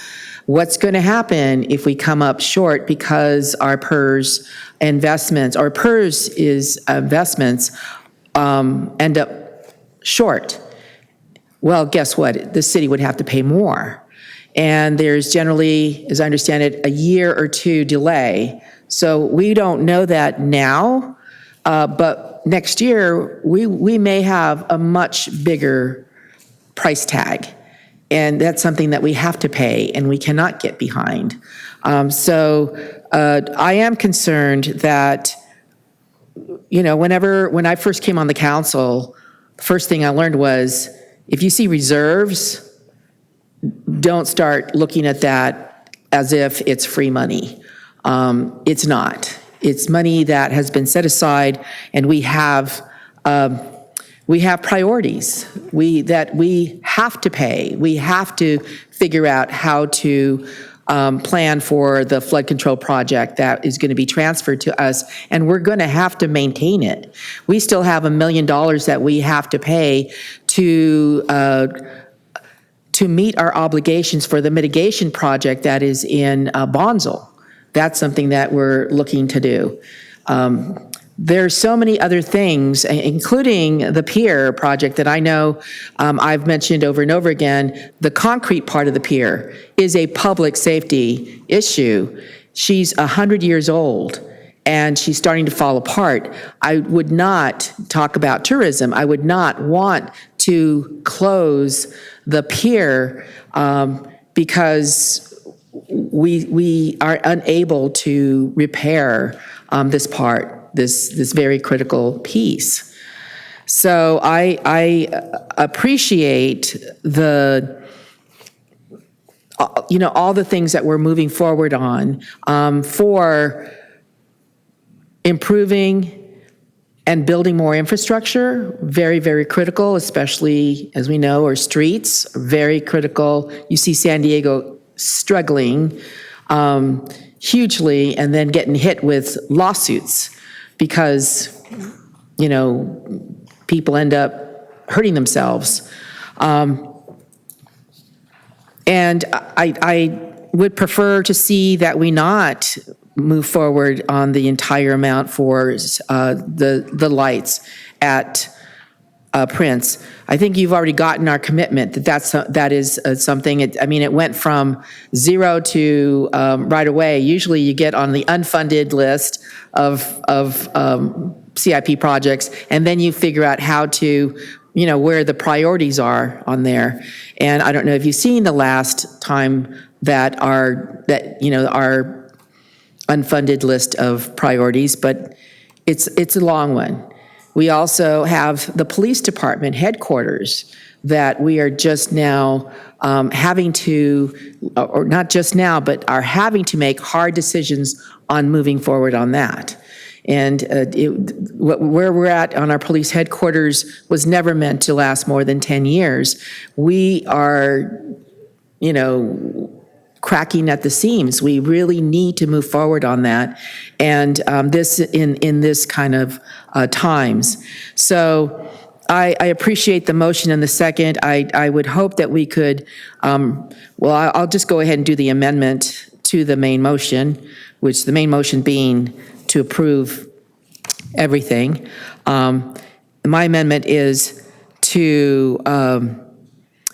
What's going to happen if we come up short because our PERS investments, or PERS is investments, end up short? Well, guess what? The city would have to pay more. And there's generally, as I understand it, a year or two delay. So we don't know that now, but next year we may have a much bigger price tag. And that's something that we have to pay and we cannot get behind. So I am concerned that, you know, when I first came on the council, the first thing I learned was if you see reserves, don't start looking at that as if it's free money. It's not. It's money that has been set aside, and we have priorities that we have to pay. We have to figure out how to plan for the flood control project that is going to be transferred to us, and we're going to have to maintain it. We still have $1 million that we have to pay to meet our obligations for the mitigation project that is in Bonsall. That's something that we're looking to do. there's so many other things, including the pier project that I know I've mentioned over and over again. The concrete part of the pier is a public safety issue. She's 100 years old, and she's starting to fall apart. I would not talk about tourism. I would not want to close the pier because we are unable to repair this part. This very critical piece. So I appreciate all the things that we're moving forward on for improving and building more infrastructure. Very, very critical, especially as we know, our streets are very critical. You see San Diego struggling hugely and then getting hit with lawsuits because, people end up hurting themselves. And I would prefer to see that we not move forward on the entire amount for the lights at Prince. I think you've already gotten our commitment that is something. It went from 0 to right away. Usually you get on the unfunded list of CIP projects, and then you figure out how to, where the priorities are on there. And I don't know if you've seen the last time that our unfunded list of priorities, but it's a long one. We also have the police department headquarters that we are just now having to, or not just now, but are having to make hard decisions on moving forward on that. And where we're at on our police headquarters was never meant to last more than 10 years. We are, cracking at the seams. We really need to move forward on that, and this in this kind of times. So I appreciate the motion and the second. I would hope that we could. I'll just go ahead and do the amendment to the main motion, which the main motion being to approve everything. My amendment is to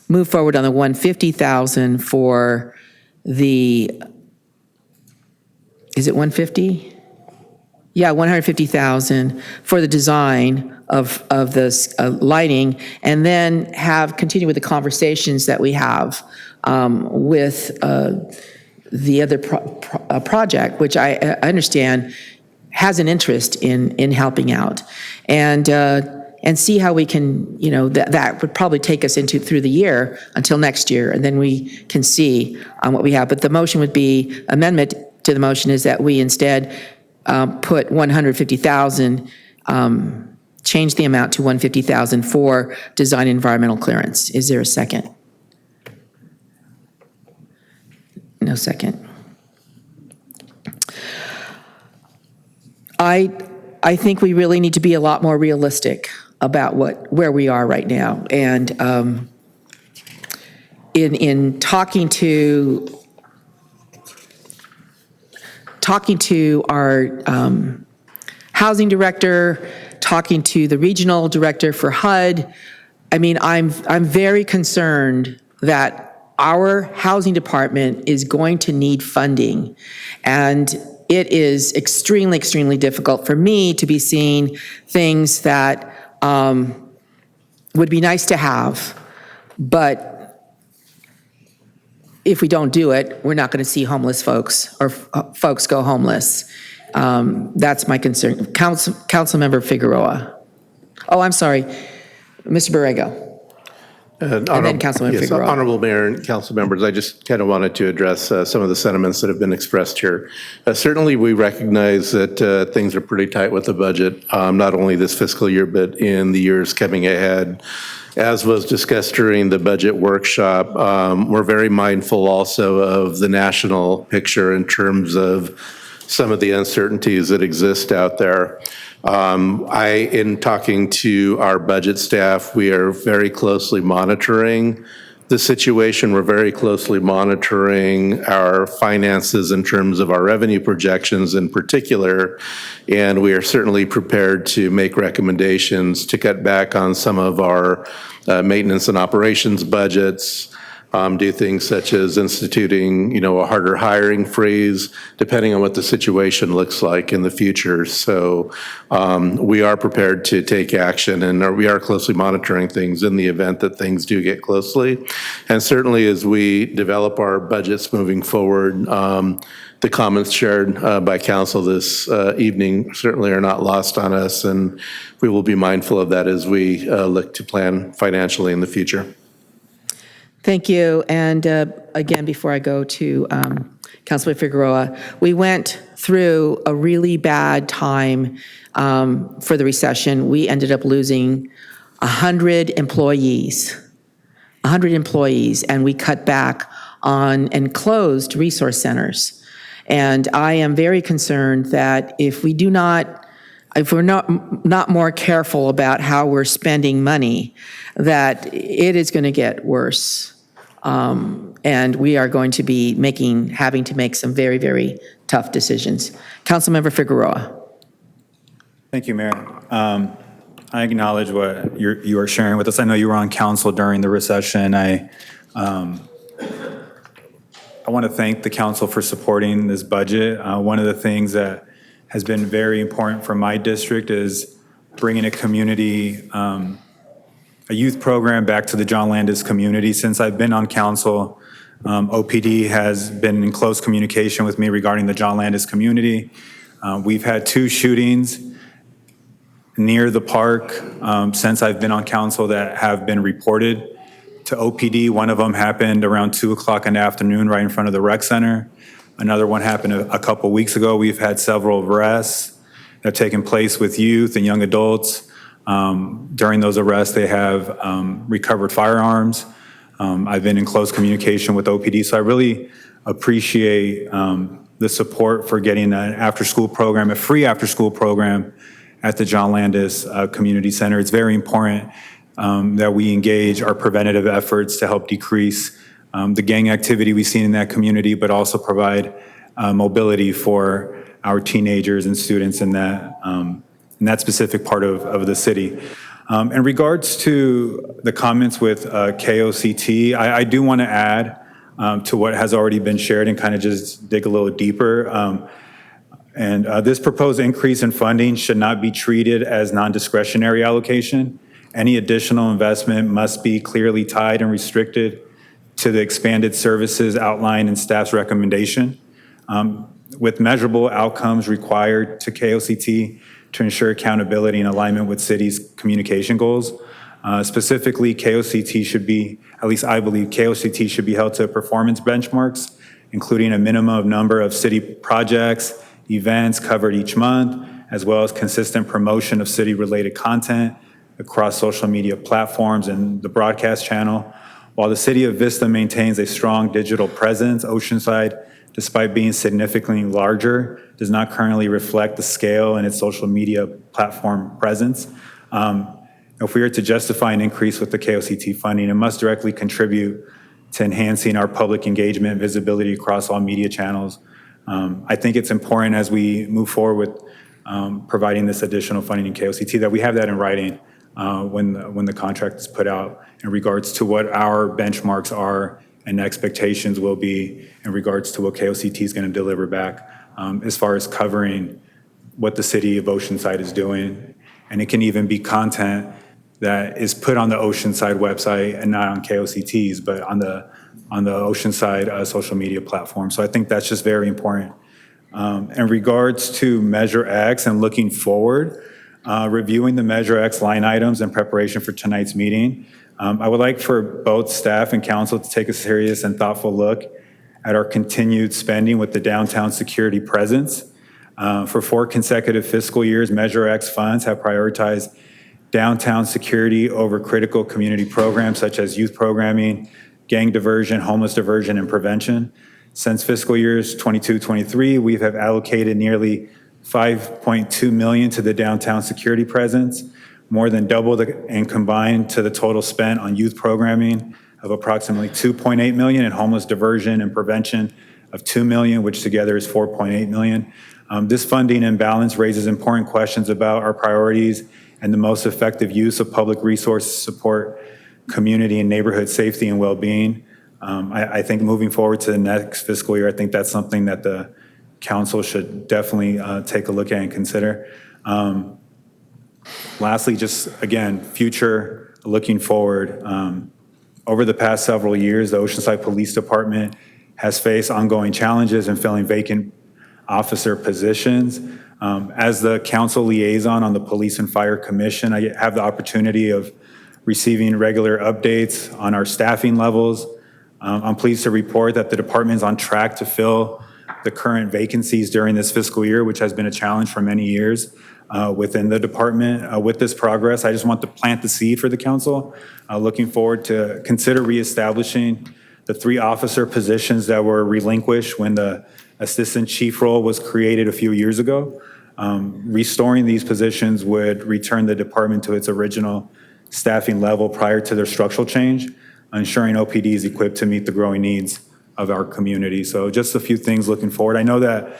move forward on the $150,000 for the, is it 150? Yeah, 150,000 for the design of this lighting, and then continue with the conversations that we have with the other project, which I understand has an interest in helping out, and see how we can, that would probably take us through the year until next year, and then we can see what we have. But the motion would be, amendment to the motion is that we instead put 150,000, change the amount to 150,000 for design environmental clearance. Is there a second? No second. I think we really need to be a lot more realistic about where we are right now. And in talking to our housing director, talking to the regional director for HUD, I'm very concerned that our housing department is going to need funding. And it is extremely, extremely difficult for me to be seeing things that would be nice to have, but if we don't do it, we're not going to see homeless folks or folks go homeless. That's my concern. Councilmember Figueroa. Oh, I'm sorry, Mr. Borrego. And then Councilmember Figueroa. Honorable Mayor and council members, I just kind of wanted to address some of the sentiments that have been expressed here. Certainly, we recognize that things are pretty tight with the budget, not only this fiscal year, but in the years coming ahead. As was discussed during the budget workshop, we're very mindful also of the national picture in terms of some of the uncertainties that exist out there. In talking to our budget staff, we are very closely monitoring the situation. We're very closely monitoring our finances in terms of our revenue projections in particular, and we are certainly prepared to make recommendations to cut back on some of our maintenance and operations budgets, do things such as instituting, a harder hiring freeze, depending on what the situation looks like in the future. So we are prepared to take action, and we are closely monitoring things in the event that things do get closely. And certainly as we develop our budgets moving forward, the comments shared by council this evening certainly are not lost on us, and we will be mindful of that as we look to plan financially in the future. Thank you. And again, before I go to Councilman Figueroa, we went through a really bad time for the recession. We ended up losing 100 employees, and we cut back on and closed resource centers. And I am very concerned that if we're not more careful about how we're spending money, that it is going to get worse. And we are going to be having to make some very, very tough decisions. Councilmember Figueroa. Thank you, Mayor. I acknowledge what you are sharing with us. I know you were on council during the recession. I want to thank the council for supporting this budget. One of the things that has been very important for my district is bringing a community, a youth program back to the John Landis community. Since I've been on council, OPD has been in close communication with me regarding the John Landis community. We've had 2 shootings near the park since I've been on council that have been reported to OPD. One of them happened around 2 o'clock in the afternoon right in front of the rec center. Another one happened a couple weeks ago. We've had several arrests that have taken place with youth and young adults. During those arrests, they have recovered firearms. I've been in close communication with OPD, so I really appreciate the support for getting an after-school program, a free after-school program at the John Landis Community Center. It's very important that we engage our preventative efforts to help decrease the gang activity we've seen in that community, but also provide mobility for our teenagers and students in that specific part of the city. In regards to the comments with KOCT, I do want to add to what has already been shared and kind of just dig a little deeper. This proposed increase in funding should not be treated as non-discretionary allocation. Any additional investment must be clearly tied and restricted to the expanded services outlined in staff's recommendation, with measurable outcomes required to KOCT to ensure accountability and alignment with city's communication goals. Specifically, KOCT should be, at least I believe, KOCT should be held to performance benchmarks, including a minimum number of city projects, events covered each month, as well as consistent promotion of city-related content across social media platforms and the broadcast channel. While the city of Vista maintains a strong digital presence, Oceanside, despite being significantly larger, does not currently reflect the scale in its social media platform presence. If we are to justify an increase with the KOCT funding, it must directly contribute to enhancing our public engagement and visibility across all media channels. I think it's important as we move forward with providing this additional funding in KOCT that we have that in writing when the contract is put out in regards to what our benchmarks are and expectations will be in regards to what KOCT is going to deliver back as far as covering what the city of Oceanside is doing. And it can even be content that is put on the Oceanside website and not on KOCT's, but on the Oceanside social media platform. So I think that's just very important. In regards to Measure X and looking forward, reviewing the Measure X line items in preparation for tonight's meeting, I would like for both staff and council to take a serious and thoughtful look at our continued spending with the downtown security presence. For 4 consecutive fiscal years, Measure X funds have prioritized downtown security over critical community programs such as youth programming, gang diversion, homeless diversion, and prevention. Since fiscal years 22-23, we have allocated nearly $5.2 million to the downtown security presence, more than double and combined to the total spent on youth programming, of approximately $2.8 million, and homeless diversion and prevention of $2 million, which together is $4.8 million. This funding imbalance raises important questions about our priorities and the most effective use of public resources to support community and neighborhood safety and well-being. I think moving forward to the next fiscal year, I think that's something that the council should definitely take a look at and consider. Lastly, just again, future looking forward. Over the past several years, the Oceanside Police Department has faced ongoing challenges in filling vacant officer positions. As the council liaison on the Police and Fire Commission, I have the opportunity of receiving regular updates on our staffing levels. I'm pleased to report that the department is on track to fill the current vacancies during this fiscal year, which has been a challenge for many years within the department. With this progress, I just want to plant the seed for the council. Looking forward to consider reestablishing the 3 officer positions that were relinquished when the assistant chief role was created a few years ago. Restoring these positions would return the department to its original staffing level prior to their structural change, ensuring OPD is equipped to meet the growing needs of our community. So just a few things looking forward. I know that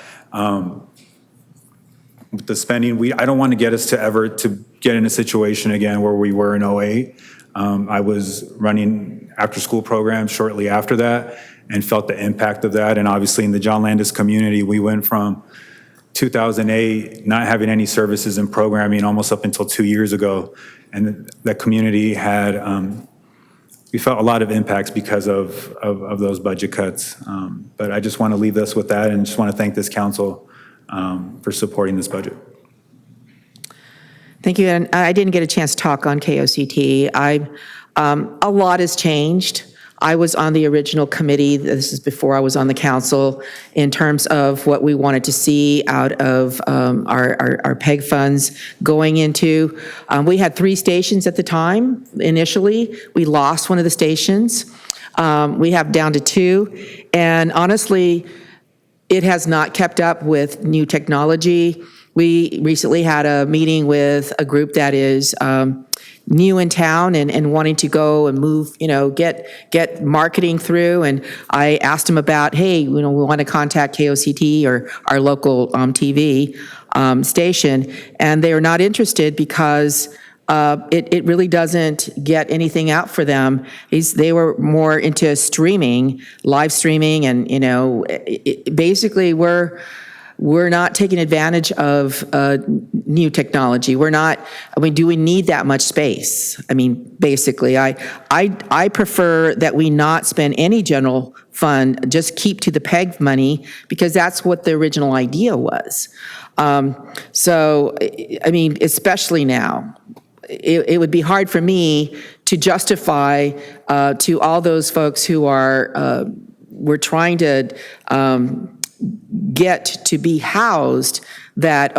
with the spending, I don't want to get us to get in a situation again where we were in 08. I was running after-school programs shortly after that and felt the impact of that. And obviously in the John Landis community, we went from 2008 not having any services and programming almost up until 2 years ago. And that community had, we felt a lot of impacts because of those budget cuts. But I just want to leave us with that and just want to thank this council for supporting this budget. Thank you. And I didn't get a chance to talk on KOCT. A lot has changed. I was on the original committee, this is before I was on the council, in terms of what we wanted to see out of our PEG funds going into. We had 3 stations at the time, initially. We lost one of the stations. We have down to 2. And honestly, it has not kept up with new technology. We recently had a meeting with a group that is new in town and wanting to go and move, get marketing through. And I asked them about, hey, we want to contact KOCT or our local TV station. And they are not interested because it really doesn't get anything out for them. They were more into streaming, live streaming, and, basically we're not taking advantage of new technology. Do we need that much space? Basically, I prefer that we not spend any general fund, just keep to the PEG money, because that's what the original idea was. Especially now, it would be hard for me to justify to all those folks who we're trying to get to be housed that,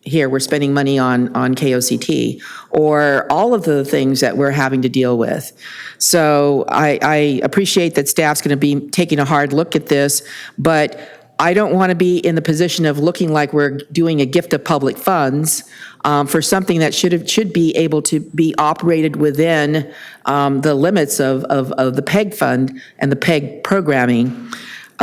here, we're spending money on KOCT, or all of the things that we're having to deal with. So I appreciate that staff's going to be taking a hard look at this, but I don't want to be in the position of looking like we're doing a gift of public funds for something that should be able to be operated within the limits of the PEG fund and the PEG programming.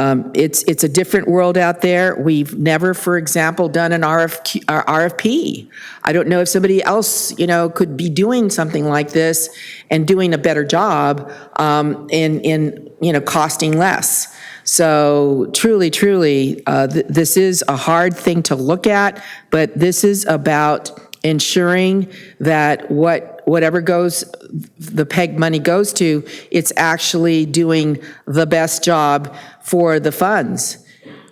It's a different world out there. We've never, for example, done an RFP. I don't know if somebody else, could be doing something like this and doing a better job in costing less. So truly, this is a hard thing to look at, but this is about ensuring that whatever the PEG money goes to, it's actually doing the best job for the funds.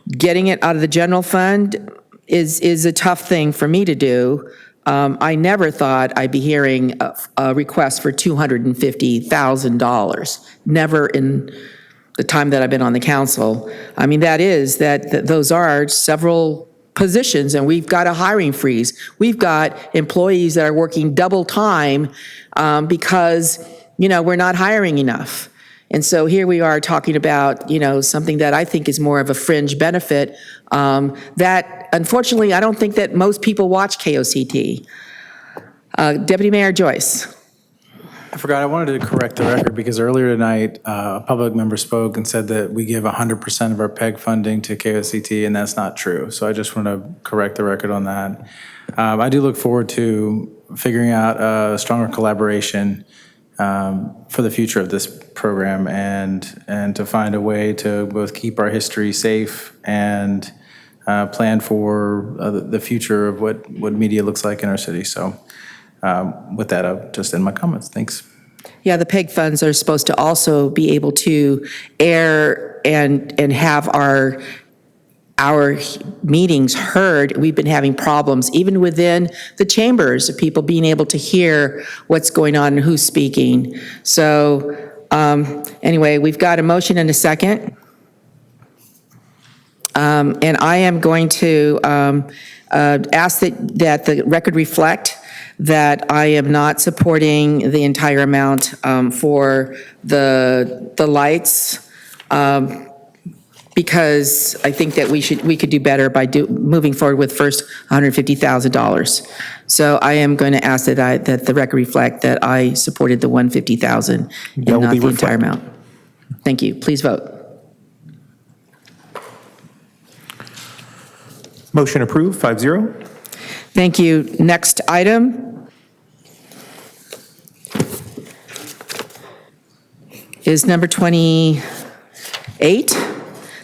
Getting it out of the general fund is a tough thing for me to do. I never thought I'd be hearing a request for $250,000. Never in the time that I've been on the council. Those are several positions, and we've got a hiring freeze. We've got employees that are working double time because, we're not hiring enough. And so here we are talking about, something that I think is more of a fringe benefit that, unfortunately, I don't think that most people watch KOCT. Deputy Mayor Joyce. I forgot, I wanted to correct the record because earlier tonight, a public member spoke and said that we give 100% of our PEG funding to KOCT, and that's not true. So I just want to correct the record on that. I do look forward to figuring out a stronger collaboration for the future of this program and to find a way to both keep our history safe and plan for the future of what media looks like in our city. So with that, I'll just end my comments. Thanks. Yeah, the PEG funds are supposed to also be able to air and have our meetings heard. We've been having problems, even within the chambers, of people being able to hear what's going on and who's speaking. So anyway, we've got a motion and a second. And I am going to ask that the record reflect that I am not supporting the entire amount for the lights, because I think that we could do better by moving forward with first $150,000. So I am going to ask that the record reflect that I supported the $150,000 and not the entire amount. Thank you. Please vote. Motion approved, 5-0. Thank you. Next item is number 28.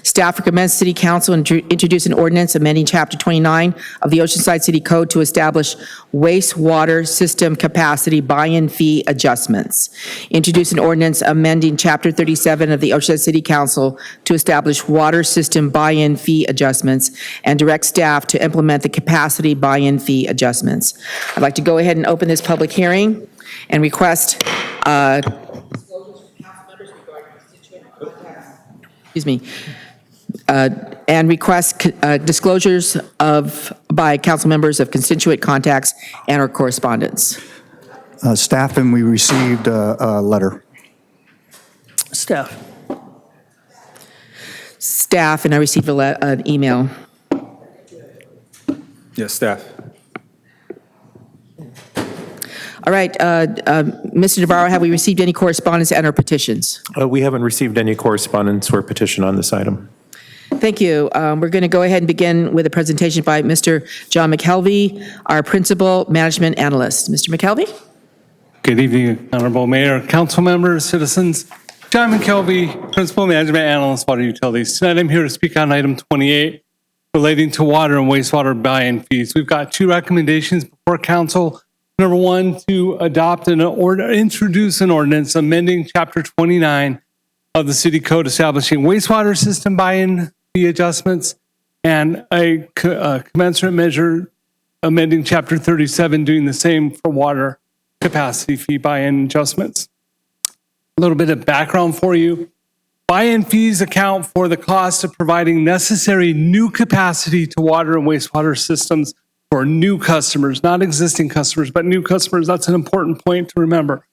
Staff recommends City Council introduce an ordinance amending Chapter 29 of the Oceanside City Code to establish wastewater system capacity buy-in fee adjustments. Introduce an ordinance amending Chapter 37 of the Oceanside City Council to establish water system buy-in fee adjustments and direct staff to implement the capacity buy-in fee adjustments. I'd like to go ahead and open this public hearing and request and request disclosures by council members of constituent contacts and/or correspondence. Staff, and we received a letter. Staff. Staff, and I received an email. Yes, staff. All right, Mr. Navarro, have we received any correspondence and/or petitions? We haven't received any correspondence or petition on this item. Thank you. We're going to go ahead and begin with a presentation by Mr. John McKelvey, our Principal Management Analyst. Mr. McKelvey? Good evening, Honorable Mayor, council members, citizens. John McKelvey, Principal Management Analyst, Water Utilities. Tonight I'm here to speak on item 28 relating to water and wastewater buy-in fees. We've got two recommendations before council. Number one, to adopt introduce an ordinance amending Chapter 29 of the City Code establishing wastewater system buy-in fee adjustments, and a commensurate measure amending Chapter 37 doing the same for water capacity fee buy-in adjustments. A little bit of background for you. Buy-in fees account for the cost of providing necessary new capacity to water and wastewater systems for new customers, not existing customers, but new customers. That's an important point to remember.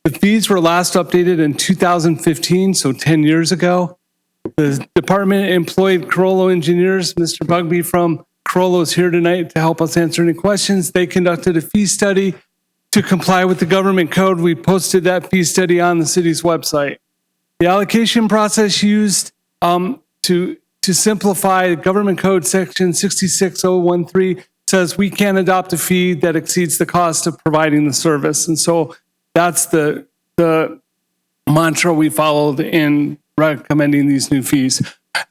The fees were last updated in 2015, so 10 years ago. The department employed Carollo engineers. Mr. Bugby from Carollo is here tonight to help us answer any questions. They conducted a fee study to comply with the government code. We posted that fee study on the city's website. The allocation process used to simplify government code section 66013 says we can't adopt a fee that exceeds the cost of providing the service. And so that's the mantra we followed in recommending these new fees.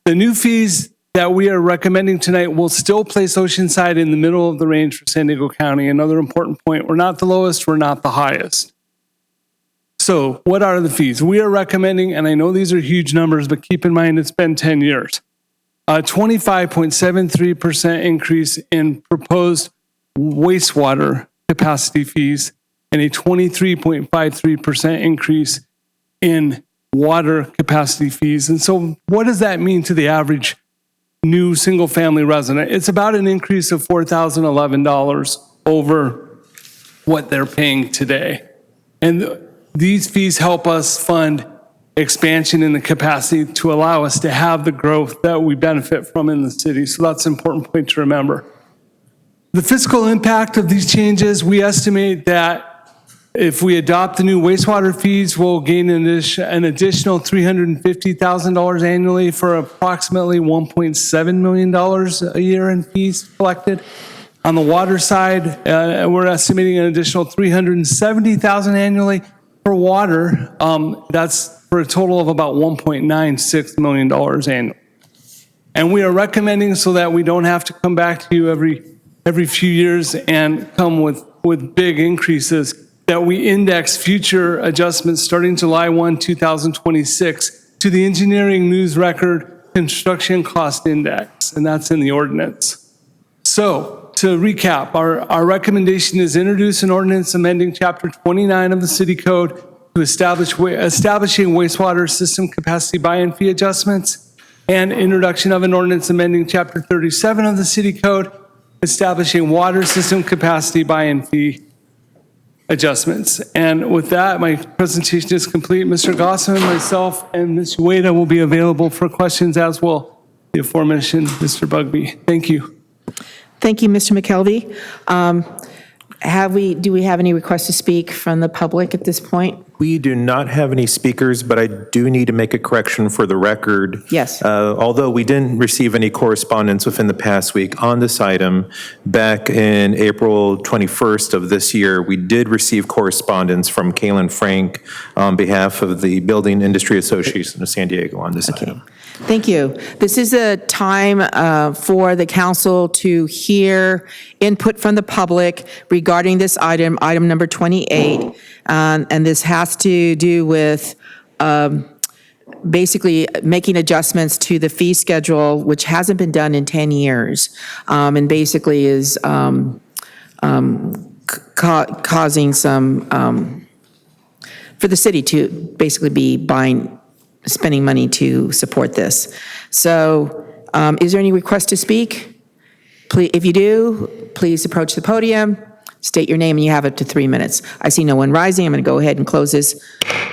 The new fees that we are recommending tonight will still place Oceanside in the middle of the range for San Diego County. Another important point, we're not the lowest, we're not the highest. So what are the fees? We are recommending, and I know these are huge numbers, but keep in mind it's been 10 years. A 25.73% increase in proposed wastewater capacity fees and a 23.53% increase in water capacity fees. And so what does that mean to the average new single-family resident? It's about an increase of $4,011 over what they're paying today. And these fees help us fund expansion in the capacity to allow us to have the growth that we benefit from in the city. So that's an important point to remember. The fiscal impact of these changes, we estimate that If we adopt the new wastewater fees, we'll gain an additional $350,000 annually for approximately $1.7 million a year in fees collected. On the water side, we're estimating an additional $370,000 annually for water. That's for a total of about $1.96 million annually. And we are recommending, so that we don't have to come back to you every few years and come with big increases, that we index future adjustments starting July 1, 2026 to the Engineering News Record Construction Cost Index, and that's in the ordinance. So, to recap, our recommendation is introduce an ordinance amending Chapter 29 of the City Code to establishing wastewater system capacity buy-in fee adjustments, and introduction of an ordinance amending Chapter 37 of the City Code, establishing water system capacity buy-in fee adjustments. And with that, my presentation is complete. Mr. Gossman, myself, and Ms. Ueda will be available for questions, as will the aforementioned Mr. Bugby. Thank you. Thank you, Mr. McKelvey. Do we have any requests to speak from the public at this point? We do not have any speakers, but I do need to make a correction for the record. Yes. Although we didn't receive any correspondence within the past week on this item, back in April 21st of this year, we did receive correspondence from Kaylin Frank on behalf of the Building Industry Association of San Diego on this item. Thank you. This is a time for the council to hear input from the public regarding this item, item number 28. And this has to do with basically making adjustments to the fee schedule, which hasn't been done in 10 years, and basically is causing some, for the city to basically be spending money to support this. So is there any request to speak? Please, if you do, please approach the podium, state your name, and you have up to 3 minutes. I see no one rising. I'm going to go ahead and close this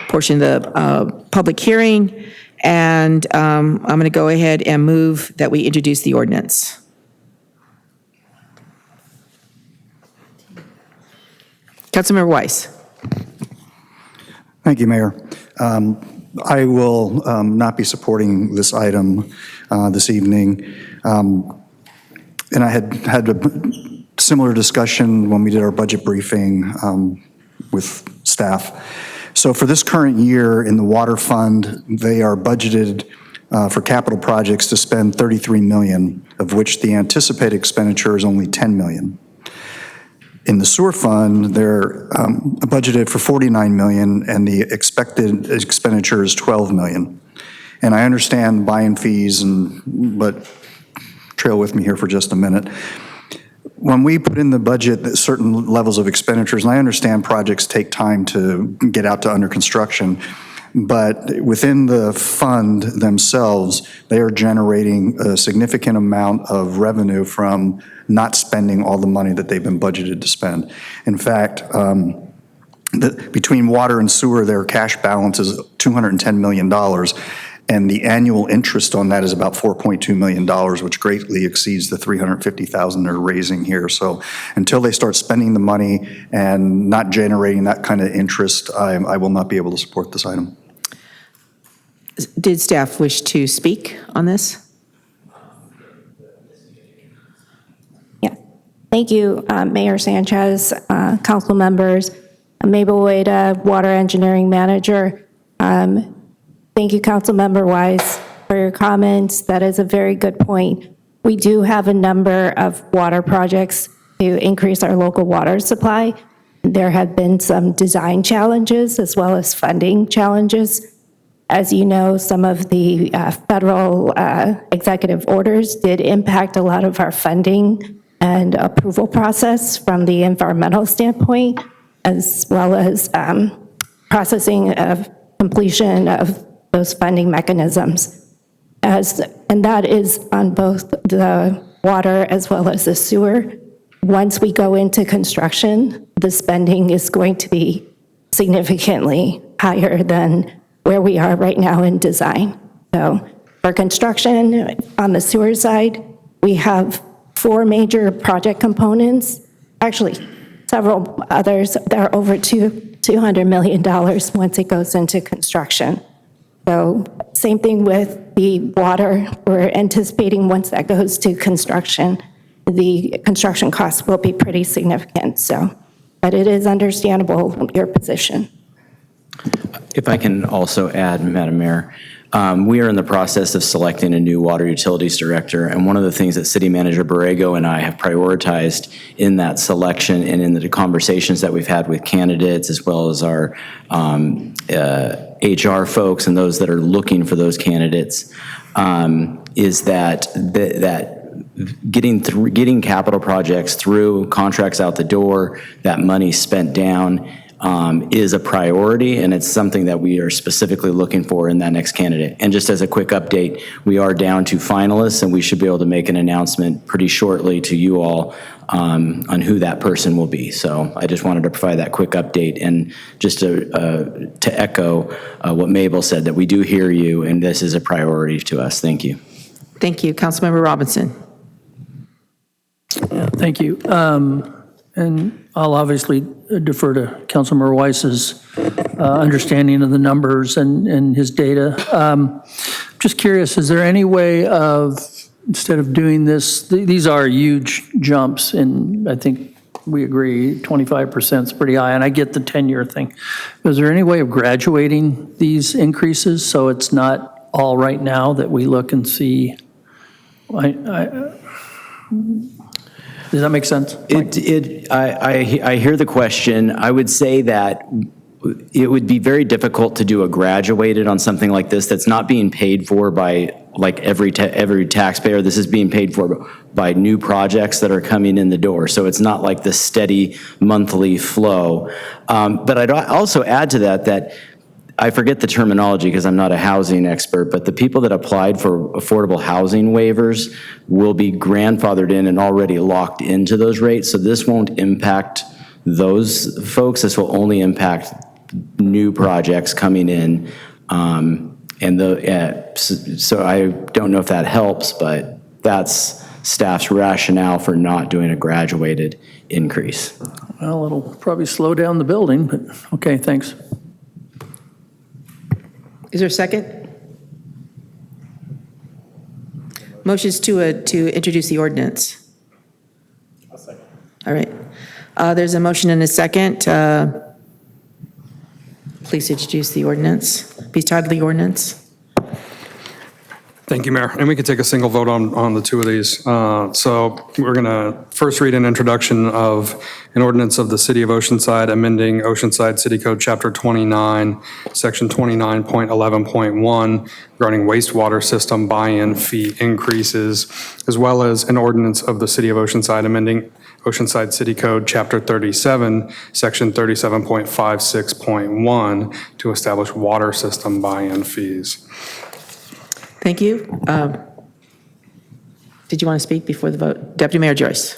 portion of the public hearing, and I'm going to go ahead and move that we introduce the ordinance. Councilmember Weiss. Thank you, Mayor. I will not be supporting this item this evening. And I had a similar discussion when we did our budget briefing with staff. So for this current year in the water fund, they are budgeted for capital projects to spend $33 million, of which the anticipated expenditure is only $10 million. In the sewer fund, they're budgeted for $49 million, and the expected expenditure is $12 million. And I understand buy-in fees, but trail with me here for just a minute. When we put in the budget certain levels of expenditures, and I understand projects take time to get out to under construction, but within the fund themselves, they are generating a significant amount of revenue from not spending all the money that they've been budgeted to spend. In fact, between water and sewer, their cash balance is $210 million, and the annual interest on that is about $4.2 million, which greatly exceeds the $350,000 they're raising here. So until they start spending the money and not generating that kind of interest, I will not be able to support this item. Did staff wish to speak on this? Yeah. Thank you, Mayor Sanchez, council members, Mabel Ueda, Water Engineering Manager. Thank you, Councilmember Weiss, for your comments. That is a very good point. We do have a number of water projects to increase our local water supply. There have been some design challenges as well as funding challenges. As you know, some of the federal executive orders did impact a lot of our funding and approval process from the environmental standpoint, as well as processing of completion of those funding mechanisms. And that is on both the water as well as the sewer. Once we go into construction, the spending is going to be significantly higher than where we are right now in design. So for construction on the sewer side, we have 4 major project components, actually several others that are over $2 $200 million once it goes into construction. So same thing with the water. We're anticipating once that goes to construction, the construction costs will be pretty significant. So, but it is understandable, your position. If I can also add, Madam Mayor, we are in the process of selecting a new water utilities director, and one of the things that City Manager Borrego and I have prioritized in that selection and in the conversations that we've had with candidates, as well as our HR folks and those that are looking for those candidates, is that getting capital projects through, contracts out the door, that money spent down, is a priority, and it's something that we are specifically looking for in that next candidate. And just as a quick update, we are down to finalists, and we should be able to make an announcement pretty shortly to you all on who that person will be. So I just wanted to provide that quick update, and just to echo what Mabel said, that we do hear you, and this is a priority to us. Thank you. Thank you. Councilmember Robinson. Thank you. And I'll obviously defer to Councilmember Weiss's understanding of the numbers and his data. Just curious, is there any way of, instead of doing this, these are huge jumps, and I think we agree 25% is pretty high, and I get the 10-year thing. Is there any way of graduating these increases so it's not all right now that we look and see? Does that make sense? I hear the question. I would say that it would be very difficult to do a graduated on something like this that's not being paid for by like every taxpayer. This is being paid for by new projects that are coming in the door. So it's not like the steady monthly flow. But I'd also add to that I forget the terminology because I'm not a housing expert, but the people that applied for affordable housing waivers will be grandfathered in and already locked into those rates. So this won't impact those folks. This will only impact new projects coming in. So I don't know if that helps, but that's staff's rationale for not doing a graduated increase. Well, it'll probably slow down the building, but okay, thanks. Is there a second? Motion's to introduce the ordinance. I'll second. All right. There's a motion and a second. Please introduce the ordinance. Please title the ordinance. Thank you, Mayor. And we can take a single vote on the two of these. So we're going to first read an introduction of an ordinance of the City of Oceanside amending Oceanside City Code Chapter 29, Section 29.11.1 regarding wastewater system buy-in fee increases, as well as an ordinance of the City of Oceanside amending Oceanside City Code Chapter 37, Section 37.56.1 to establish water system buy-in fees. Thank you. Did you want to speak before the vote? Deputy Mayor Joyce.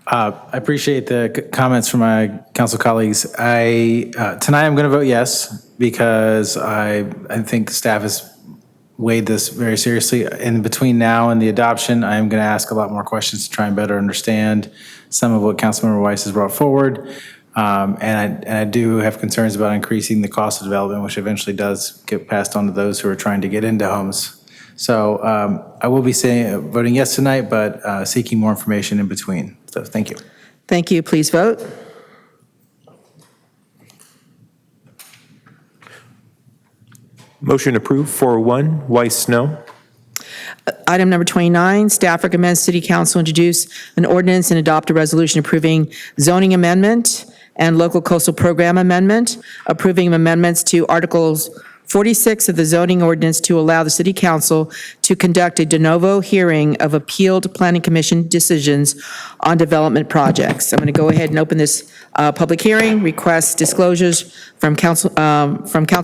I appreciate the comments from my council colleagues. Tonight I'm going to vote yes because I think staff has weighed this very seriously. In between now and the adoption, I am going to ask a lot more questions to try and better understand some of what Councilmember Weiss has brought forward. And I do have concerns about increasing the cost of development, which eventually does get passed on to those who are trying to get into homes. So I will be voting yes tonight, but seeking more information in between. So thank you. Thank you. Please vote. Motion approved, 4-1. Weiss, no. Item number 29, staff recommends City Council introduce an ordinance and adopt a resolution approving zoning amendment and local coastal program amendment, approving amendments to Articles 46 of the zoning ordinance to allow the City Council to conduct a de novo hearing of appealed Planning Commission decisions on development projects. I'm going to go ahead and open this public hearing, request disclosures from council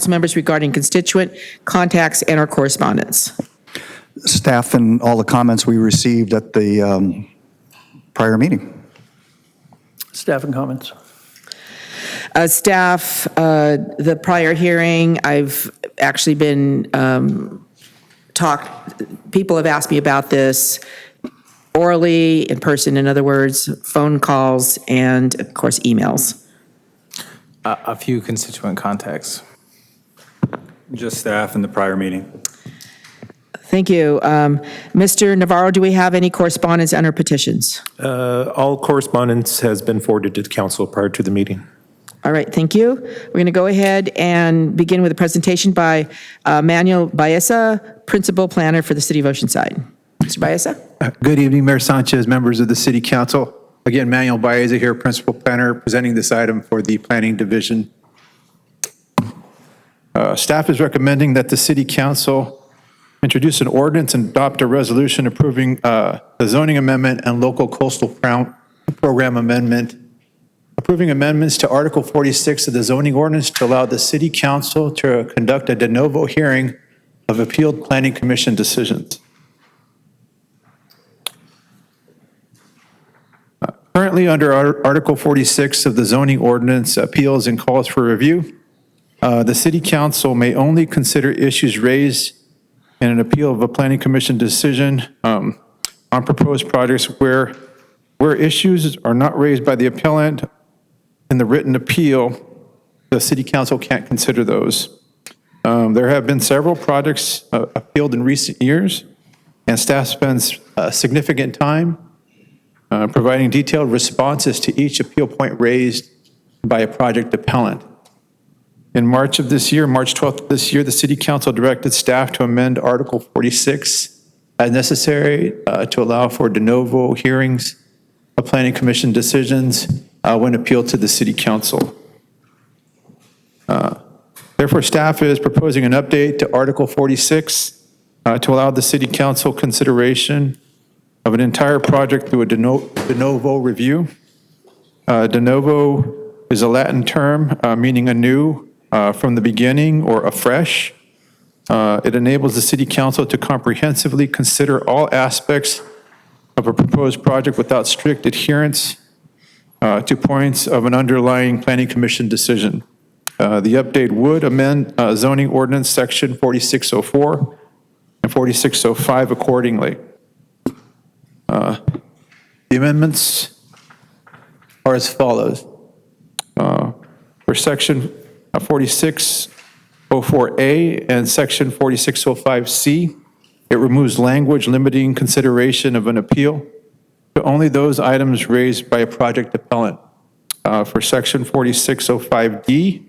members regarding constituent contacts and our correspondence. Staff and all the comments we received at the prior meeting. Staff and comments. Staff, the prior hearing, I've actually been people have asked me about this orally, in person, in other words, phone calls, and of course, emails. a few constituent contacts. Just staff in the prior meeting. Thank you. Mr. Navarro, do we have any correspondence under petitions? All correspondence has been forwarded to the council prior to the meeting. All right, thank you. We're going to go ahead and begin with a presentation by Manuel Baeza, Principal Planner for the City of Oceanside. Mr. Baeza? Good evening, Mayor Sanchez, members of the City Council. Again, Manuel Baeza here, Principal Planner, presenting this item for the Planning Division. Staff is recommending that the City Council introduce an ordinance and adopt a resolution approving the zoning amendment and local coastal program amendment, approving amendments to Article 46 of the zoning ordinance to allow the City Council to conduct a de novo hearing of appealed Planning Commission decisions. Currently, under Article 46 of the zoning ordinance, appeals and calls for review, the City Council may only consider issues raised in an appeal of a Planning Commission decision on proposed projects where issues are not raised by the appellant in the written appeal. The City Council can't consider those. There have been several projects appealed in recent years, and staff spends significant time providing detailed responses to each appeal point raised by a project appellant. In March of this year, March 12th of this year, the City Council directed staff to amend Article 46 as necessary to allow for de novo hearings of Planning Commission decisions when appealed to the City Council. Therefore, staff is proposing an update to Article 46 to allow the City Council consideration of an entire project through a de novo review. De novo is a Latin term meaning anew, from the beginning or afresh. It enables the City Council to comprehensively consider all aspects of a proposed project without strict adherence to points of an underlying Planning Commission decision. The update would amend zoning ordinance section 4604 and 4605 accordingly. The amendments are as follows. For section 4604A and section 4605C, it removes language limiting consideration of an appeal to only those items raised by a project appellant. For section 4605D,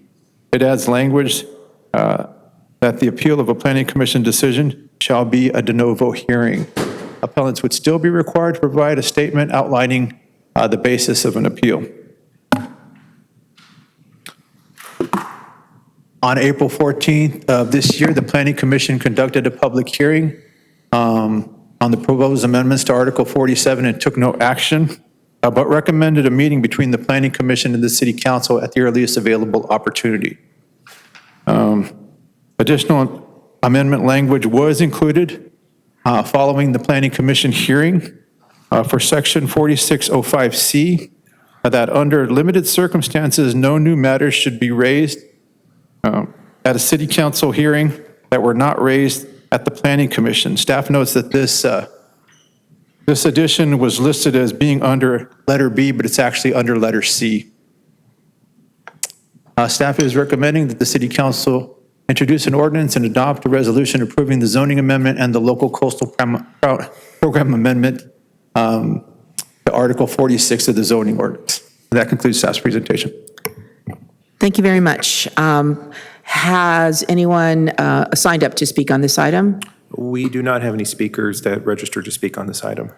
it adds language that the appeal of a Planning Commission decision shall be a de novo hearing. Appellants would still be required to provide a statement outlining the basis of an appeal. On April 14th of this year, the Planning Commission conducted a public hearing on the proposed amendments to Article 47 and took no action, but recommended a meeting between the Planning Commission and the City Council at the earliest available opportunity. Additional amendment language was included following the Planning Commission hearing for section 4605C, that under limited circumstances, no new matters should be raised at a City Council hearing that were not raised at the Planning Commission. Staff notes that this addition was listed as being under letter B, but it's actually under letter C. Staff is recommending that the City Council introduce an ordinance and adopt a resolution approving the zoning amendment and the local coastal program amendment to Article 46 of the zoning ordinance. That concludes staff's presentation. Thank you very much. Has anyone signed up to speak on this item? We do not have any speakers that registered to speak on this item.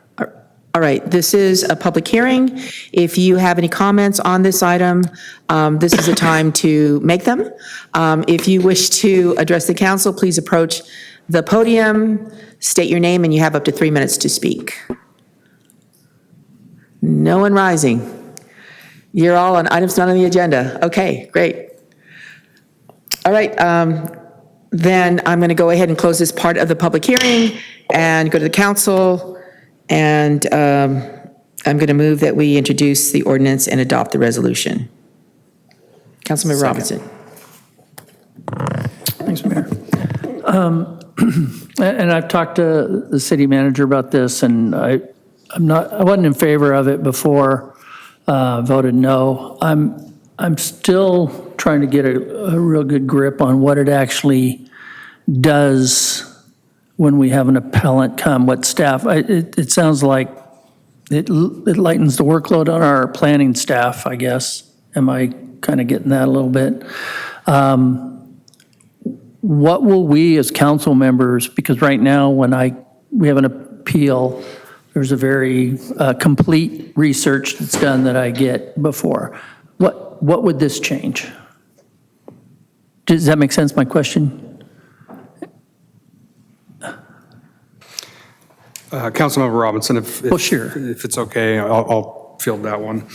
All right, this is a public hearing. If you have any comments on this item, this is a time to make them. If you wish to address the council, please approach the podium, state your name, and you have up to 3 minutes to speak. No one rising. You're all on items not on the agenda. Okay, great. All right, then I'm going to go ahead and close this part of the public hearing and go to the council. And I'm going to move that we introduce the ordinance and adopt the resolution. Councilman Robinson. Thanks, Mayor. And I've talked to the city manager about this, and I wasn't in favor of it before, voted no. I'm still trying to get a real good grip on what it actually does when we have an appellant come, what staff, it sounds like it lightens the workload on our planning staff, I guess. Am I kind of getting that a little bit? What will we as council members, because right now when we have an appeal, there's a very complete research that's done that I get before. What would this change? Does that make sense, my question? Councilmember Robinson, sure. If it's okay, I'll field that one.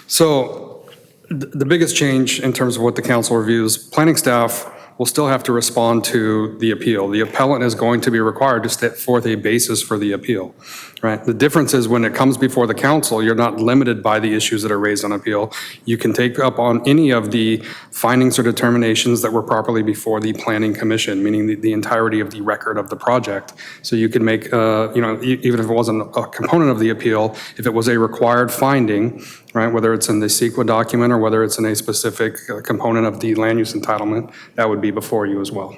So the biggest change in terms of what the council reviews, planning staff will still have to respond to the appeal. The appellant is going to be required to set forth a basis for the appeal, right? The difference is when it comes before the council, you're not limited by the issues that are raised on appeal. You can take up on any of the findings or determinations that were properly before the planning commission, meaning the entirety of the record of the project. So you can make, even if it wasn't a component of the appeal, if it was a required finding, right, whether it's in the CEQA document or whether it's in a specific component of the land use entitlement, that would be before you as well.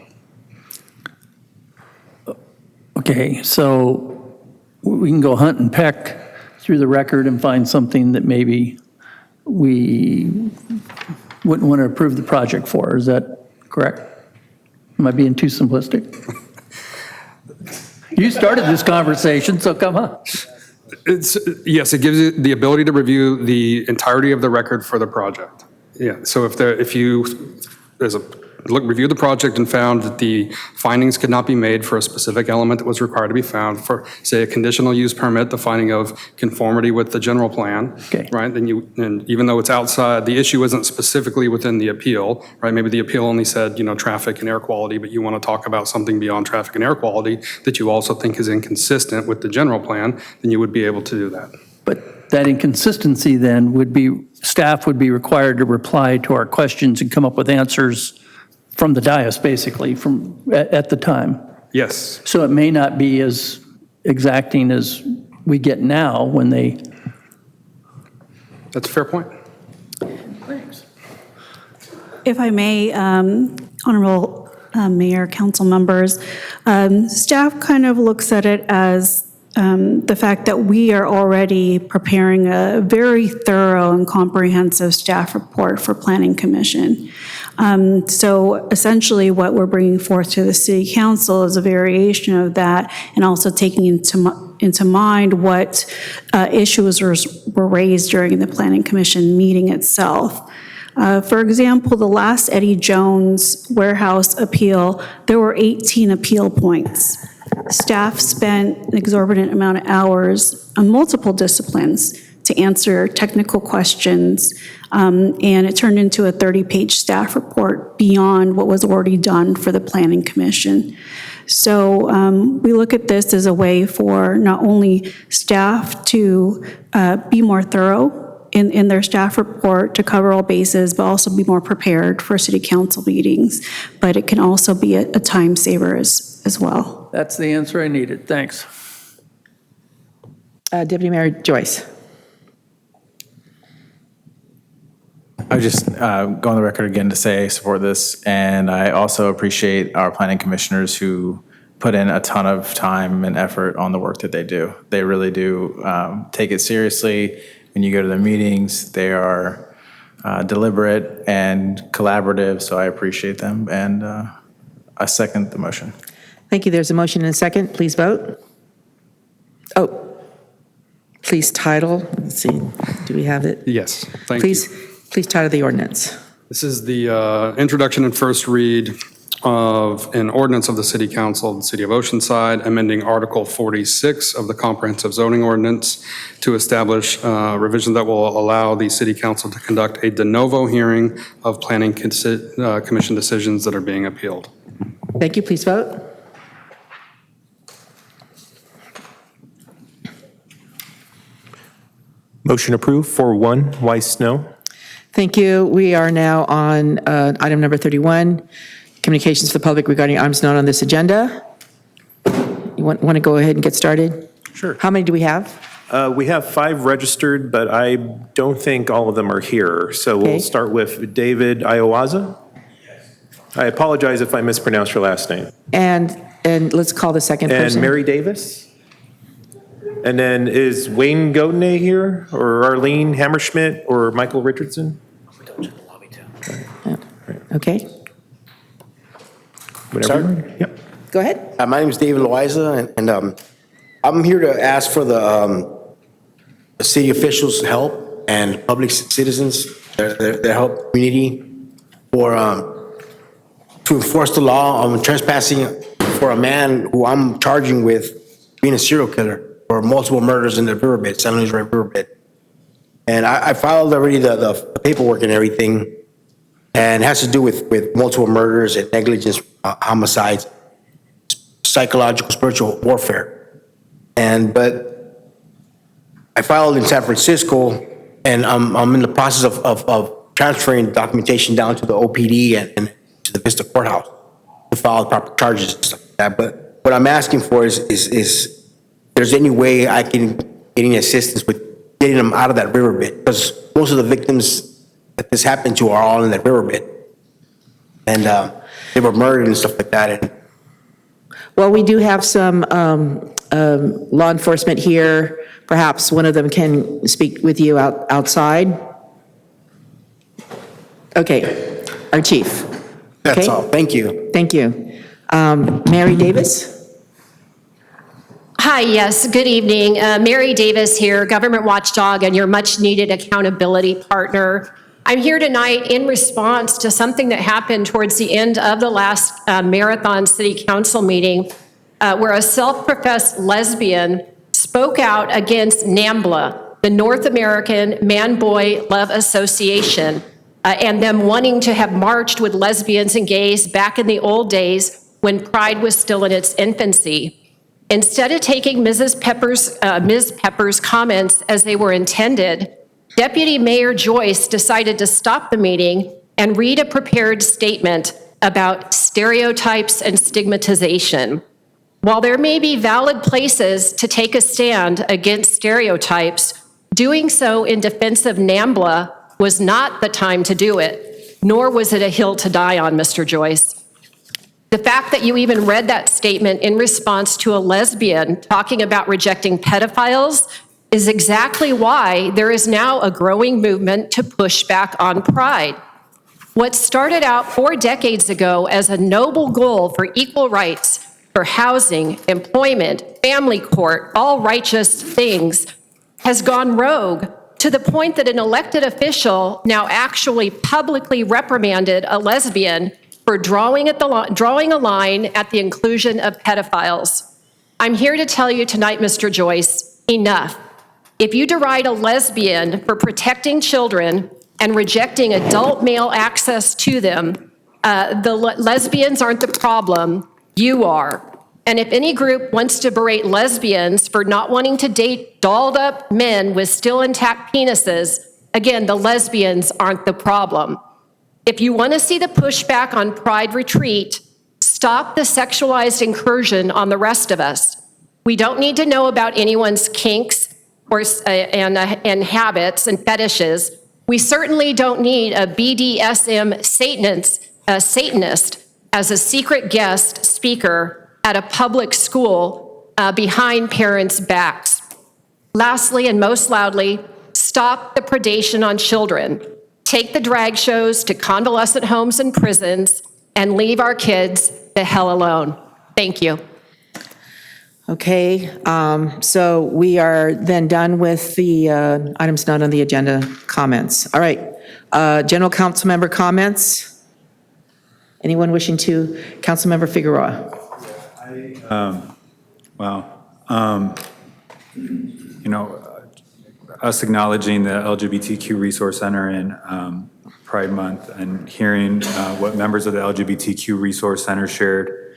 Okay, so we can go hunt and peck through the record and find something that maybe we wouldn't want to approve the project for. Is that correct? Am I being too simplistic? You started this conversation, so come on. Yes, it gives you the ability to review the entirety of the record for the project. Yeah, so review the project and found that the findings could not be made for a specific element that was required to be found for, say, a conditional use permit, the finding of conformity with the general plan, right? And even though it's outside, the issue isn't specifically within the appeal, right? Maybe the appeal only said, traffic and air quality, but you want to talk about something beyond traffic and air quality that you also think is inconsistent with the general plan, then you would be able to do that. But that inconsistency then staff would be required to reply to our questions and come up with answers from the dais, basically, at the time. Yes. So it may not be as exacting as we get now when they... That's a fair point. Thanks. If I may, Honorable Mayor, council members, staff kind of looks at it as the fact that we are already preparing a very thorough and comprehensive staff report for Planning Commission. So essentially what we're bringing forth to the City Council is a variation of that, and also taking into mind what issues were raised during the Planning Commission meeting itself. For example, the last Eddie Jones warehouse appeal, there were 18 appeal points. Staff spent an exorbitant amount of hours on multiple disciplines to answer technical questions, and it turned into a 30-page staff report beyond what was already done for the Planning Commission. So we look at this as a way for not only staff to be more thorough in their staff report to cover all bases, but also be more prepared for City Council meetings. But it can also be a time saver as well. That's the answer I needed. Thanks. Deputy Mayor Joyce. I just go on the record again to say I support this, and I also appreciate our planning commissioners who put in a ton of time and effort on the work that they do. They really do take it seriously. When you go to the meetings, they are deliberate and collaborative, so I appreciate them, and I second the motion. Thank you. There's a motion and a second. Please vote. Oh, please title. Let's see. Do we have it? Yes, thank you. Please title the ordinance. This is the introduction and first read of an ordinance of the City Council of the City of Oceanside, amending Article 46 of the Comprehensive Zoning Ordinance to establish revision that will allow the City Council to conduct a de novo hearing of Planning Commission decisions that are being appealed. Thank you. Please vote. Motion approved. 4-1, Weiss, no. Thank you. We are now on item number 31, communications to the public regarding items not on this agenda. You want to go ahead and get started? Sure. How many do we have? We have 5 registered, but I don't think all of them are here. So Okay. we'll start with David Iowaza. I apologize if I mispronounced your last name. And let's call the second And person. Mary Davis? And then is Wayne Godinay here, or Arlene Hammerschmidt, or Michael Richardson? Okay, Whatever. Yep. go ahead. My name is David Loiza, and I'm here to ask for the city officials' help and public citizens, their help community for to enforce the law on trespassing for a man who I'm charging with being a serial killer for multiple murders in the riverbed, San Luis Riverbed. And I filed already the paperwork and everything, and it has to do with multiple murders and negligence, homicides, psychological, spiritual warfare. But I filed in San Francisco, and I'm in the process of transferring documentation down to the OPD and to the Vista Courthouse to file proper charges and stuff like that. But what I'm asking for is if there's any way I can get any assistance with getting them out of that riverbed, because most of the victims that this happened to are all in that riverbed. And they were murdered and stuff like that. And Well, we do have some law enforcement here. Perhaps one of them can speak with you outside. Okay, our chief. that's Okay? all. Thank you. Thank you. Mary Davis? Hi, yes, good evening. Mary Davis here, government watchdog and your much-needed accountability partner. I'm here tonight in response to something that happened towards the end of the last Marathon City Council meeting, where a self-professed lesbian spoke out against NAMBLA, the North American Man-Boy Love Association, and them wanting to have marched with lesbians and gays back in the old days when Pride was still in its infancy. Instead of taking Ms. Pepper's comments as they were intended, Deputy Mayor Joyce decided to stop the meeting and read a prepared statement about stereotypes and stigmatization. While there may be valid places to take a stand against stereotypes, doing so in defense of NAMBLA was not the time to do it, nor was it a hill to die on, Mr. Joyce. The fact that you even read that statement in response to a lesbian talking about rejecting pedophiles is exactly why there is now a growing movement to push back on Pride. What started out 4 decades ago as a noble goal for equal rights, for housing, employment, family court, all righteous things, has gone rogue to the point that an elected official now actually publicly reprimanded a lesbian for drawing a line at the inclusion of pedophiles. I'm here to tell you tonight, Mr. Joyce, enough. If you deride a lesbian for protecting children and rejecting adult male access to them, lesbians aren't the problem, you are. And if any group wants to berate lesbians for not wanting to date dolled up men with still intact penises, again, the lesbians aren't the problem. If you want to see the pushback on Pride retreat, stop the sexualized incursion on the rest of us. We don't need to know about anyone's kinks and habits and fetishes. We certainly don't need a BDSM Satanist as a secret guest speaker at a public school behind parents' backs. Lastly, and most loudly, stop the predation on children. Take the drag shows to convalescent homes and prisons and leave our kids the hell alone. Thank you. Okay, so we are then done with the items not on the agenda comments. All right, general council member comments? Anyone wishing to? Councilmember Figueroa. Us acknowledging the LGBTQ Resource Center in Pride Month and hearing what members of the LGBTQ Resource Center shared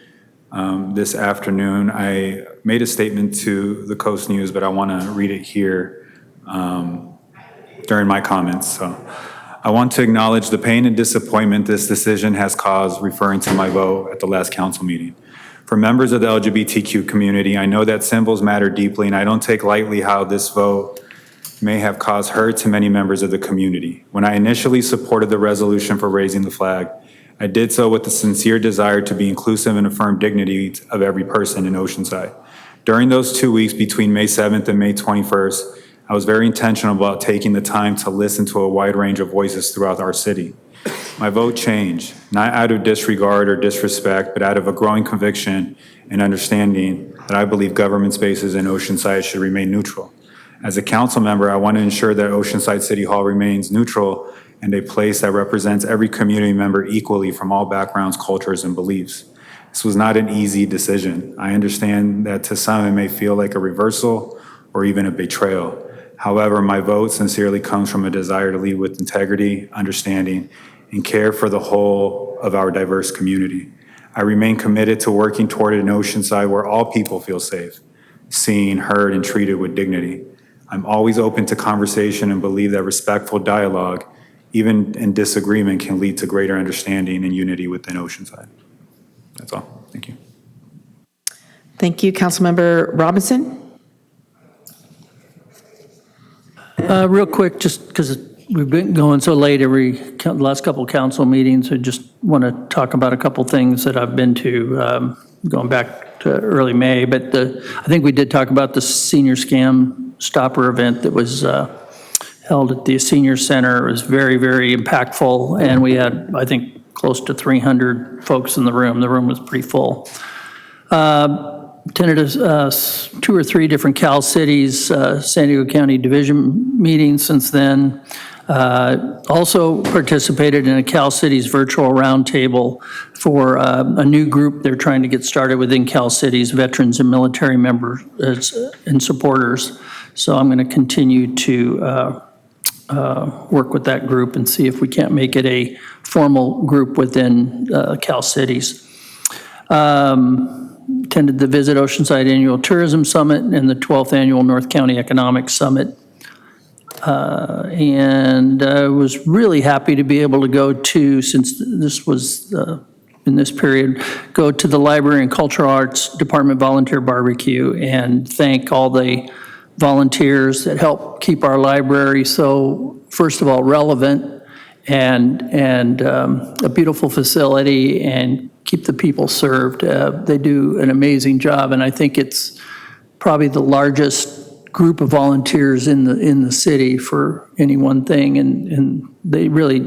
this afternoon. I made a statement to the Coast News, but I want to read it here during my comments. So I want to acknowledge the pain and disappointment this decision has caused, referring to my vote at the last council meeting. For For members of the LGBTQ community, I know that symbols matter deeply, and I don't take lightly how this vote may have caused hurt to many members of the community. When I initially supported the resolution for raising the flag, I did so with a sincere desire to be inclusive and affirm dignity of every person in Oceanside. During those 2 weeks between May 7th and May 21st, I was very intentional about taking the time to listen to a wide range of voices throughout our city. My vote changed, not out of disregard or disrespect, but out of a growing conviction and understanding that I believe government spaces in Oceanside should remain neutral. As a council member, I want to ensure that Oceanside City Hall remains neutral and a place that represents every community member equally from all backgrounds, cultures, and beliefs. This was not an easy decision. I understand that to some it may feel like a reversal or even a betrayal. However, my vote sincerely comes from a desire to lead with integrity, understanding, and care for the whole of our diverse community. I remain committed to working toward an Oceanside where all people feel safe, seen, heard, and treated with dignity. I'm always open to conversation and believe that respectful dialogue, even in disagreement, can lead to greater understanding and unity within Oceanside. That's all. Thank you. Thank you, Councilmember Robinson. Real quick, just because we've been going so late the last couple of council meetings, I just want to talk about a couple things that I've been to, going back to early May. But I think we did talk about the senior scam stopper event that was held at the senior center. It was very, very impactful, and we had, I think, close to 300 folks in the room. The room was pretty full. Attended 2 or 3 different Cal Cities, San Diego County Division meetings since then. Also participated in a Cal Cities virtual roundtable for a new group they're trying to get started within Cal Cities, veterans and military members and supporters. So I'm going to continue to work with that group and see if we can't make it a formal group within Cal Cities. Attended the Visit Oceanside Annual Tourism Summit and the 12th Annual North County Economic Summit. And I was really happy to be able to go to, since this was in this period, go to the Library and Cultural Arts Department Volunteer Barbecue and thank all the volunteers that help keep our library so, first of all, relevant and a beautiful facility and keep the people served. They do an amazing job, and I think it's probably the largest group of volunteers in the city for any one thing, and they really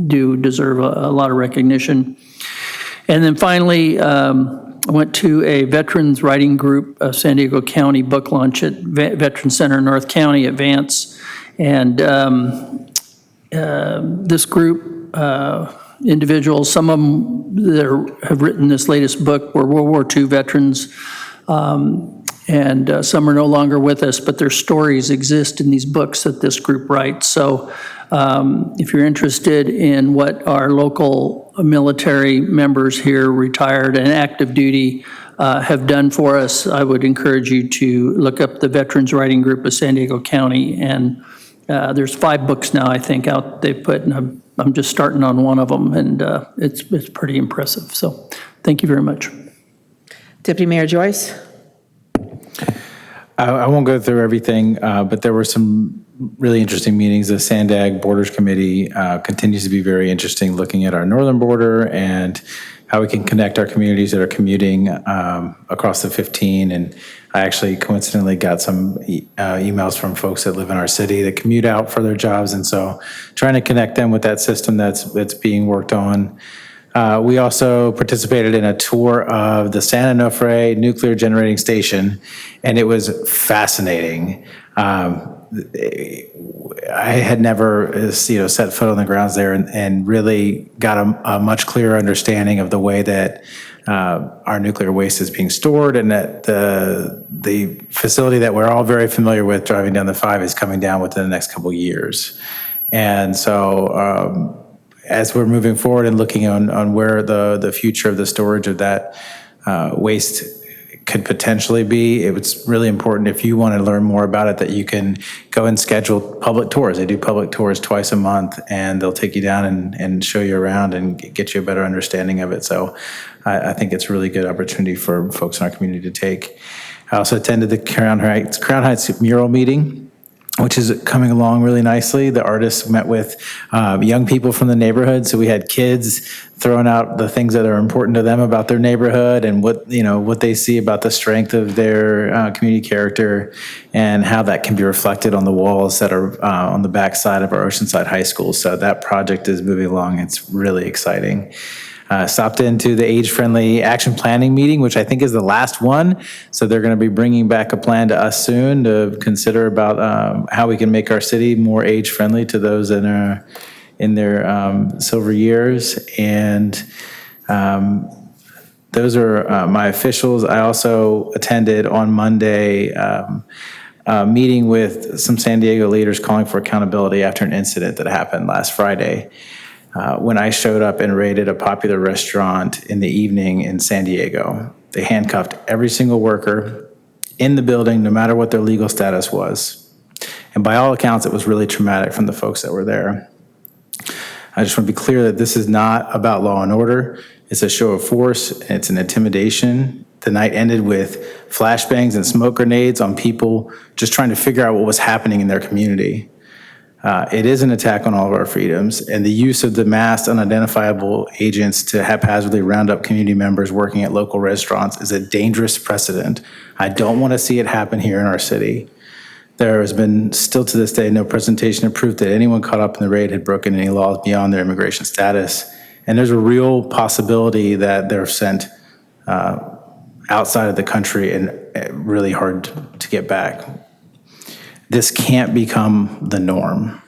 do deserve a lot of recognition. And then finally, I went to a Veterans Writing Group, San Diego County book launch at Veteran Center North County, Advance, and this group, individuals, some of them that have written this latest book were World War II veterans, and some are no longer with us, but their stories exist in these books that this group writes. So if you're interested in what our local military members here, retired and active duty, have done for us, I would encourage you to look up the Veterans Writing Group of San Diego County. And there's 5 books now, I think, out they've put, and I'm just starting on one of them, and it's pretty impressive. So thank you very much. Deputy Mayor Joyce. I won't go through everything, but there were some really interesting meetings. The Sandag Borders Committee continues to be very interesting, looking at our northern border and how we can connect our communities that are commuting across the 15. And I actually coincidentally got some emails from folks that live in our city that commute out for their jobs. And so trying to connect them with that system that's being worked on. We also participated in a tour of the Santa Onofre nuclear generating station, and it was fascinating. I had never, set foot on the grounds there and really got a much clearer understanding of the way that our nuclear waste is being stored, and that the facility that we're all very familiar with driving down the 5 is coming down within the next couple of years. And so as we're moving forward and looking on where the future of the storage of that waste could potentially be, it's really important, if you want to learn more about it, that you can go and schedule public tours. They do public tours twice a month, and they'll take you down and show you around and get you a better understanding of it. So I think it's a really good opportunity for folks in our community to take. I also attended the Crown Heights mural meeting, which is coming along really nicely. The artists met with young people from the neighborhood, so we had kids throwing out the things that are important to them about their neighborhood and what they see about the strength of their community character and how that can be reflected on the walls that are on the back side of our Oceanside High School. So that project is moving along. It's really exciting. Stopped into the age-friendly action planning meeting, which I think is the last one. So they're going to be bringing back a plan to us soon to consider about how we can make our city more age-friendly to those that are in their silver years. And those are my officials. I also attended on Monday a meeting with some San Diego leaders calling for accountability after an incident that happened last Friday. When I showed up and raided a popular restaurant in the evening in San Diego. They handcuffed every single worker in the building, no matter what their legal status was. And by all accounts, it was really traumatic from the folks that were there. I just want to be clear that this is not about law and order. It's a show of force. It's an intimidation. The night ended with flashbangs and smoke grenades on people just trying to figure out what was happening in their community. It is an attack on all of our freedoms, and the use of the masked, unidentifiable agents to haphazardly round up community members working at local restaurants is a dangerous precedent. I don't want to see it happen here in our city. There has been, still to this day, no presentation of proof that anyone caught up in the raid had broken any laws beyond their immigration status, and there's a real possibility that they're sent outside of the country and really hard to get back. This can't become the norm.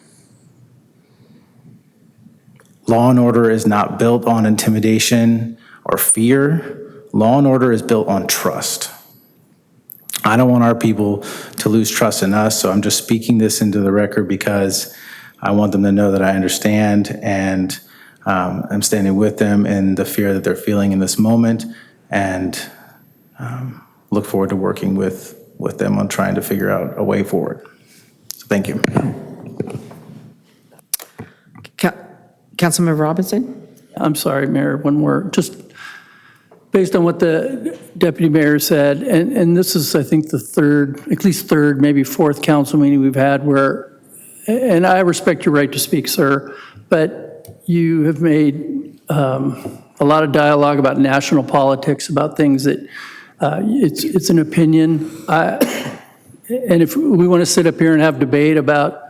Law and order is not built on intimidation or fear. Law and order is built on trust. I don't want our people to lose trust in us, so I'm just speaking this into the record because I want them to know that I understand and I'm standing with them in the fear that they're feeling in this moment, and look forward to working with them on trying to figure out a way forward. So thank you. Councilmember Robinson? I'm sorry, Mayor, one more. Just based on what the deputy mayor said, and this is, I think, the third, at least third, maybe fourth council meeting we've had where, and I respect your right to speak, sir, but you have made a lot of dialogue about national politics, about things that it's an opinion. And if we want to sit up here and have debate about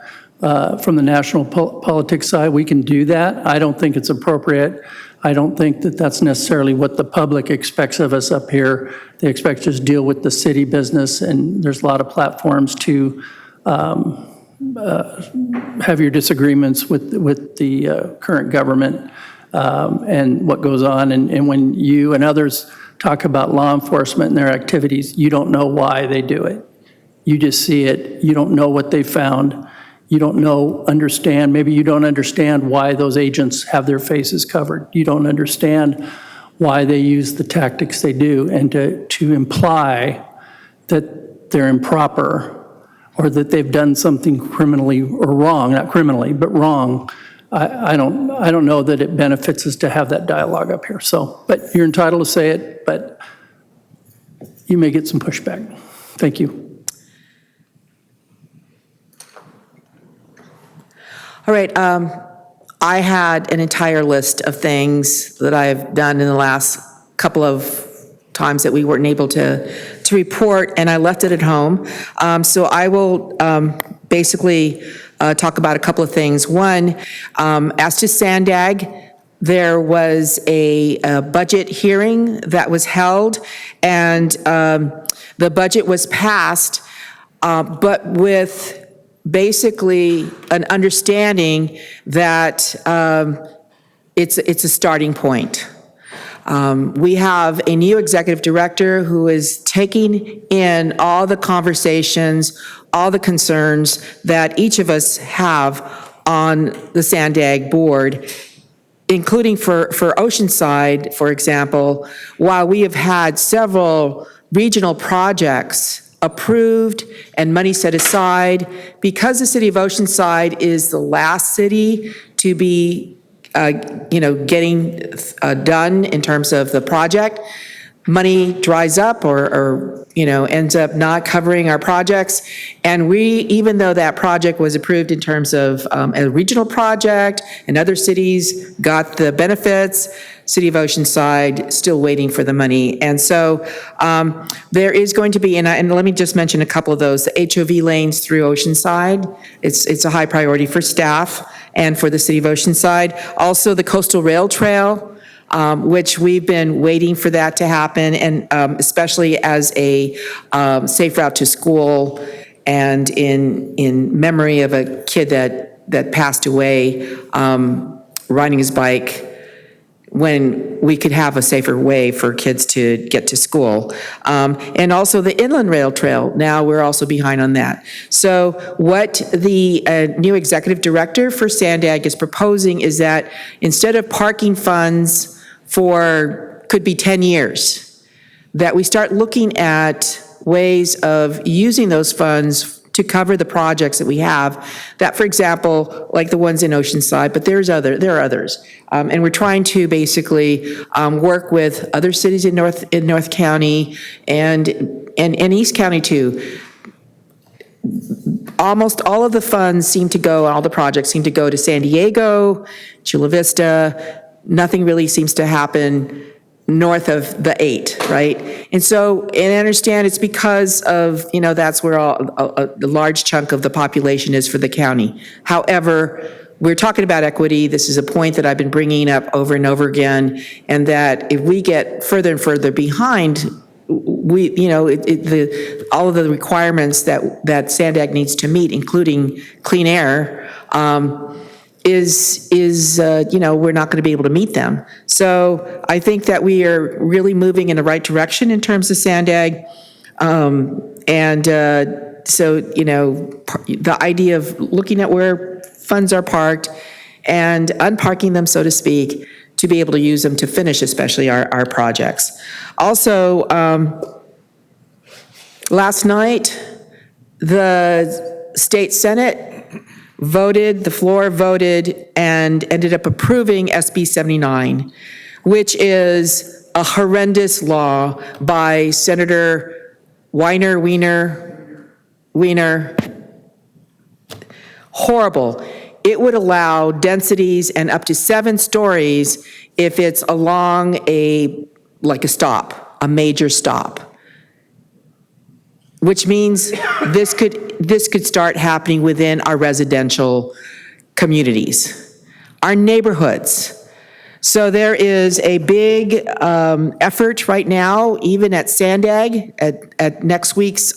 from the national politics side, we can do that. I don't think it's appropriate. I don't think that that's necessarily what the public expects of us up here. They expect us to deal with the city business, and there's a lot of platforms to have your disagreements with the current government and what goes on. And when you and others talk about law enforcement and their activities, you don't know why they do it. You just see it. You don't know what they found. You don't understand, maybe you don't understand why those agents have their faces covered. You don't understand why they use the tactics they do. And to imply that they're improper or that they've done something criminally or wrong, not criminally, but wrong, I don't know that it benefits us to have that dialogue up here. So, but you're entitled to say it, but you may get some pushback. Thank you. All right, I had an entire list of things that I've done in the last couple of times that we weren't able to report, and I left it at home. So I will basically talk about a couple of things. One, as to Sandag, there was a budget hearing that was held, and the budget was passed, but with basically an understanding that it's a starting point. We have a new executive director who is taking in all the conversations, all the concerns that each of us have on the Sandag board, including for Oceanside, for example. While we have had several regional projects approved and money set aside, because the city of Oceanside is the last city to be getting done in terms of the project. Money dries up or ends up not covering our projects. And even though that project was approved in terms of a regional project and other cities got the benefits, City of Oceanside still waiting for the money. And so there is going to be, and let me just mention a couple of those, the HOV lanes through Oceanside. It's a high priority for staff and for the City of Oceanside. Also the Coastal Rail Trail, which we've been waiting for that to happen, and especially as a safe route to school, and in memory of a kid that passed away riding his bike, when we could have a safer way for kids to get to school. And also the Inland Rail Trail, now we're also behind on that. So what the new executive director for Sandag is proposing is that instead of parking funds for, could be 10 years, that we start looking at ways of using those funds to cover the projects that we have, that, for example, like the ones in Oceanside, but there are others. And we're trying to basically work with other cities in North County and East County too. Almost all of the funds seem to go, all the projects seem to go to San Diego, Chula Vista. Nothing really seems to happen north of the 8, right? And so, and I understand it's because of, that's where a large chunk of the population is for the county. However, we're talking about equity. This is a point that I've been bringing up over and over again, and that if we get further and further behind, all of the requirements that Sandag needs to meet, including clean air, we're not going to be able to meet them. So I think that we are really moving in the right direction in terms of Sandag. The idea of looking at where funds are parked and unparking them, so to speak, to be able to use them to finish especially our projects. Also, last night, the state Senate the floor voted and ended up approving SB 79, which is a horrendous law by Senator Wiener. Horrible. It would allow densities and up to 7 stories if it's along a major stop. Which means this could start happening within our residential communities, our neighborhoods. So there is a big effort right now, even at Sandag, at next week's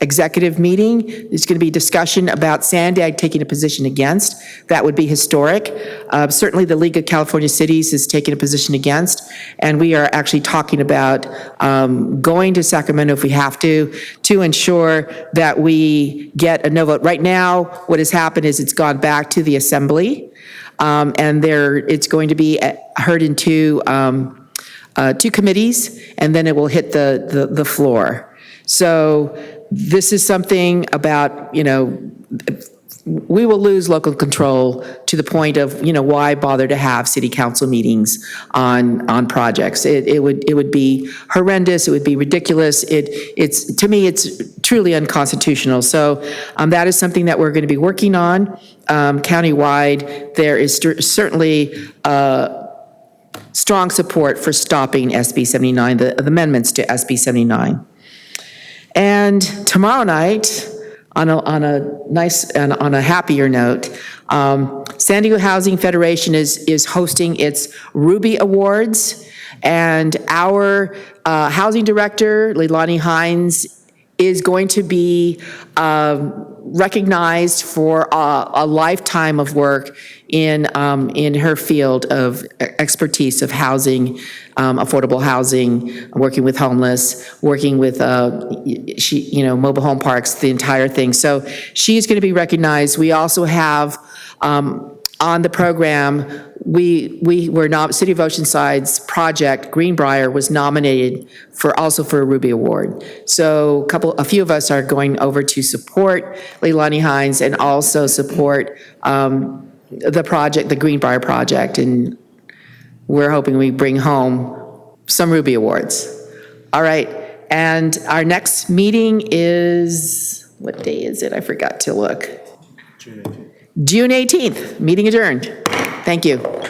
executive meeting. There's going to be discussion about Sandag taking a position against. That would be historic. Certainly the League of California Cities is taking a position against, and we are actually talking about going to Sacramento if we have to ensure that we get a no vote. Right now, what has happened is it's gone back to the Assembly. And it's going to be heard in two committees, and then it will hit the floor. So this is something about, we will lose local control to the point of, why bother to have city council meetings on projects? It would be horrendous. It would be ridiculous. To me, it's truly unconstitutional. So that is something that we're going to be working on countywide. There is certainly strong support for stopping SB 79, the amendments to SB 79. And tomorrow night, on a happier note, San Diego Housing Federation is hosting its Ruby Awards, and our housing director, Leilani Hines, is going to be recognized for a lifetime of work in her field of expertise of housing, affordable housing, working with homeless, working with mobile home parks, the entire thing. So she's going to be recognized. We also have on the program, we were City of Oceanside's project, Greenbrier, was nominated for a Ruby Award. So a few of us are going over to support Leilani Hines and also support the project, the Greenbrier project, and we're hoping we bring home some Ruby Awards. All right, and our next meeting is, what day is it? I forgot to look. June 18th. Meeting adjourned. Thank you.